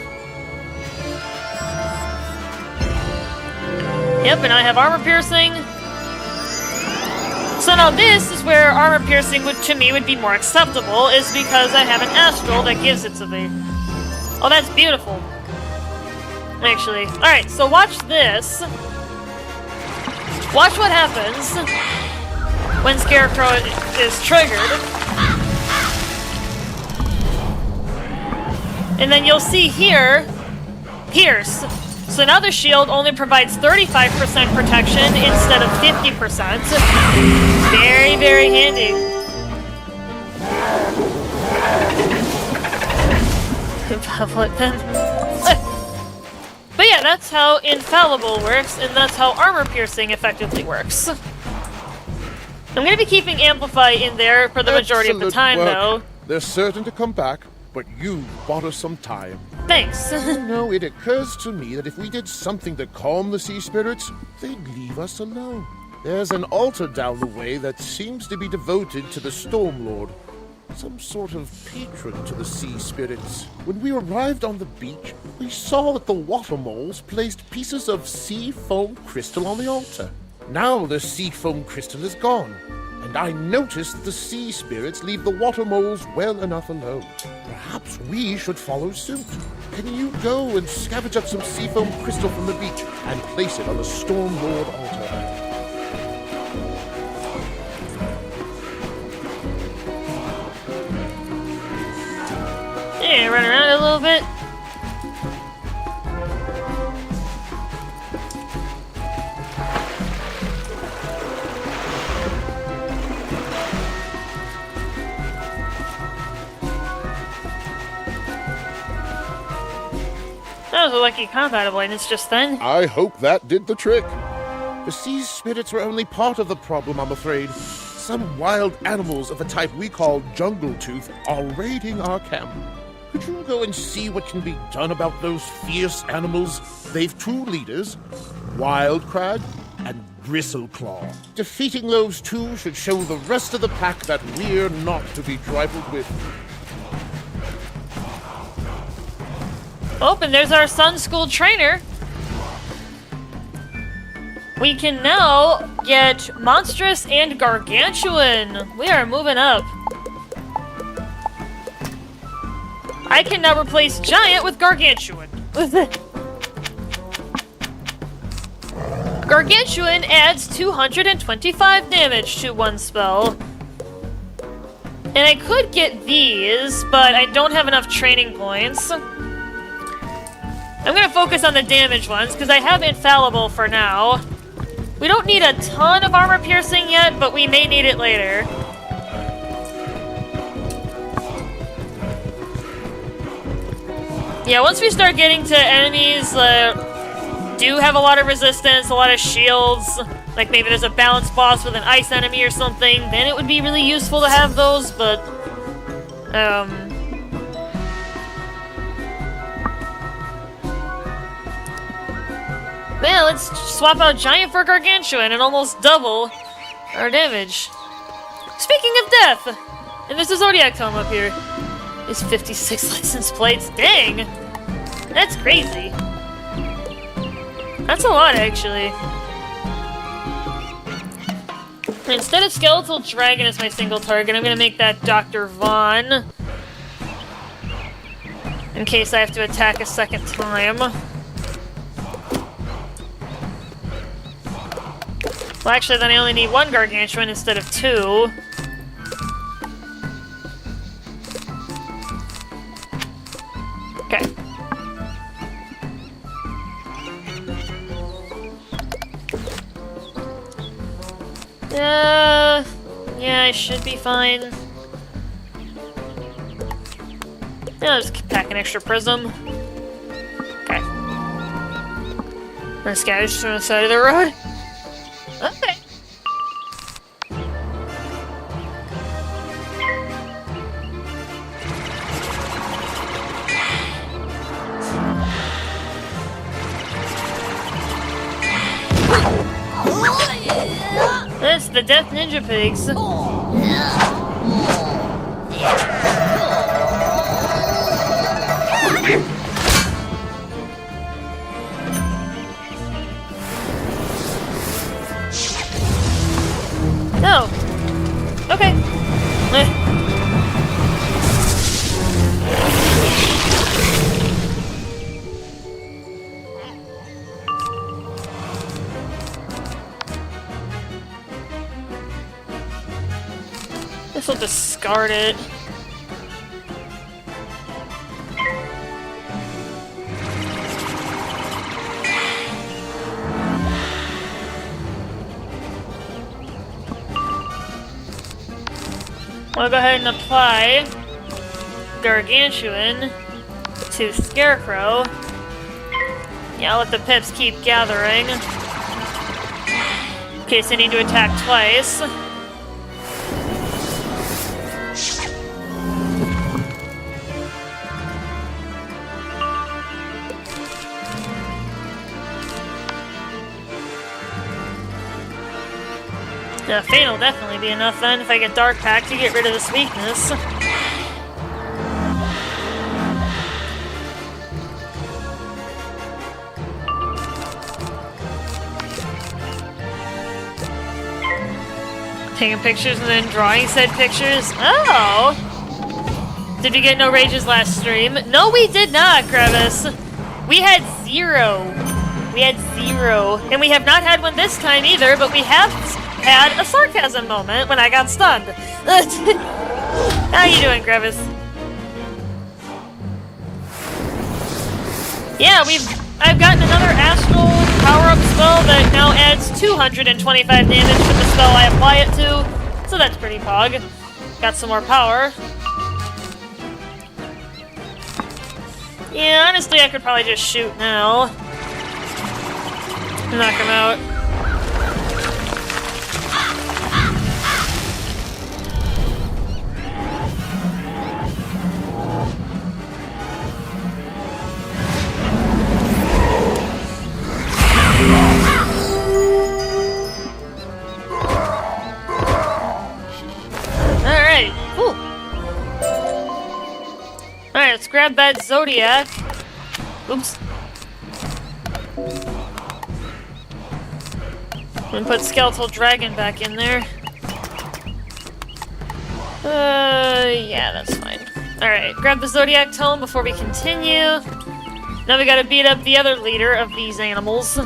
Yep, and I have armor piercing. So now this is where armor piercing to me would be more acceptable, is because I have an astral that gives it to me. Oh, that's beautiful. Actually. Alright, so watch this. Watch what happens when Scarecrow is triggered. And then you'll see here, Pierce. So now the shield only provides 35% protection instead of 50%. Very, very handy. But yeah, that's how infallible works, and that's how armor piercing effectively works. I'm gonna be keeping amplify in there for the majority of the time, though. They're certain to come back, but you bought us some time. Thanks. No, it occurs to me that if we did something to calm the sea spirits, they'd leave us alone. There's an altar down the way that seems to be devoted to the Storm Lord. Some sort of patron to the sea spirits. When we arrived on the beach, we saw that the water moles placed pieces of sea foam crystal on the altar. Now the sea foam crystal is gone, and I noticed that the sea spirits leave the water moles well enough alone. Perhaps we should follow suit. Can you go and scavenge up some sea foam crystal from the beach and place it on the Storm Lord altar? Yeah, run around a little bit. That was a lucky combat avoidance just then. I hope that did the trick. The sea spirits were only part of the problem, I'm afraid. Some wild animals of a type we call jungle tooth are raiding our camp. Could you go and see what can be done about those fierce animals? They've two leaders, Wild Crag and Bristleclaw. Defeating those two should show the rest of the pack that we're not to be trifled with. Oh, and there's our Sun School trainer. We can now get Monstrous and Gargantuan. We are moving up. I can now replace Giant with Gargantuan. Gargantuan adds 225 damage to one spell. And I could get these, but I don't have enough training points. I'm gonna focus on the damage ones, because I have Infallible for now. We don't need a ton of armor piercing yet, but we may need it later. Yeah, once we start getting to enemies do have a lot of resistance, a lot of shields, like maybe there's a balanced boss with an ice enemy or something, then it would be really useful to have those, but well, let's swap out Giant for Gargantuan and almost double our damage. Speaking of death, and there's a Zodiac Tome up here. It's 56 license plates. Dang! That's crazy. That's a lot, actually. Instead of Skeletal Dragon as my single target, I'm gonna make that Dr. Vaughn. In case I have to attack a second time. Well, actually, then I only need one gargantuan instead of two. Okay. Yeah, I should be fine. Yeah, I'll just pack an extra prism. Okay. This guy's just on the side of the road. Okay. That's the Death Ninja Pigs. No. Okay. This'll discard it. I'll go ahead and apply Gargantuan to Scarecrow. Yeah, I'll let the pips keep gathering. In case I need to attack twice. Yeah, Fane will definitely be enough then if I get Dark Pack to get rid of this weakness. Taking pictures and then drawing said pictures. Oh! Did we get no rages last stream? No, we did not, Crevice. We had 0. We had 0. And we have not had one this time either, but we have had a sarcasm moment when I got stunned. How you doing, Crevice? Yeah, I've gotten another astral power-up spell that now adds 225 damage to the spell I apply it to, so that's pretty pog. Got some more power. Yeah, honestly, I could probably just shoot now. Knock him out. Alright, let's grab that Zodiac. Oops. And put Skeletal Dragon back in there. Yeah, that's fine. Alright, grab the Zodiac Tome before we continue. Now we gotta beat up the other leader of these animals.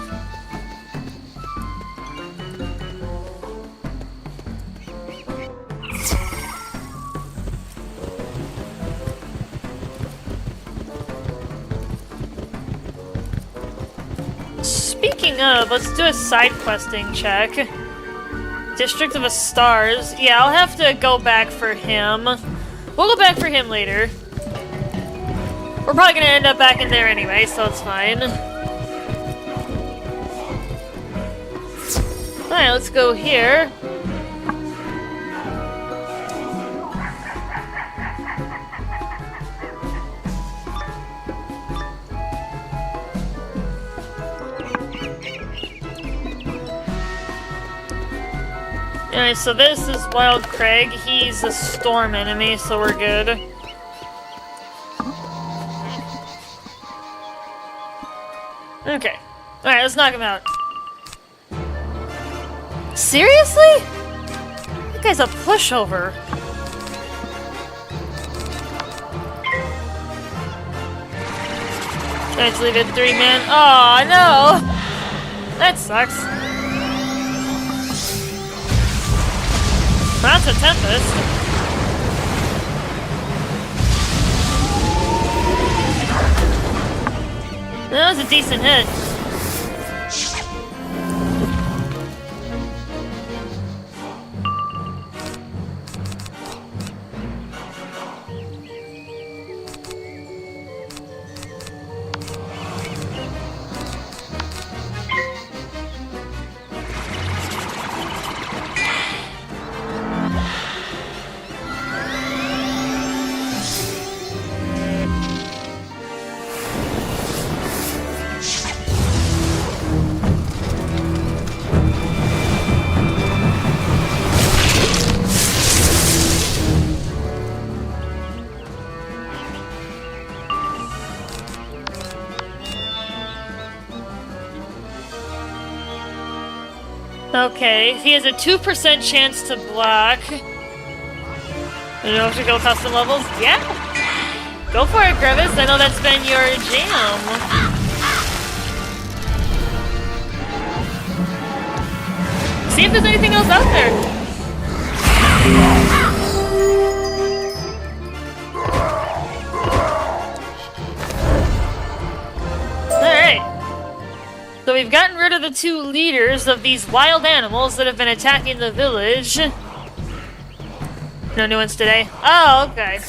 Speaking of, let's do a side questing check. District of the Stars. Yeah, I'll have to go back for him. We'll go back for him later. We're probably gonna end up back in there anyway, so it's fine. Alright, let's go here. Alright, so this is Wild Craig. He's a storm enemy, so we're good. Okay. Alright, let's knock him out. Seriously? That guy's a pushover. Let's leave it 3-man. Aw, no! That sucks. That's a tempest. That was a decent hit. Okay, he has a 2% chance to block. You know if to go custom levels? Yeah! Go for it, Crevice. I know that's been your jam. See if there's anything else out there. Alright. So we've gotten rid of the 2 leaders of these wild animals that have been attacking the village. No new ones today? Oh, okay.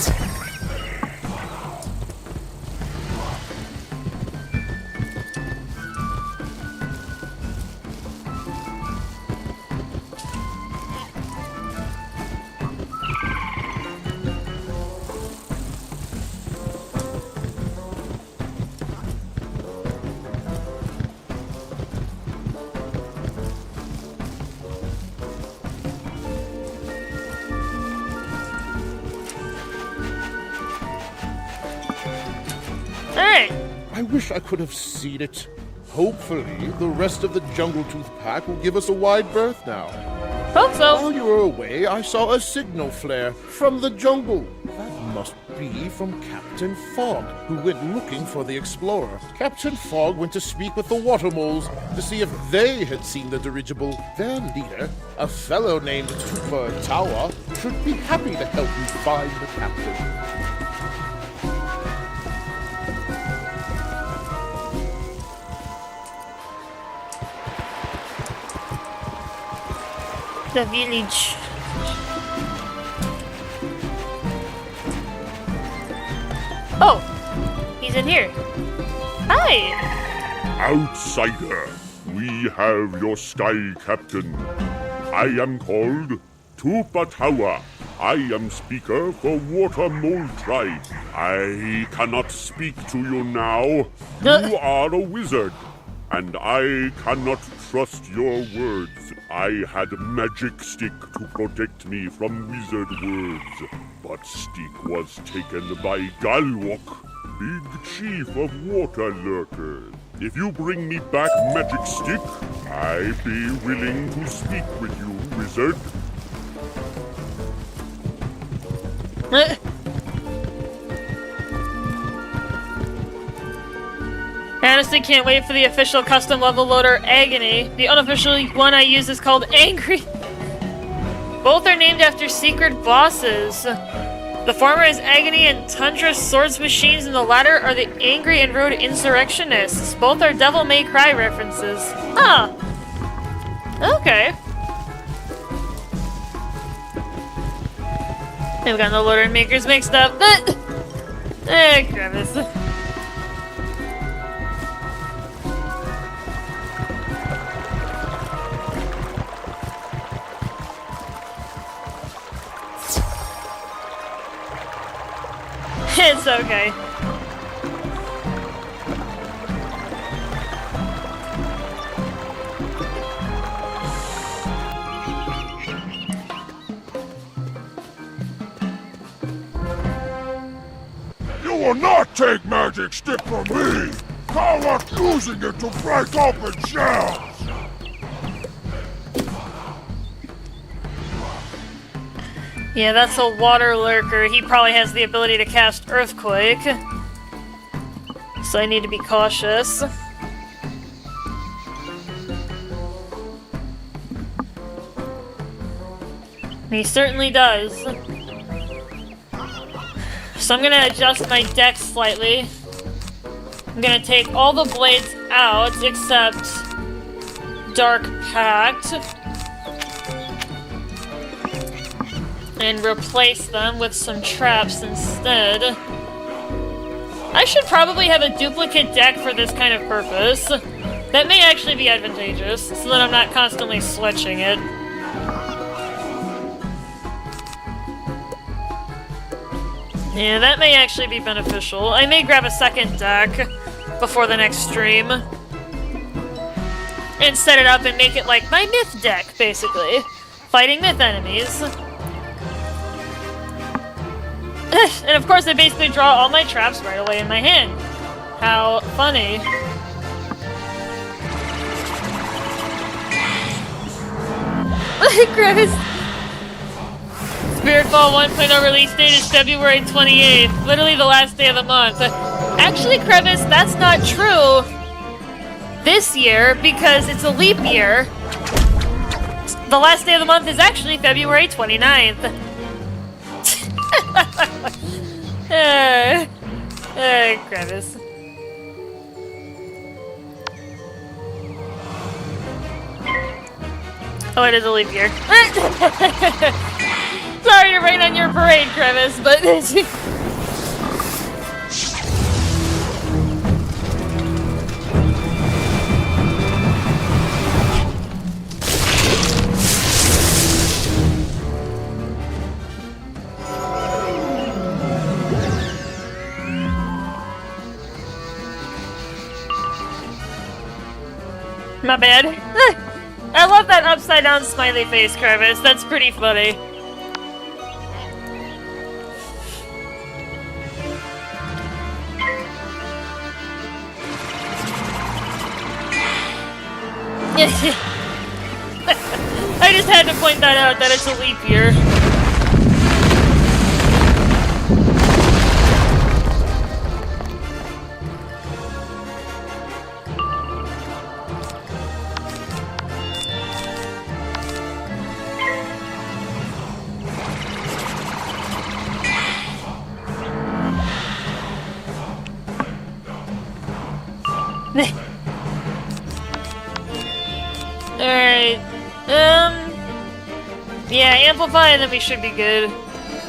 I wish I could have seen it. Hopefully, the rest of the Jungle Tooth pack will give us a wide berth now. Hope so. While you were away, I saw a signal flare from the jungle. That must be from Captain Fogg, who went looking for the explorer. Captain Fogg went to speak with the water moles to see if they had seen the dirigible. Their leader, a fellow named Tupa Tawa, should be happy to help you find the captain. The village. Oh, he's in here. Hi. Outsider, we have your sky captain. I am called Tupatawa. I am speaker for Water Mole Tribe. I cannot speak to you now. You are a wizard, and I cannot trust your words. I had a magic stick to protect me from wizard words, but stick was taken by Galwok, big chief of water lurkers. If you bring me back magic stick, I be willing to speak with you, wizard. I honestly can't wait for the official custom level loader, Agony. The unofficial one I use is called Angry. Both are named after secret bosses. The former is Agony and Tundra swords machines, and the latter are the Angry and Rude Insurrectionists. Both are Devil May Cry references. Huh. Okay. I've got the loader and makers mixed up, but... Crevice. It's okay. You will not take magic stick from me! How about using it to break open shells? Yeah, that's a water lurker. He probably has the ability to cast Earthquake. So I need to be cautious. He certainly does. So I'm gonna adjust my deck slightly. I'm gonna take all the blades out except Dark Pact and replace them with some traps instead. I should probably have a duplicate deck for this kind of purpose. That may actually be advantageous, so that I'm not constantly switching it. Yeah, that may actually be beneficial. I may grab a second deck before the next stream. And set it up and make it like my myth deck, basically. Fighting myth enemies. And of course I basically draw all my traps right away in my hand. How funny. Crevice. Spiritfall 1.0 release date is February 28th. Literally the last day of the month. Actually, Crevice, that's not true this year because it's a leap year. The last day of the month is actually February 29th. Crevice. Oh, it is a leap year. Sorry to rain on your parade, Crevice, but... My bad. I love that upside down smiley face, Crevice. That's pretty funny. I just had to point that out, that it's a leap year. Alright, yeah, amplify and then we should be good.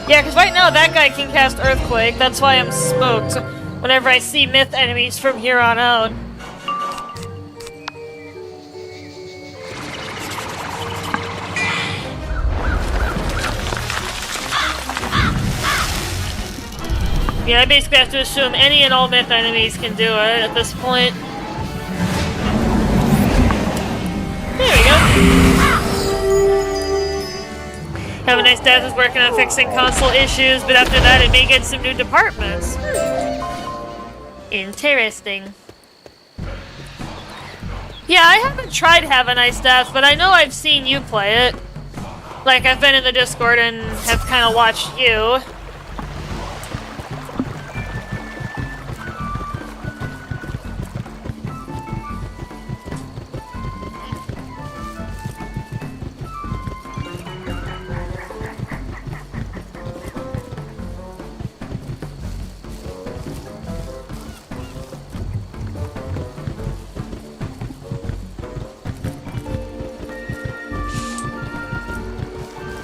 Yeah, because right now that guy can cast Earthquake, that's why I'm smoked whenever I see myth enemies from here on out. Yeah, I basically have to assume any and all myth enemies can do it at this point. There we go. Have a nice dad is working on fixing console issues, but after that it may get some new departments. Interesting. Yeah, I haven't tried Have a Nice Death, but I know I've seen you play it. Like, I've been in the Discord and have kind of watched you.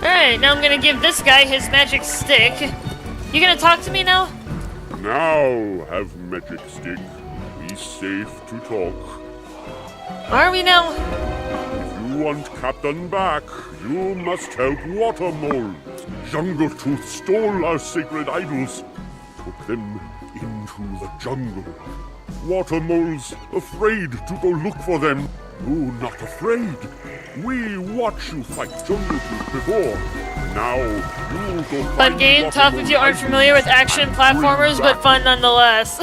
Alright, now I'm gonna give this guy his magic stick. You gonna talk to me now? Now have magic stick. Be safe to talk. Are we now? If you want Captain back, you must help water moles. Jungle Tooth stole our sacred idols, took them into the jungle. Water moles afraid to go look for them. You not afraid. We watch you fight Jungle Tooth before. Now you go find Fun game, tough if you aren't familiar with action platformers, but fun nonetheless.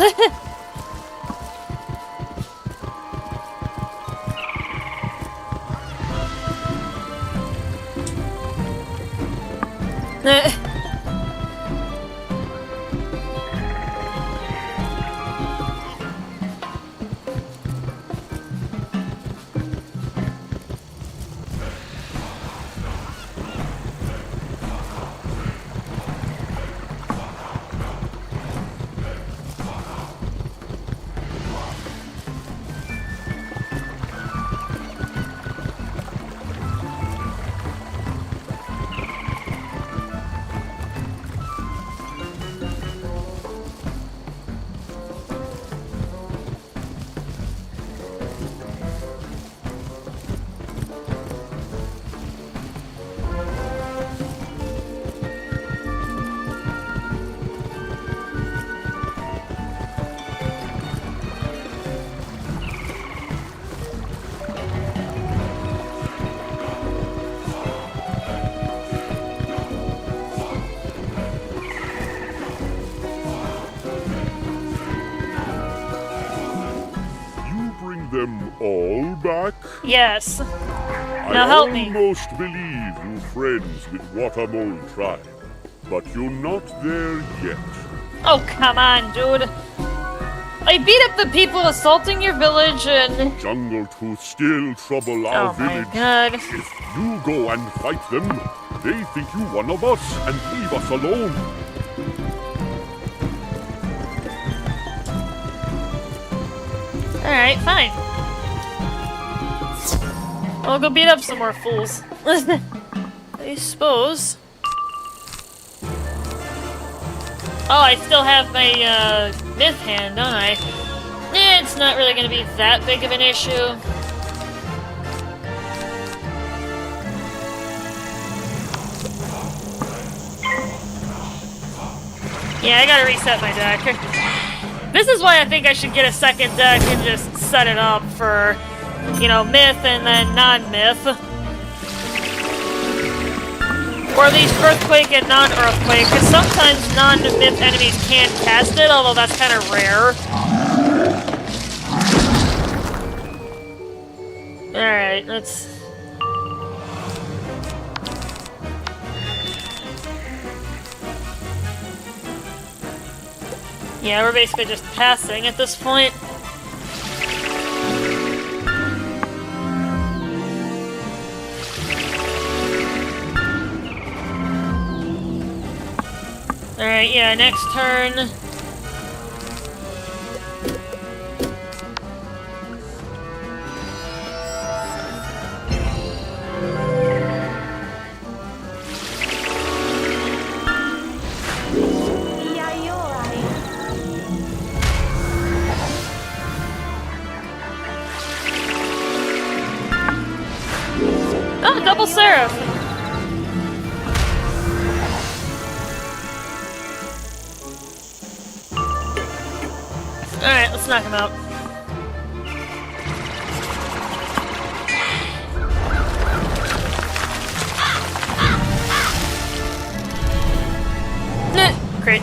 all back? Yes. Now help me. I almost believe you're friends with Watermole tribe, but you're not there yet. Oh, come on, dude. I beat up the people assaulting your village and... Jungle Truth still trouble our village. Oh my god. If you go and fight them, they think you one of us and leave us alone. Alright, fine. I'll go beat up some more fools. I suppose. Oh, I still have my, myth hand, don't I? It's not really gonna be that big of an issue. Yeah, I gotta reset my deck. This is why I think I should get a second deck and just set it up for, you know, myth and then non-myth. Or at least Earthquake and non-Earthquake, because sometimes non-myth enemies can cast it, although that's kind of rare. Alright, let's... Yeah, we're basically just passing at this point. Alright, yeah, next turn. Oh, double Seraph! Alright, let's knock him out. Crit.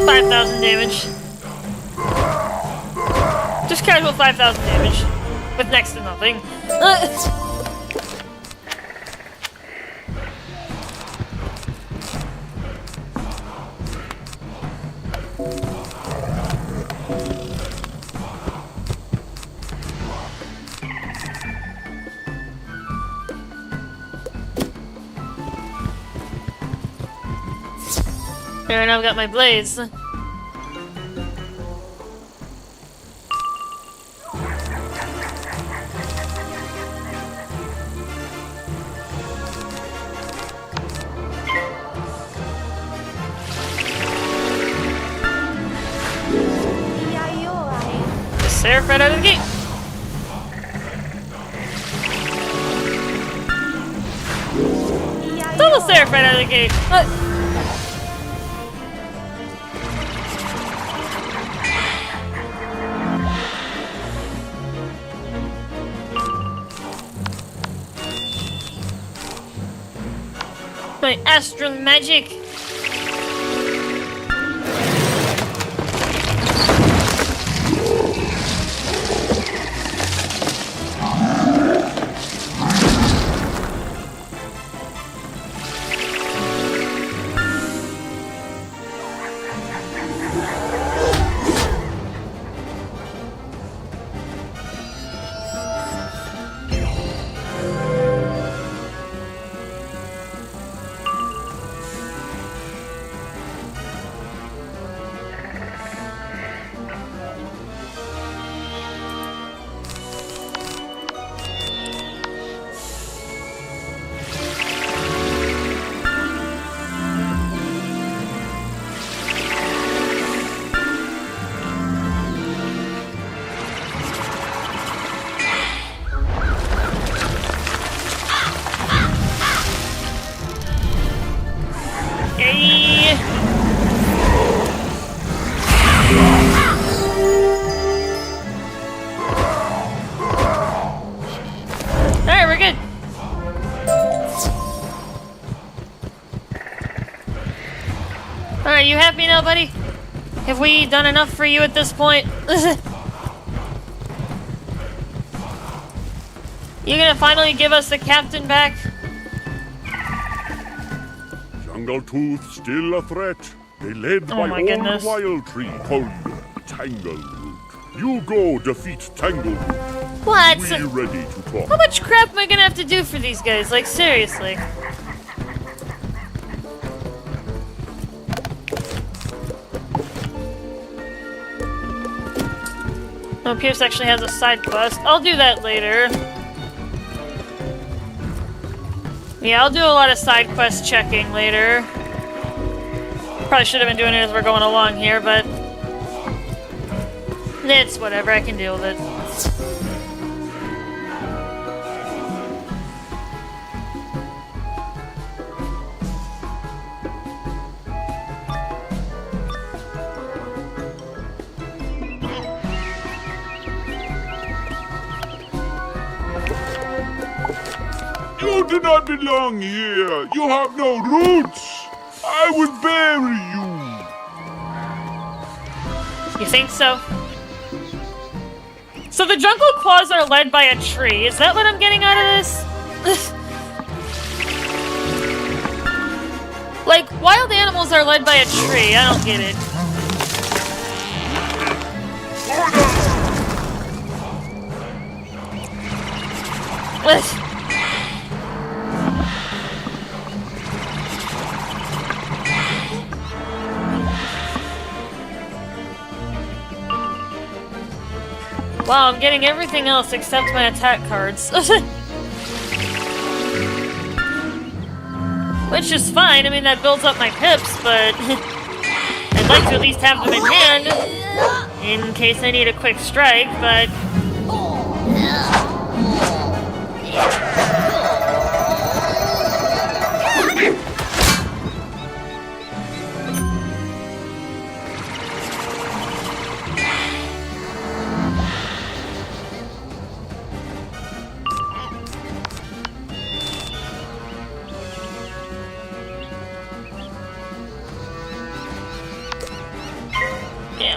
5,000 damage. Just casual 5,000 damage. With next to nothing. There, now I've got my blades. Seraph right out of the gate. Double Seraph right out of the gate. My astral magic. Alright, we're good. Alright, you happy now, buddy? Have we done enough for you at this point? You gonna finally give us the captain back? Jungle Tooth still a threat. They led by my old goodness. wild tree called Tangleroot. You go defeat Tangleroot. What? We ready to talk. How much crap am I gonna have to do for these guys? Like, seriously. Oh, Pierce actually has a side quest. I'll do that later. Yeah, I'll do a lot of side quest checking later. Probably should have been doing it as we're going along here, but it's whatever, I can deal with it. You do not belong here. You have no roots. I will bury you. You think so? So the jungle claws are led by a tree. Is that what I'm getting out of this? Like, wild animals are led by a tree. I don't get it. What? Wow, I'm getting everything else except my attack cards. Which is fine, I mean that builds up my pips, but I'd like to at least have them in hand in case I need a quick strike, but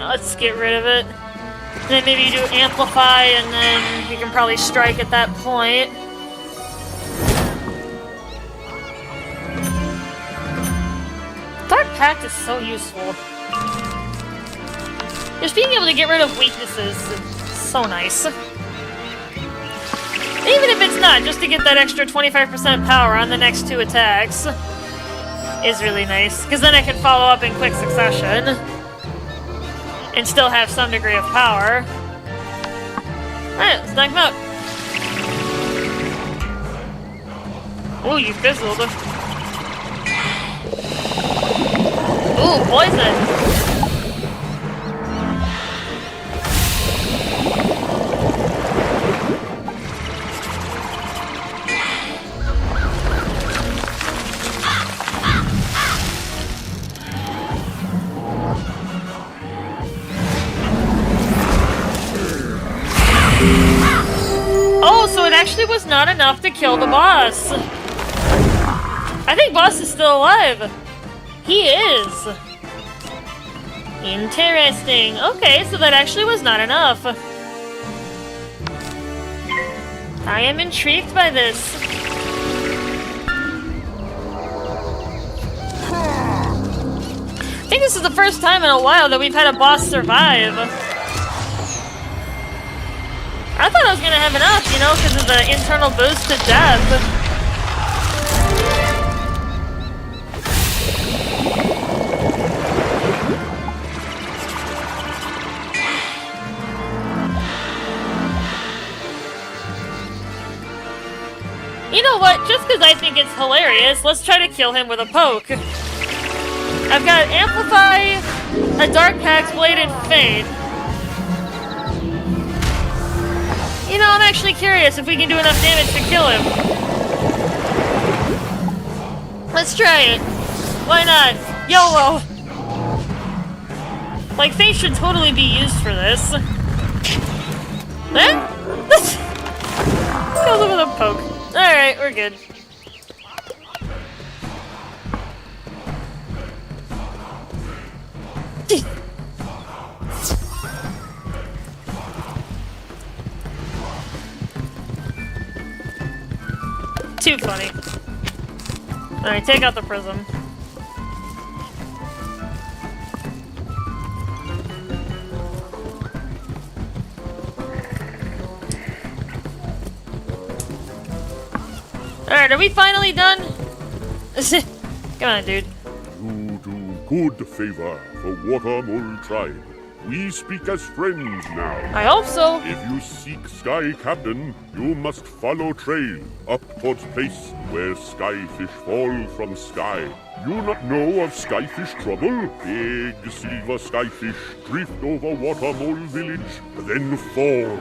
let's get rid of it. Then maybe you do amplify, and then you can probably strike at that point. Dark Pact is so useful. Just being able to get rid of weaknesses is so nice. Even if it's not, just to get that extra 25% power on the next 2 attacks is really nice, because then I can follow up in quick succession and still have some degree of power. Alright, let's knock him out. Ooh, you fizzled. Ooh, poison! Oh, so it actually was not enough to kill the boss. I think boss is still alive. He is. Interesting. Okay, so that actually was not enough. I am intrigued by this. I think this is the first time in a while that we've had a boss survive. I thought I was gonna have enough, you know, because of the internal boost to death. You know what? Just because I think it's hilarious, let's try to kill him with a poke. I've got Amplify, a Dark Pact, Blade, and Fade. You know, I'm actually curious if we can do enough damage to kill him. Let's try it. Why not? YOLO! Like, Fate should totally be used for this. Eh? Kills him with a poke. Alright, we're good. Too funny. Alright, take out the prism. Alright, are we finally done? Come on, dude. You do good favor for Watermole tribe. We speak as friends now. I hope so. If you seek Sky Captain, you must follow trail up towards place where skyfish fall from sky. You not know of skyfish trouble? Big silver skyfish drift over Watermole village, then fall.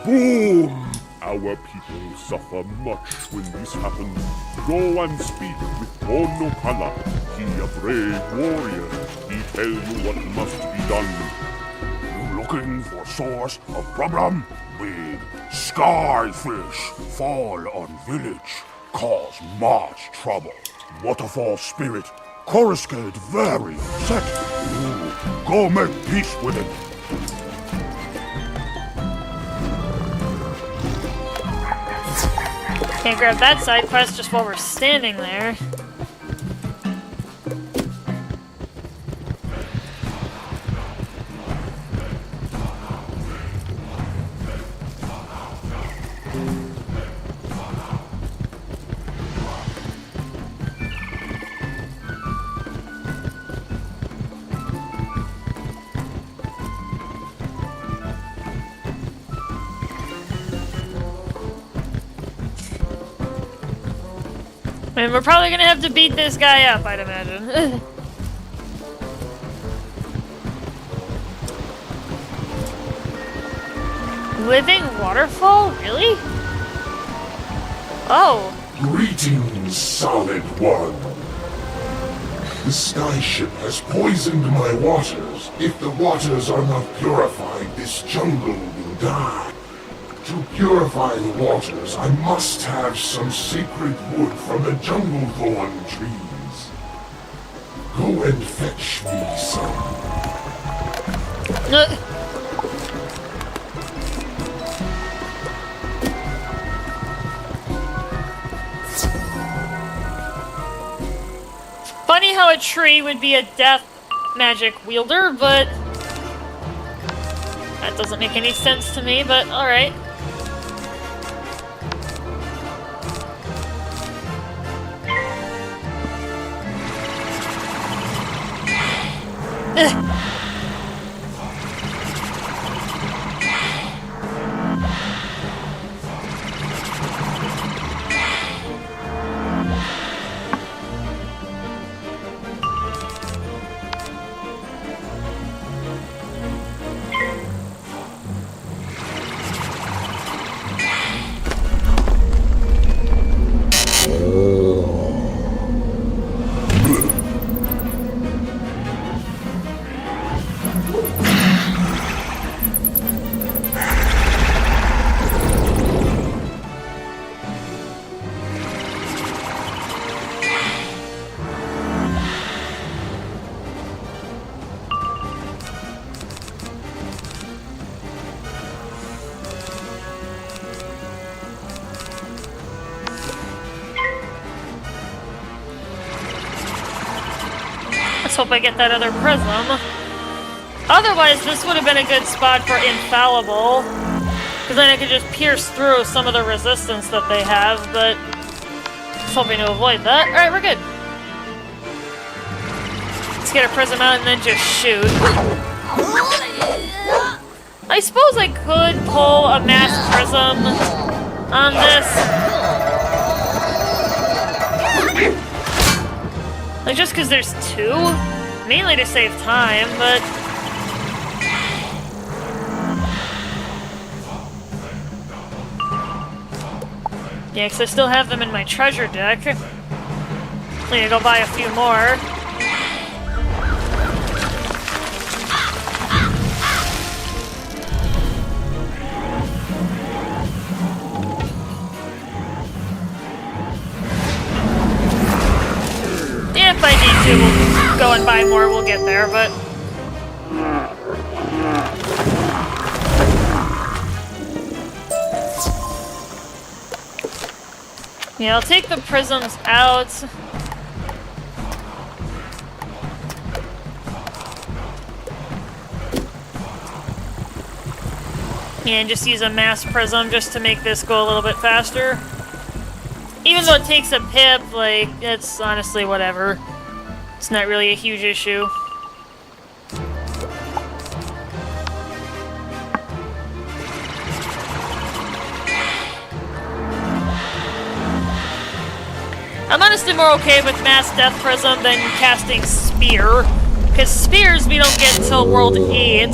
Boom! Our people suffer much when this happens. Go and speak with Onokala. He a brave warrior. He tell you what must be done. You looking for source of problem? Big skyfish fall on village, cause much trouble. Waterfall spirit coruscate very upset. You go make peace with it. Can't grab that side quest just while we're standing there. And we're probably gonna have to beat this guy up, I'd imagine. Living waterfall? Really? Oh. Greetings, Solid One. The skyship has poisoned my waters. If the waters are not purified, this jungle will die. To purify the waters, I must have some sacred wood from the jungle thorn trees. Go and fetch me some. Funny how a tree would be a death magic wielder, but that doesn't make any sense to me, but alright. Let's hope I get that other prism. Otherwise, this would have been a good spot for infallible, because then I could just pierce through some of the resistance that they have, but just hoping to avoid that. Alright, we're good. Let's get a prism out and then just shoot. I suppose I could pull a mass prism on this. Like, just because there's two? Mainly to save time, but... Yeah, because I still have them in my treasure deck. I need to go buy a few more. If I need to, we'll go and buy more, we'll get there, but... Yeah, I'll take the prisms out. And just use a mass prism just to make this go a little bit faster. Even though it takes a pip, like, it's honestly whatever. It's not really a huge issue. I'm honestly more okay with Mass Death Prism than casting Spear, because Spears we don't get until World 8.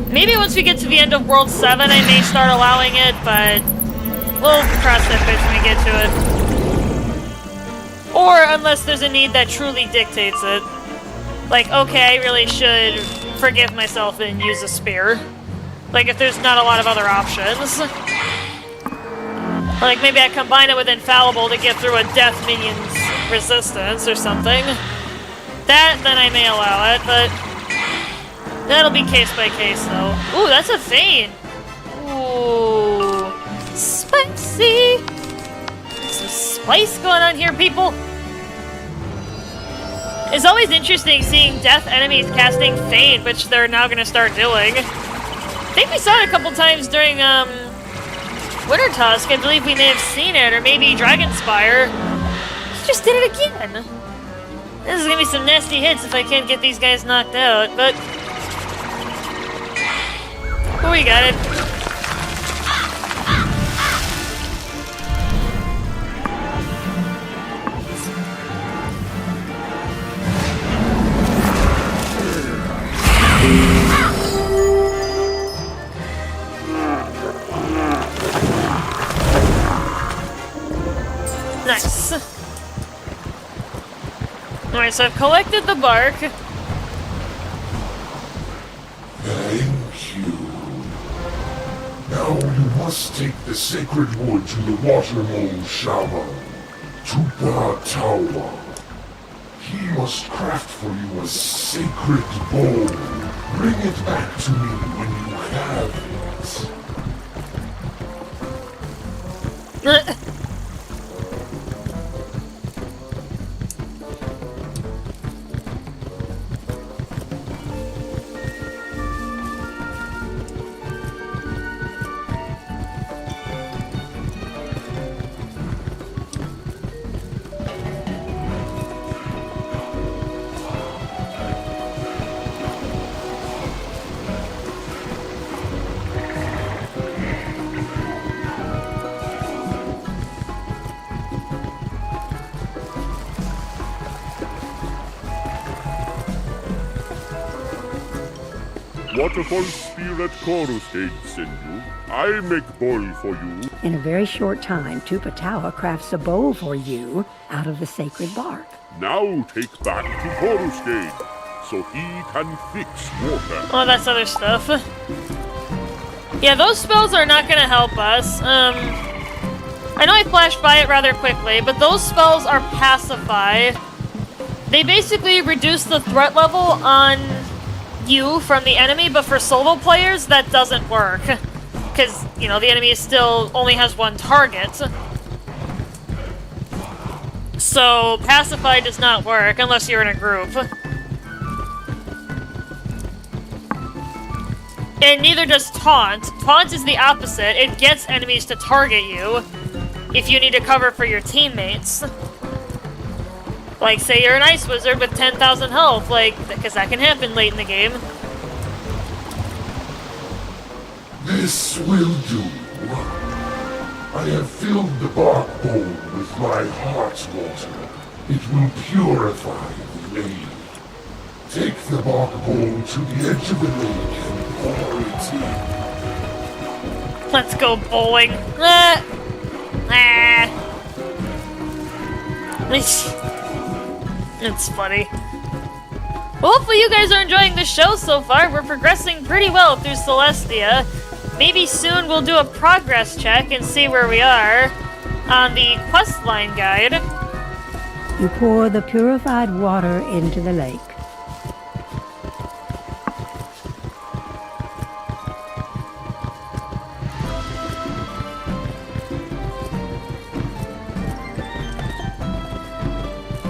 Maybe once we get to the end of World 7 I may start allowing it, but we'll cross that bridge when we get to it. Or unless there's a need that truly dictates it. Like, okay, I really should forgive myself and use a Spear. Like, if there's not a lot of other options. Or like maybe I combine it with Infallible to get through a Death Minion's resistance or something. That, then I may allow it, but that'll be case by case though. Ooh, that's a feint! Ooh, spicy! Some spice going on here, people! It's always interesting seeing death enemies casting feint, which they're now gonna start doing. I think we saw it a couple times during, Winter Tusk. I believe we may have seen it, or maybe Dragonspire. He just did it again. This is gonna be some nasty hits if I can't get these guys knocked out, but oh, we got it. Nice. Alright, so I've collected the bark. Thank you. Now you must take the sacred wood to the water-mole shaman, to Baratawa. He must craft for you a sacred bowl. Bring it back to me when you have it. Waterfall Spirit Coruscate send you. I make bowl for you. In a very short time, Tupatawa crafts a bowl for you out of the sacred bark. Now take back to Coruscate, so he can fix water. Oh, that's other stuff. Yeah, those spells are not gonna help us. I know I flashed by it rather quickly, but those spells are pacify. They basically reduce the threat level on you from the enemy, but for solo players that doesn't work because, you know, the enemy is still only has one target, so pacify does not work unless you're in a group, and neither does taunt. Taunt is the opposite. It gets enemies to target you if you need to cover for your teammates. Like, say you're an Ice Wizard with 10,000 health, like, because that can happen late in the game. This will do. I have filled the bark bowl with my heart water. It will purify the lake. Take the bark bowl to the edge of the lake and pour it in. Let's go bowling. It's funny. Well, hopefully you guys are enjoying the show so far. We're progressing pretty well through Celestia. Maybe soon we'll do a progress check and see where we are on the questline guide. You pour the purified water into the lake.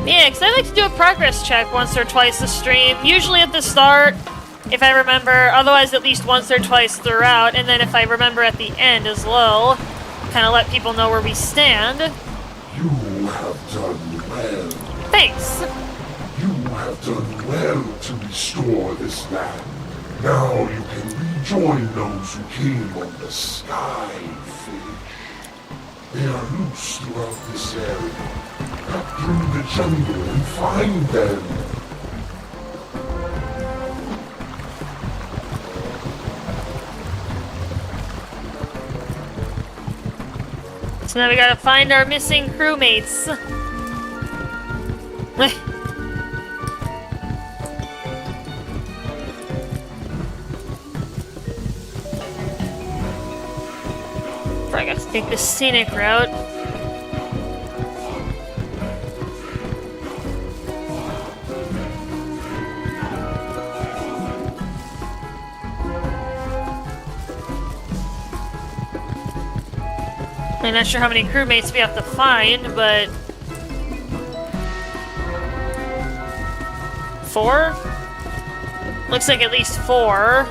Yeah, because I like to do a progress check once or twice a stream. Usually at the start, if I remember. Otherwise, at least once or twice throughout. And then if I remember at the end as well. Kind of let people know where we stand. You have done well. Thanks. You have done well to restore this land. Now you can rejoin those who came on the Skyfish. They are loose throughout this area. Cut through the jungle and find them. So now we gotta find our missing crewmates. I got to take the scenic route. I'm not sure how many crewmates we have to find, but... 4? Looks like at least 4.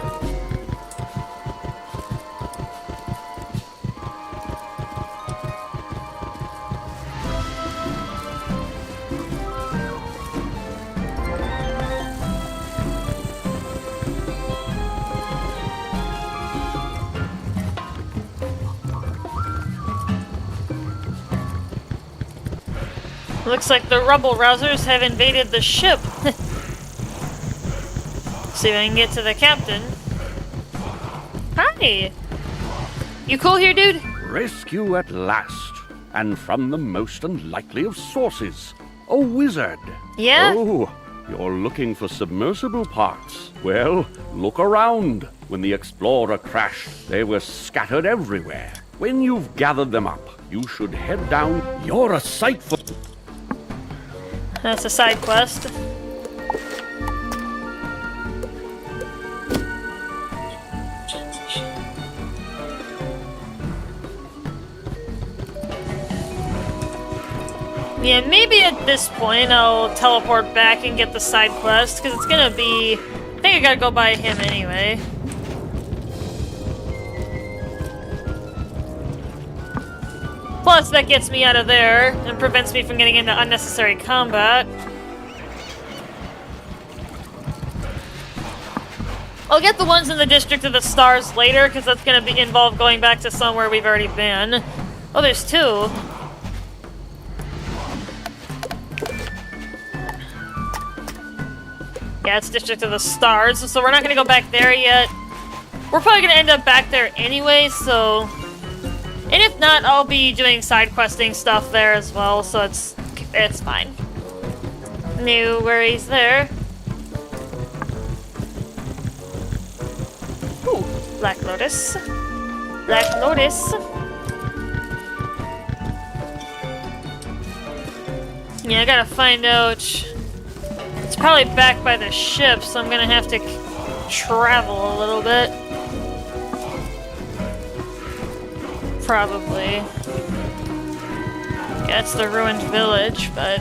Looks like the rubble rousers have invaded the ship. See if I can get to the captain. Hi! You cool here, dude? Rescue at last, and from the most unlikely of sources. A wizard. Yeah? Oh, you're looking for submersible parts. Well, look around. When the Explorer crashed, they were scattered everywhere. When you've gathered them up, you should head down. You're a sight for... That's a side quest. Yeah, maybe at this point I'll teleport back and get the side quest, because it's gonna be... I think I gotta go by him anyway. Plus, that gets me out of there and prevents me from getting into unnecessary combat. I'll get the ones in the District of the Stars later, because that's going to involve going back to somewhere we've already been. Oh, there's 2. Yeah, it's District of the Stars, so we're not going to go back there yet. We're probably going to end up back there anyway, so... And if not, I'll be doing side questing stuff there as well, so it's fine. No worries there. Ooh, Black Lotus. Black Lotus. Yeah, I gotta find out. It's probably back by the ship, so I'm gonna have to travel a little bit. Probably. Yeah, it's the ruined village, but...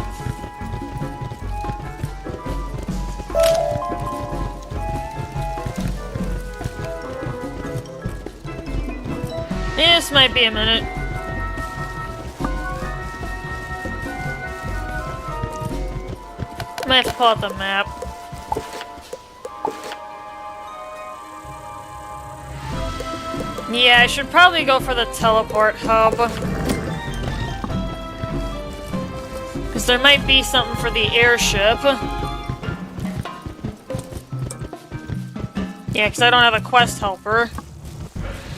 This might be a minute. Might have to pull out the map. Yeah, I should probably go for the teleport hub. Because there might be something for the airship. Yeah, because I don't have a quest helper.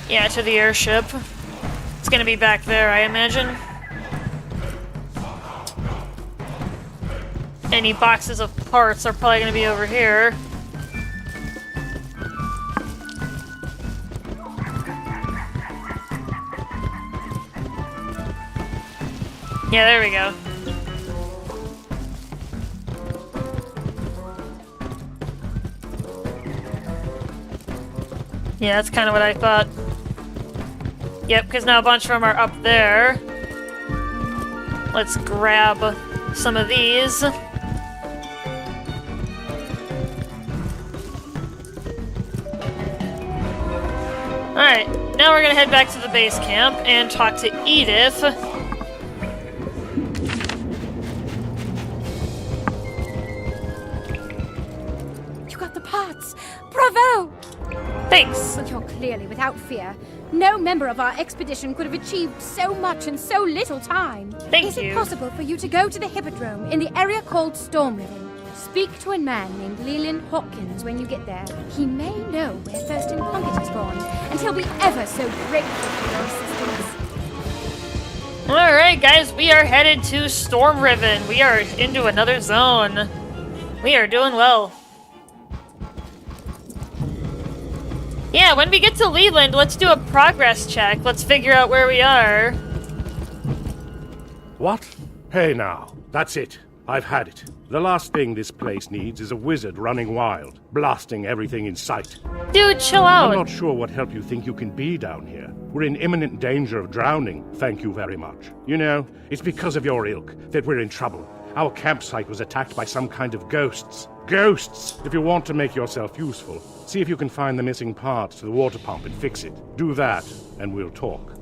Yeah, to the airship. It's gonna be back there, I imagine. Any boxes of parts are probably gonna be over here. Yeah, there we go. Yeah, that's kind of what I thought. Yep, because now a bunch of them are up there. Let's grab some of these. Alright, now we're gonna head back to the base camp and talk to Edith. You got the parts! Bravo! Thanks. You're clearly without fear. No member of our expedition could have achieved so much in so little time. Thank Is you. it possible for you to go to the Hippodrome in the area called Storm River? Speak to a man named Leland Hopkins when you get there. He may know where Thurston Plunkett has gone, and he'll be ever so grateful for your assistance. Alright, guys, we are headed to Storm Riven. We are into another zone. We are doing well. Yeah, when we get to Leland, let's do a progress check. Let's figure out where we are. What? Hey now, that's it. I've had it. The last thing this place needs is a wizard running wild, blasting everything in sight. Dude, chill out. I'm not sure what help you think you can be down here. We're in imminent danger of drowning, thank you very much. You know, it's because of your ilk that we're in trouble. Our campsite was attacked by some kind of ghosts. Ghosts! If you want to make yourself useful, see if you can find the missing parts to the water pump and fix it. Do that, and we'll talk.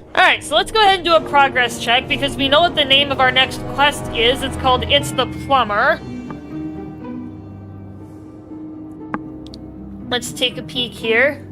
Alright, so let's go ahead and do a progress check, because we know what the name of our next quest is. It's called It's the Plumber. Let's take a peek here.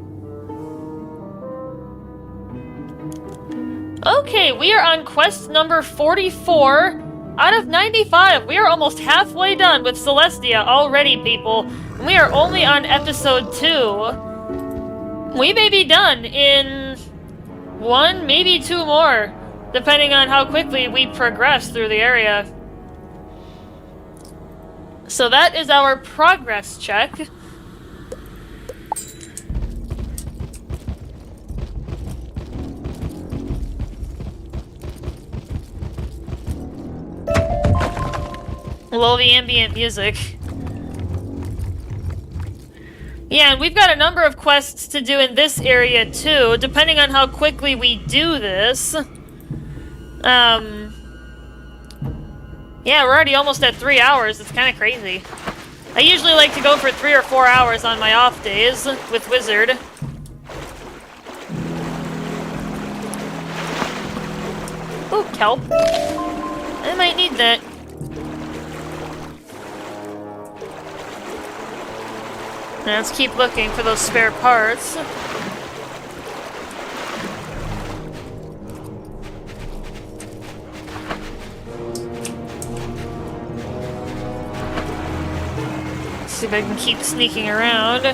Okay, we are on quest number 44 out of 95. We are almost halfway done with Celestia already, people. And we are only on episode 2. We may be done in 1, maybe 2 more, depending on how quickly we progress through the area. So that is our progress check. Love the ambient music. Yeah, and we've got a number of quests to do in this area too, depending on how quickly we do this. Yeah, we're already almost at 3 hours. It's kind of crazy. I usually like to go for 3 or 4 hours on my off days with Wizard. Ooh, kelp. I might need that. Let's keep looking for those spare parts. See if I can keep sneaking around.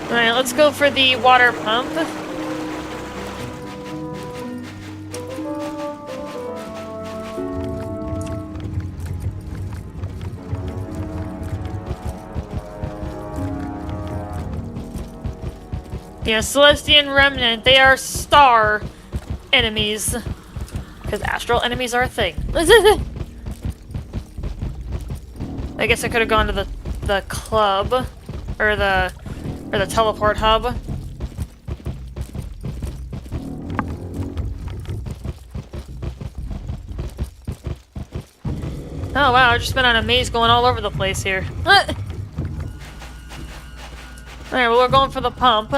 Alright, let's go for the water pump. Yeah, Celestian Remnant, they are star enemies. Because astral enemies are a thing. I guess I could have gone to the club. Or the teleport hub. Oh wow, I've just been on a maze going all over the place here. Alright, well we're going for the pump.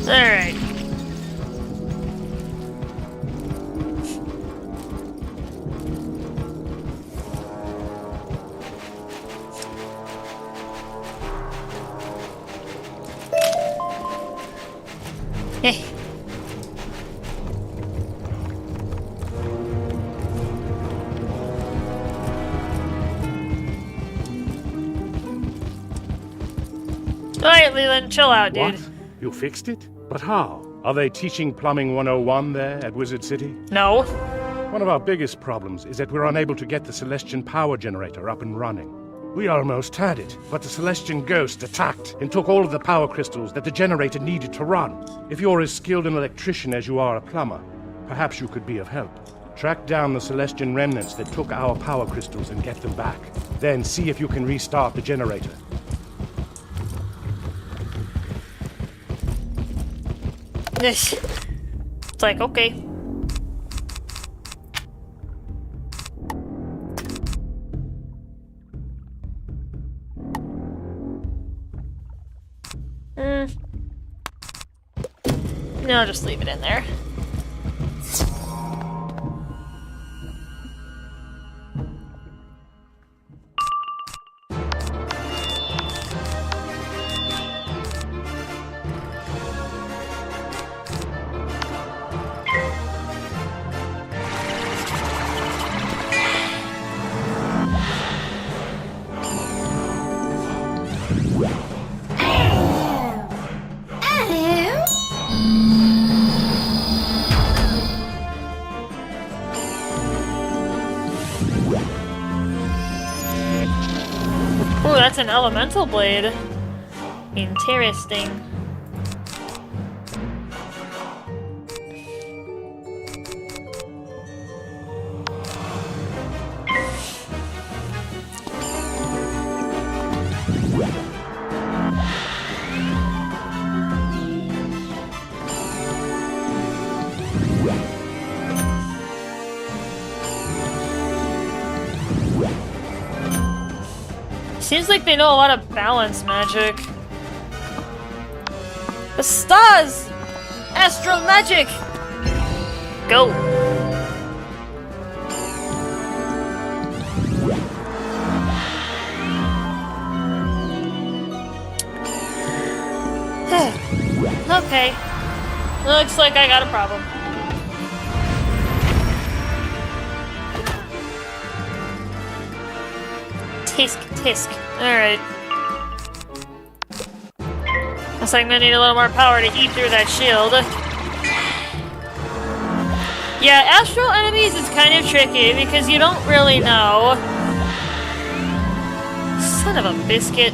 Alright. Hey. Alright, Leland, chill out, dude. What? You fixed it? But how? Are they teaching Plumbing 101 there at Wizard City? No. One of our biggest problems is that we're unable to get the Celestian power generator up and running. We almost had it, but the Celestian ghost attacked and took all of the power crystals that the generator needed to run. If you're as skilled an electrician as you are a plumber, Perhaps you could be of help. Track down the Celestian remnants that took our power crystals and get them back. Then see if you can restart the generator. It's like, okay. No, I'll just leave it in there. Ooh, that's an elemental blade. Interesting. Seems like they know a lot of balance magic. The stars! Astral magic! Go! Okay. Looks like I got a problem. Tisk, tisk. Alright. Looks like I'm gonna need a little more power to eat through that shield. Yeah, astral enemies is kind of tricky because you don't really know. Son of a biscuit.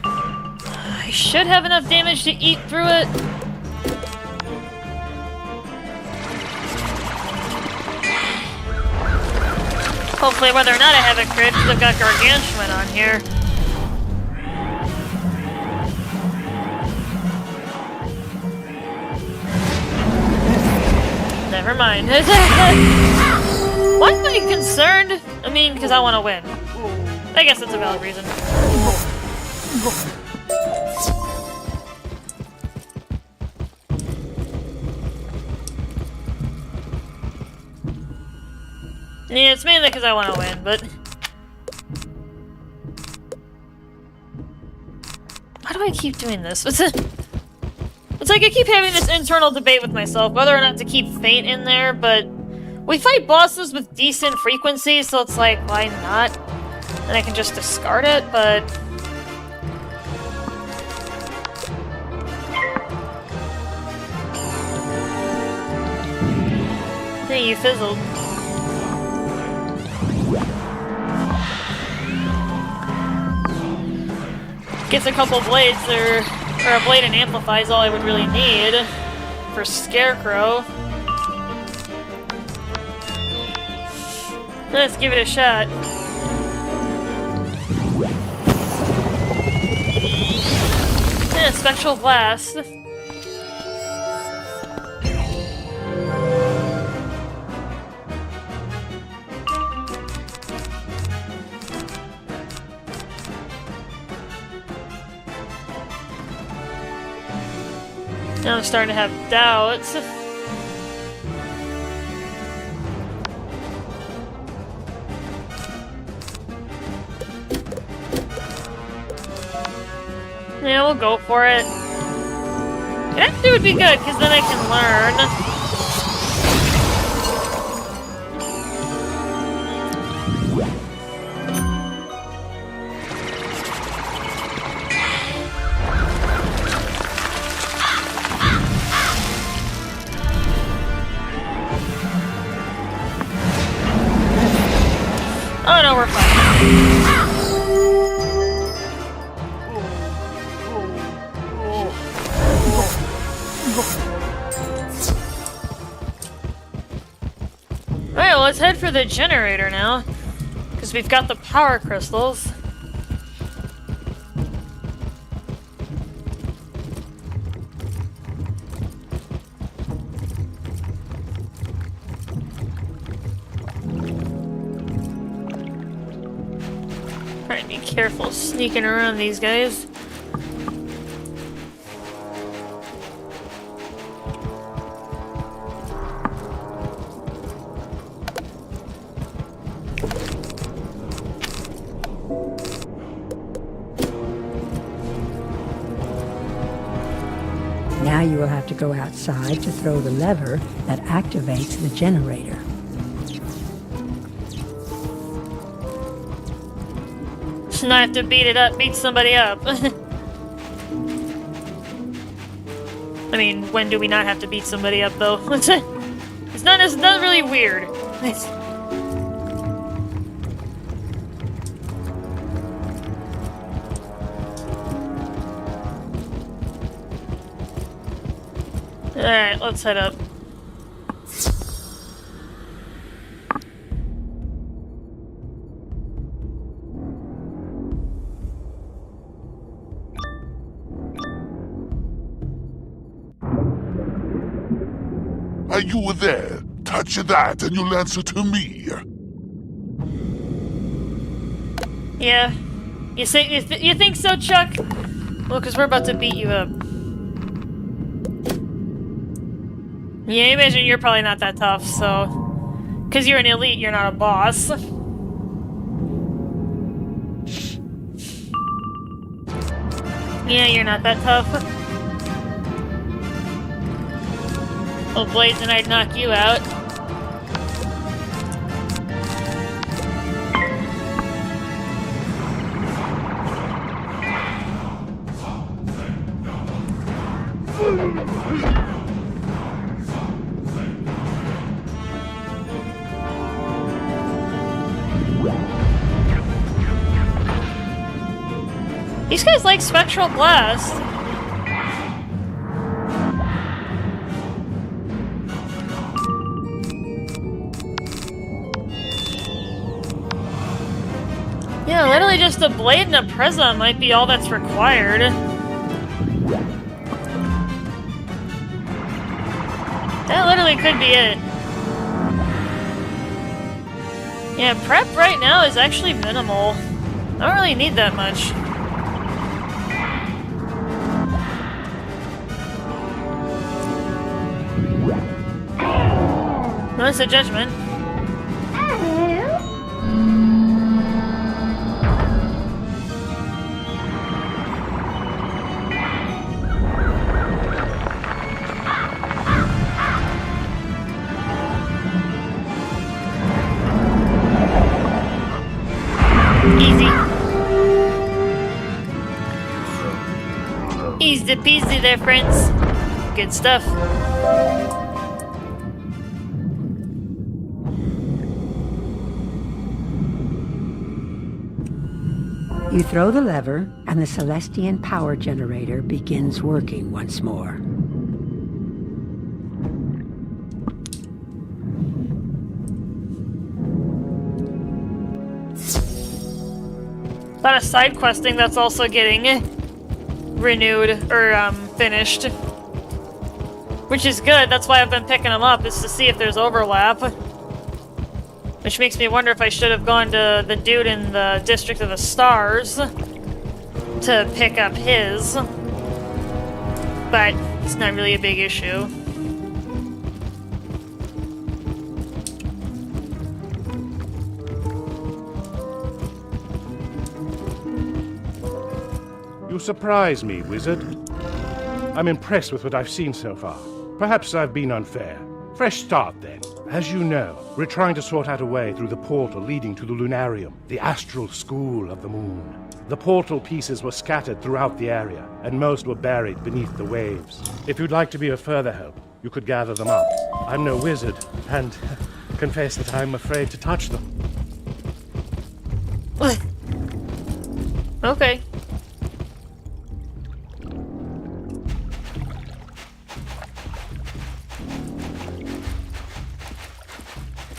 I should have enough damage to eat through it. Hopefully whether or not I have a crit, because I've got gargantuan on here. Never mind. Why am I concerned? I mean, because I want to win. I guess that's a valid reason. Yeah, it's mainly because I want to win, but... Why do I keep doing this? It's like I keep having this internal debate with myself, whether or not to keep Feint in there, but... We fight bosses with decent frequency, so it's like, why not? And I can just discard it, but... Hey, you fizzled. Gets a couple blades, or a blade and amplify is all I would really need for Scarecrow. Let's give it a shot. Yeah, Spectral Blast. Now I'm starting to have doubts. Yeah, we'll go for it. It actually would be good, because then I can learn. Oh no, we're fine. Alright, well, let's head for the generator now. Because we've got the power crystals. Alright, be careful sneaking around these guys. Now you will have to go outside to throw the lever that activates the generator. So now I have to beat somebody up. I mean, when do we not have to beat somebody up, though? It's not really weird. Alright, let's head up. Are you there? Touch that and you'll answer to me. Yeah. You think so, Chuck? Well, because we're about to beat you up. Yeah, I imagine you're probably not that tough, so... Because you're an elite, you're not a boss. Yeah, you're not that tough. Oh, Blaze, and I'd knock you out. These guys like Spectral Blast. Yeah, literally just a blade and a Prism might be all that's required. That literally could be it. Yeah, prep right now is actually minimal. I don't really need that much. Notice a judgment. Easy. Easy peasy there, friends. Good stuff. You throw the lever, and the Celestian power generator begins working once more. A lot of side questing that's also getting renewed, or finished. Which is good, that's why I've been picking them up, is to see if there's overlap. Which makes me wonder if I should have gone to the dude in the District of the Stars to pick up his. But it's not really a big issue. You surprise me, Wizard. I'm impressed with what I've seen so far. Perhaps I've been unfair. Fresh start, then. As you know, we're trying to sort out a way through the portal leading to the Lunarium, the astral school of the moon. The portal pieces were scattered throughout the area, and most were buried beneath the waves. If you'd like to be of further help, you could gather them up. I'm no wizard, and confess that I'm afraid to touch them. Okay.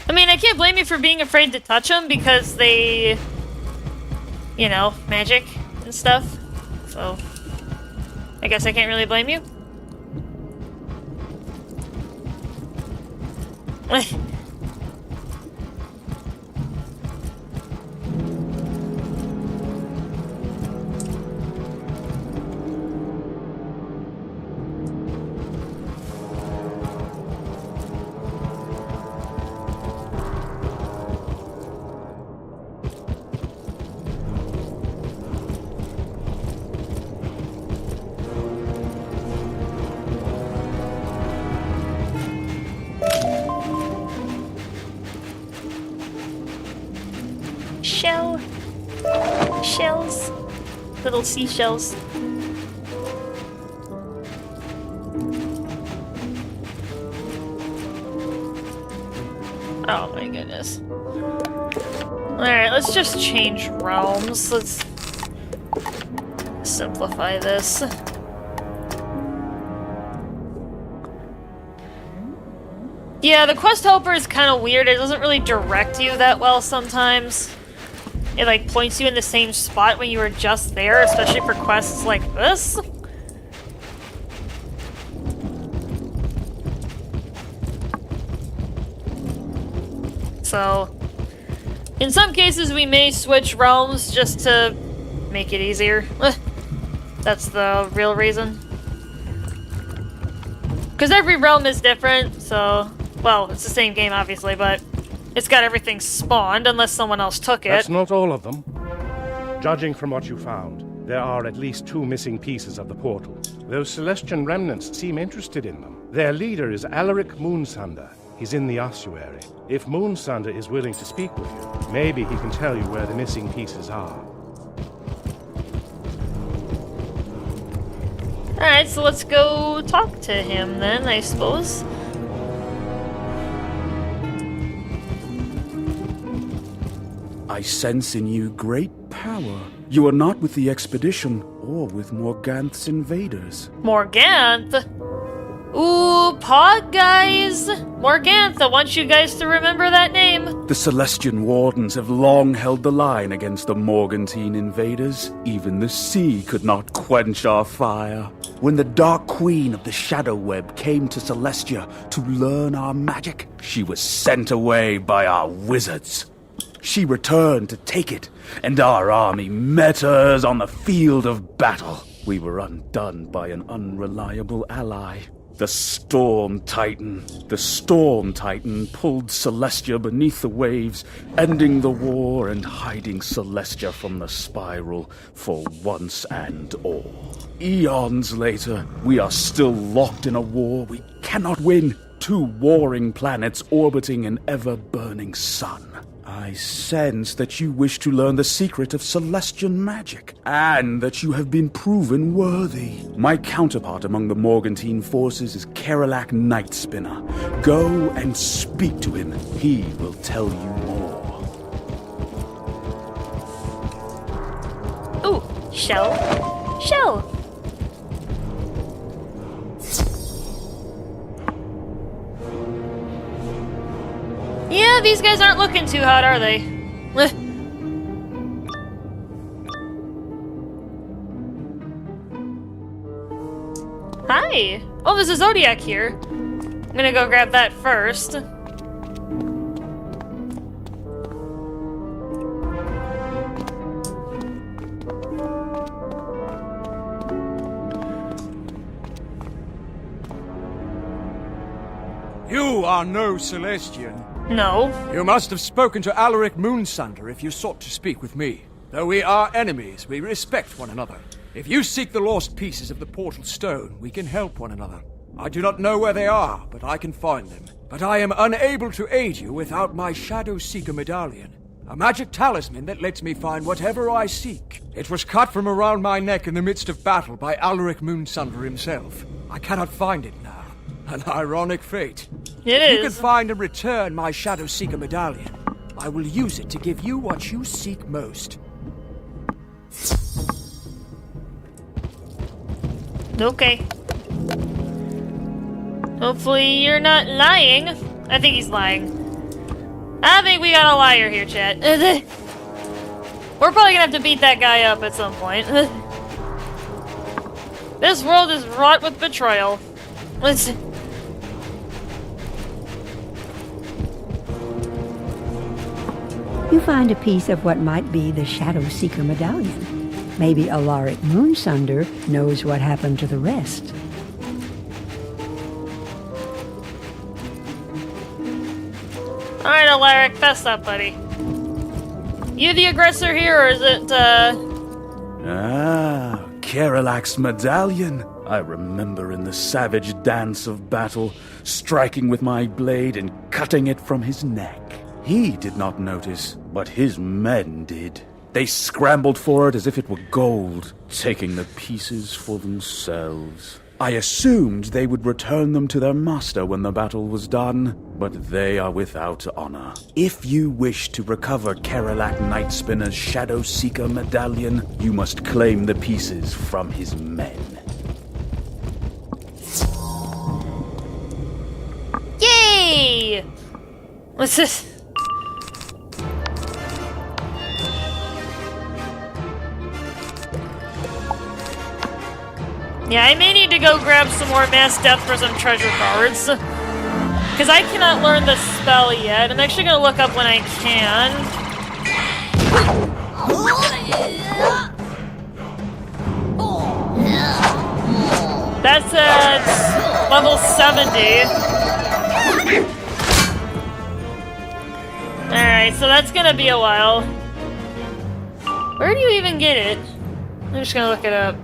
I mean, I can't blame you for being afraid to touch them because they, you know, magic and stuff. So, I guess I can't really blame you. Shells. Little seashells. Oh my goodness. Alright, let's just change realms. Let's simplify this. Yeah, the quest helper is kind of weird. It doesn't really direct you that well sometimes. It like points you in the same spot when you were just there, especially for quests like this. So, in some cases we may switch realms just to make it easier. That's the real reason. Because every realm is different, so... Well, it's the same game obviously, but... It's got everything spawned, unless someone else took it. That's not all of them. Judging from what you found, there are at least 2 missing pieces of the portal. Those Celestian remnants seem interested in them. Their leader is Alaric Moonsunder. He's in the ossuary. If Moonsunder is willing to speak with you, maybe he can tell you where the missing pieces are. Alright, so let's go talk to him then, I suppose. I sense in you great power. You are not with the expedition or with Morganth's invaders. Morganth? Ooh, Pog guys! Morganth, I want you guys to remember that name. The Celestian Wardens have long held the line against the Morgantine invaders. Even the sea could not quench our fire. When the Dark Queen of the Shadow Web came to Celestia to learn our magic, she was sent away by our wizards. She returned to take it, and our army met hers on the field of battle. We were undone by an unreliable ally. The Storm Titan. The Storm Titan pulled Celestia beneath the waves, ending the war and hiding Celestia from the spiral for once and all. Eons later, we are still locked in a war we cannot win. 2 warring planets orbiting an ever-burning sun. I sense that you wish to learn the secret of Celestian magic, and that you have been proven worthy. My counterpart among the Morgantine forces is Karalak Nightspinner. Go and speak to him. He will tell you more. Ooh, shell. Shell. Yeah, these guys aren't looking too hot, are they? Hi! Oh, there's a Zodiac here. I'm gonna go grab that first. You are no Celestian. No. You must have spoken to Alaric Moonsunder if you sought to speak with me. Though we are enemies, we respect one another. If you seek the lost pieces of the portal stone, we can help one another. I do not know where they are, but I can find them. But I am unable to aid you without my Shadow Seeker medallion, a magic talisman that lets me find whatever I seek. It was cut from around my neck in the midst of battle by Alaric Moonsunder himself. I cannot find it now. An ironic fate. If you can find and return my Shadow Seeker medallion, I will use it to give you what you seek most. Okay. Hopefully you're not lying. I think he's lying. I think we got a liar here, chat. We're probably gonna have to beat that guy up at some point. This world is wrought with betrayal. Let's... You find a piece of what might be the Shadow Seeker medallion. Maybe Alaric Moonsunder knows what happened to the rest. Alright, Alaric, fess up, buddy. You the aggressor here, or is it, Ah, Kerelak's medallion. I remember in the savage dance of battle, striking with my blade and cutting it from his neck. He did not notice, but his men did. They scrambled for it as if it were gold, taking the pieces for themselves. I assumed they would return them to their master when the battle was done, but they are without honor. If you wish to recover Kerelak Nightspinner's Shadow Seeker medallion, you must claim the pieces from his men. Yay! What's this? Yeah, I may need to go grab some more mass death for some treasure cards. Because I cannot learn the spell yet. I'm actually going to look up when I can. That's at level 70. Alright, so that's going to be a while. Where do you even get it? I'm just going to look it up.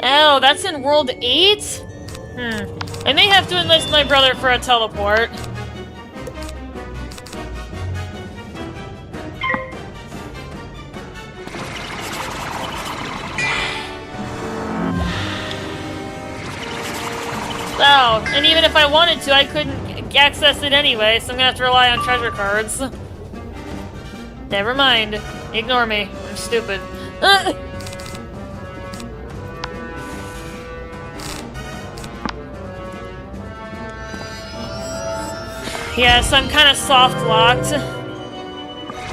Oh, that's in World 8? I may have to enlist my brother for a teleport. Oh, and even if I wanted to, I couldn't access it anyway, so I'm gonna have to rely on treasure cards. Never mind. Ignore me. I'm stupid. Yes, I'm kind of soft-locked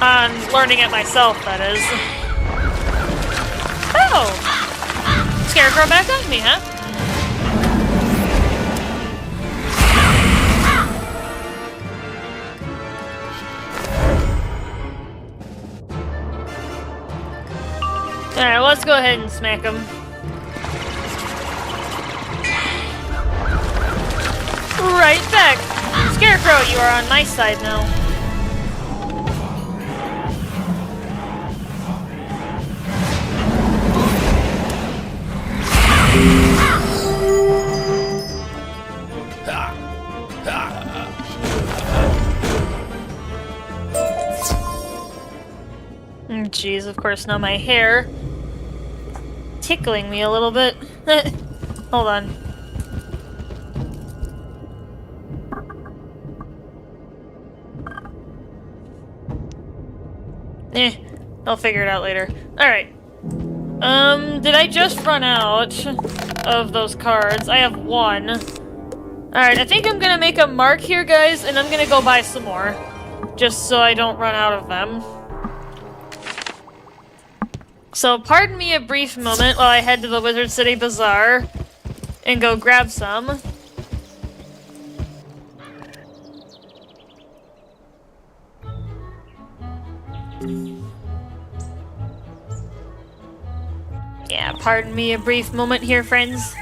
on learning it myself, that is. Oh! Scarecrow back on me, huh? Alright, well, let's go ahead and smack him. Right back! Scarecrow, you are on my side now. Jeez, of course, now my hair tickling me a little bit. Hold on. I'll figure it out later. Alright. Did I just run out of those cards? I have one. Alright, I think I'm gonna make a mark here, guys, and I'm gonna go buy some more. Just so I don't run out of them. So, pardon me a brief moment while I head to the Wizard City Bazaar and go grab some. Yeah, pardon me a brief moment here, friends.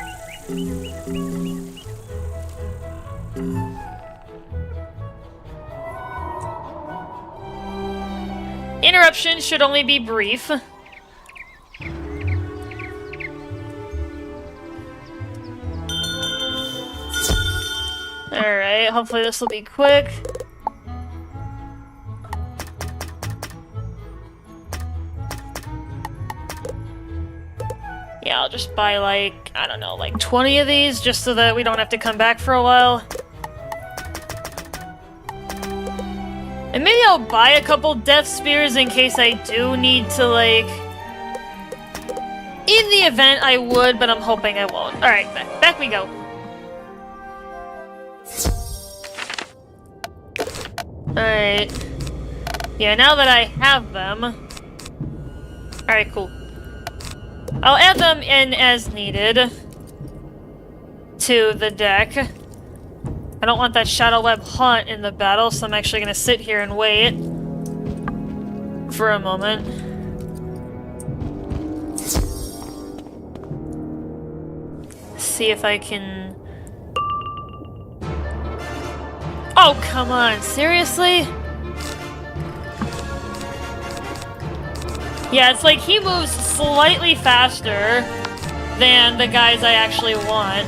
Interruption should only be brief. Alright, hopefully this will be quick. Yeah, I'll just buy like, I don't know, like 20 of these just so that we don't have to come back for a while. And maybe I'll buy a couple Death Spears in case I do need to, like... In the event I would, but I'm hoping I won't. Alright, back we go. Alright. Yeah, now that I have them... Alright, cool. I'll add them in as needed to the deck. I don't want that Shadow Web haunt in the battle, so I'm actually going to sit here and wait for a moment. See if I can... Oh, come on, seriously? Yeah, it's like he moves slightly faster than the guys I actually want.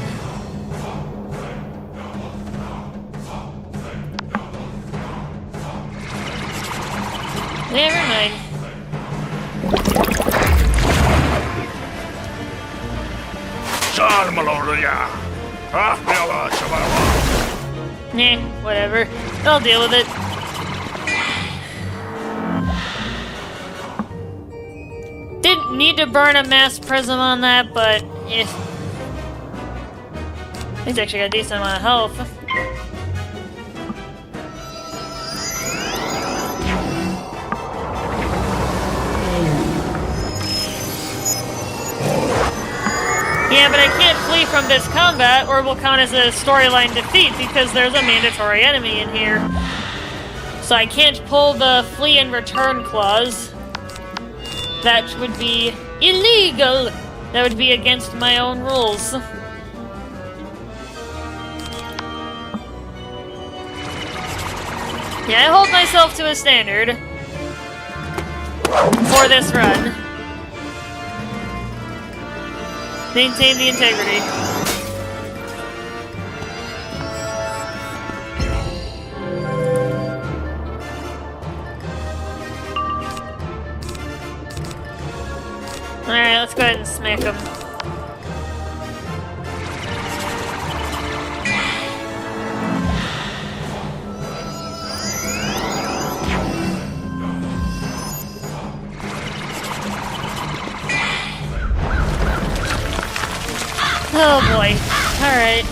Never mind. Nah, whatever. I'll deal with it. Didn't need to burn a mass prism on that, but eh. He's actually got a decent amount of health. Yeah, but I can't flee from this combat, or will count as a storyline defeat, because there's a mandatory enemy in here. So I can't pull the flee and return clause. That would be illegal! That would be against my own rules. Yeah, I hold myself to a standard for this run. Maintain the integrity. Alright, let's go ahead and smack him. Oh boy. Alright.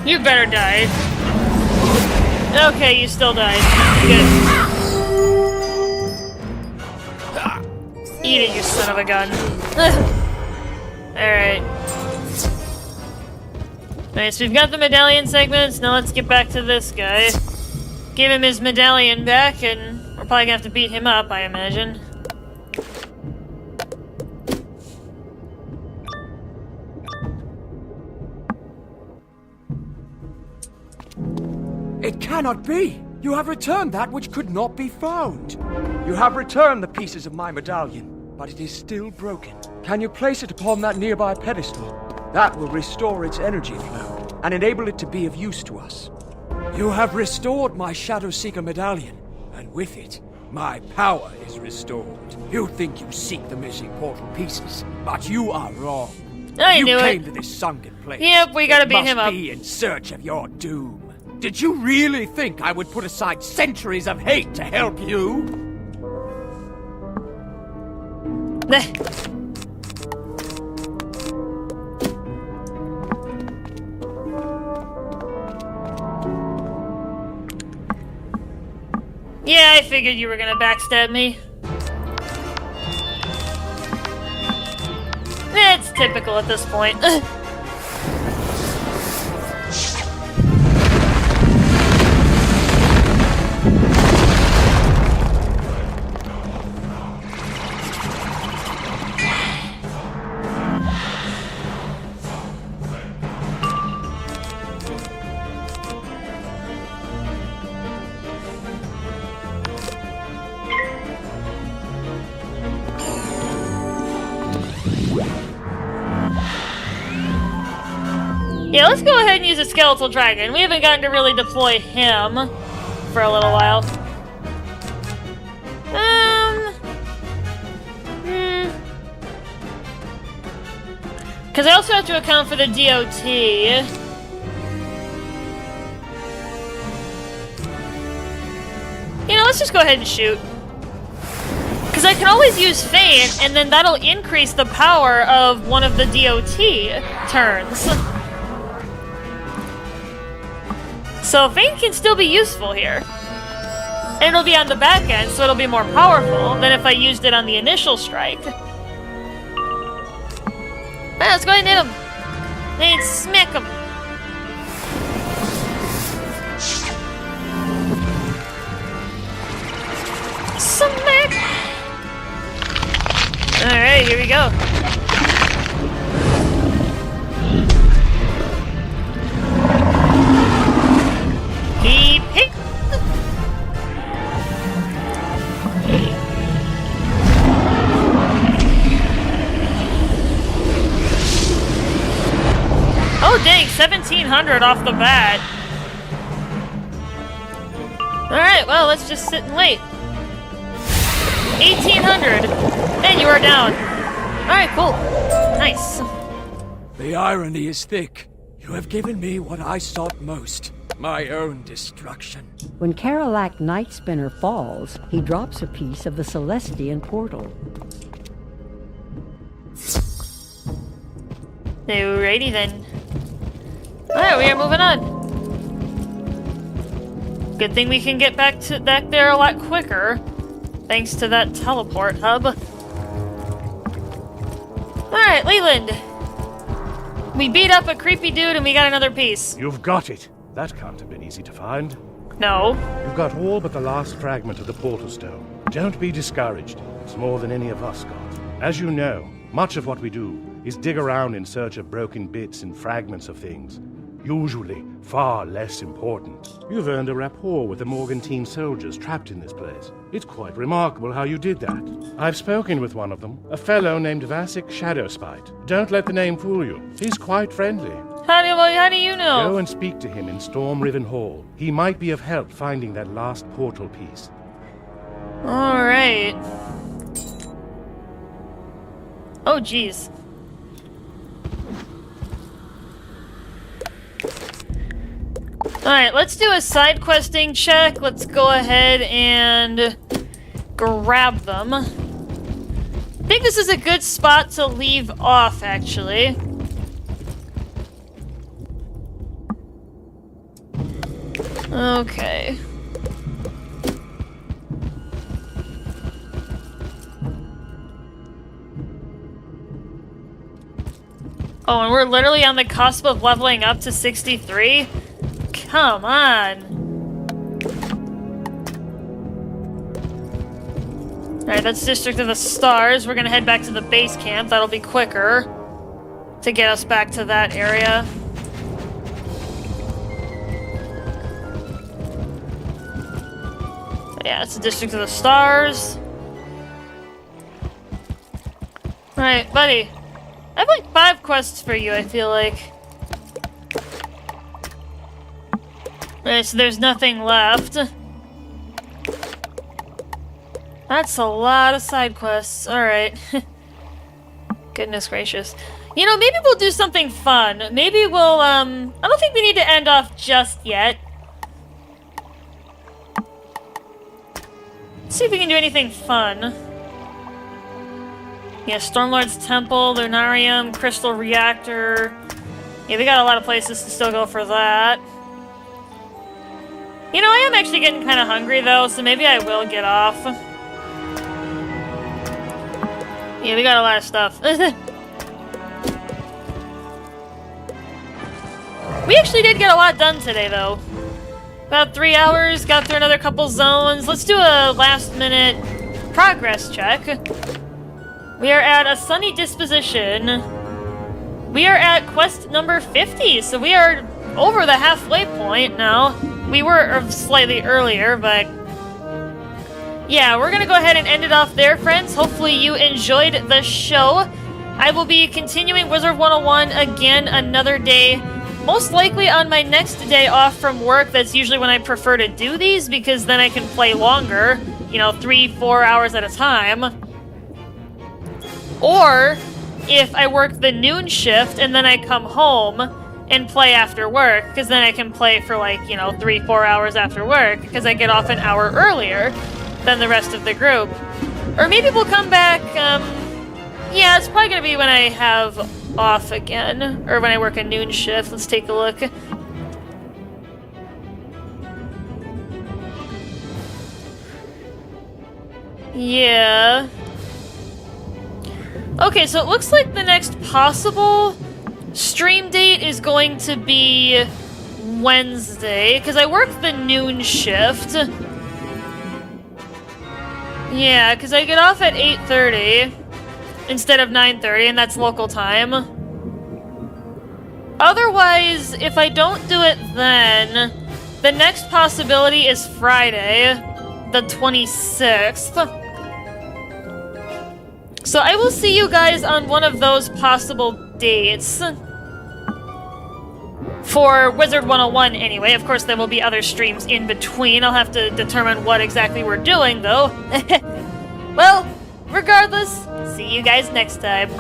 You better die. Okay, you still died. Good. Eat it, you son of a gun. Alright. Alright, so we've got the medallion segments. Now let's get back to this guy. Give him his medallion back, and we're probably gonna have to beat him up, I imagine. It cannot be! You have returned that which could not be found! You have returned the pieces of my medallion, but it is still broken. Can you place it upon that nearby pedestal? That will restore its energy flow, and enable it to be of use to us. You have restored my Shadow Seeker medallion, and with it, my power is restored. You think you seek the missing portal pieces, but you are wrong. I knew it. You came to this sunken place. Yep, we gotta beat him up. You must be in search of your doom. Did you really think I would put aside centuries of hate to help you? Yeah, I figured you were gonna backstab me. It's typical at this point. Yeah, let's go ahead and use a skeletal dragon. We haven't gotten to really deploy him for a little while. Because I also have to account for the DOT. You know, let's just go ahead and shoot. Because I can always use Feint, and then that'll increase the power of one of the DOT turns. So Feint can still be useful here. And it'll be on the back end, so it'll be more powerful than if I used it on the initial strike. Let's go ahead and hit him. Then smack him. Smack! Alright, here we go. He picked. Oh dang, 1700 off the bat. Alright, well, let's just sit and wait. 1800, and you are down. Alright, cool. Nice. The irony is thick. You have given me what I sought most. My own destruction. When Karalak Nightspinner falls, he drops a piece of the Celestian portal. Alrighty then. Alright, we are moving on. Good thing we can get back there a lot quicker, thanks to that teleport hub. Alright, Leland. We beat up a creepy dude and we got another piece. You've got it. That can't have been easy to find. No. You've got all but the last fragment of the portal stone. Don't be discouraged. It's more than any of us got. As you know, much of what we do is dig around in search of broken bits and fragments of things. Usually far less important. You've earned a rapport with the Morgantine soldiers trapped in this place. It's quite remarkable how you did that. I've spoken with one of them, a fellow named Vasek Shadowspite. Don't let the name fool you. He's quite friendly. How do you know? Go and speak to him in Storm Riven Hall. He might be of help finding that last portal piece. Alright. Oh, jeez. Alright, let's do a side questing check. Let's go ahead and grab them. I think this is a good spot to leave off, actually. Okay. Oh, and we're literally on the cusp of leveling up to 63? Come on. Alright, that's District of the Stars. We're gonna head back to the base camp. That'll be quicker to get us back to that area. Yeah, it's the District of the Stars. Alright, buddy. I have like 5 quests for you, I feel like. Alright, so there's nothing left. That's a lot of side quests. Alright. Goodness gracious. You know, maybe we'll do something fun. Maybe we'll, I don't think we need to end off just yet. Let's see if we can do anything fun. Yeah, Stormlord's Temple, Lunarium, Crystal Reactor. Yeah, we got a lot of places to still go for that. You know, I am actually getting kind of hungry, though, so maybe I will get off. Yeah, we got a lot of stuff. We actually did get a lot done today, though. About 3 hours, got through another couple zones. Let's do a last-minute progress check. We are at a sunny disposition. We are at quest number 50, so we are over the halfway point now. We were slightly earlier, but yeah, we're gonna go ahead and end it off there, friends. Hopefully you enjoyed the show. I will be continuing Wizard101 again another day. Most likely on my next day off from work. That's usually when I prefer to do these, because then I can play longer. You know, 3-4 hours at a time. Or if I work the noon shift and then I come home and play after work, because then I can play for like, you know, 3-4 hours after work, because I get off an hour earlier than the rest of the group. Or maybe we'll come back, yeah, it's probably going to be when I have off again, or when I work a noon shift. Let's take a look. Yeah. Okay, so it looks like the next possible stream date is going to be Wednesday, because I work the noon shift. Yeah, because I get off at 8:30 instead of 9:30, and that's local time. Otherwise, if I don't do it then, the next possibility is Friday, the 26th. So I will see you guys on one of those possible dates. For Wizard101 anyway. Of course, there will be other streams in between. I'll have to determine what exactly we're doing, though. Well, regardless, see you guys next time.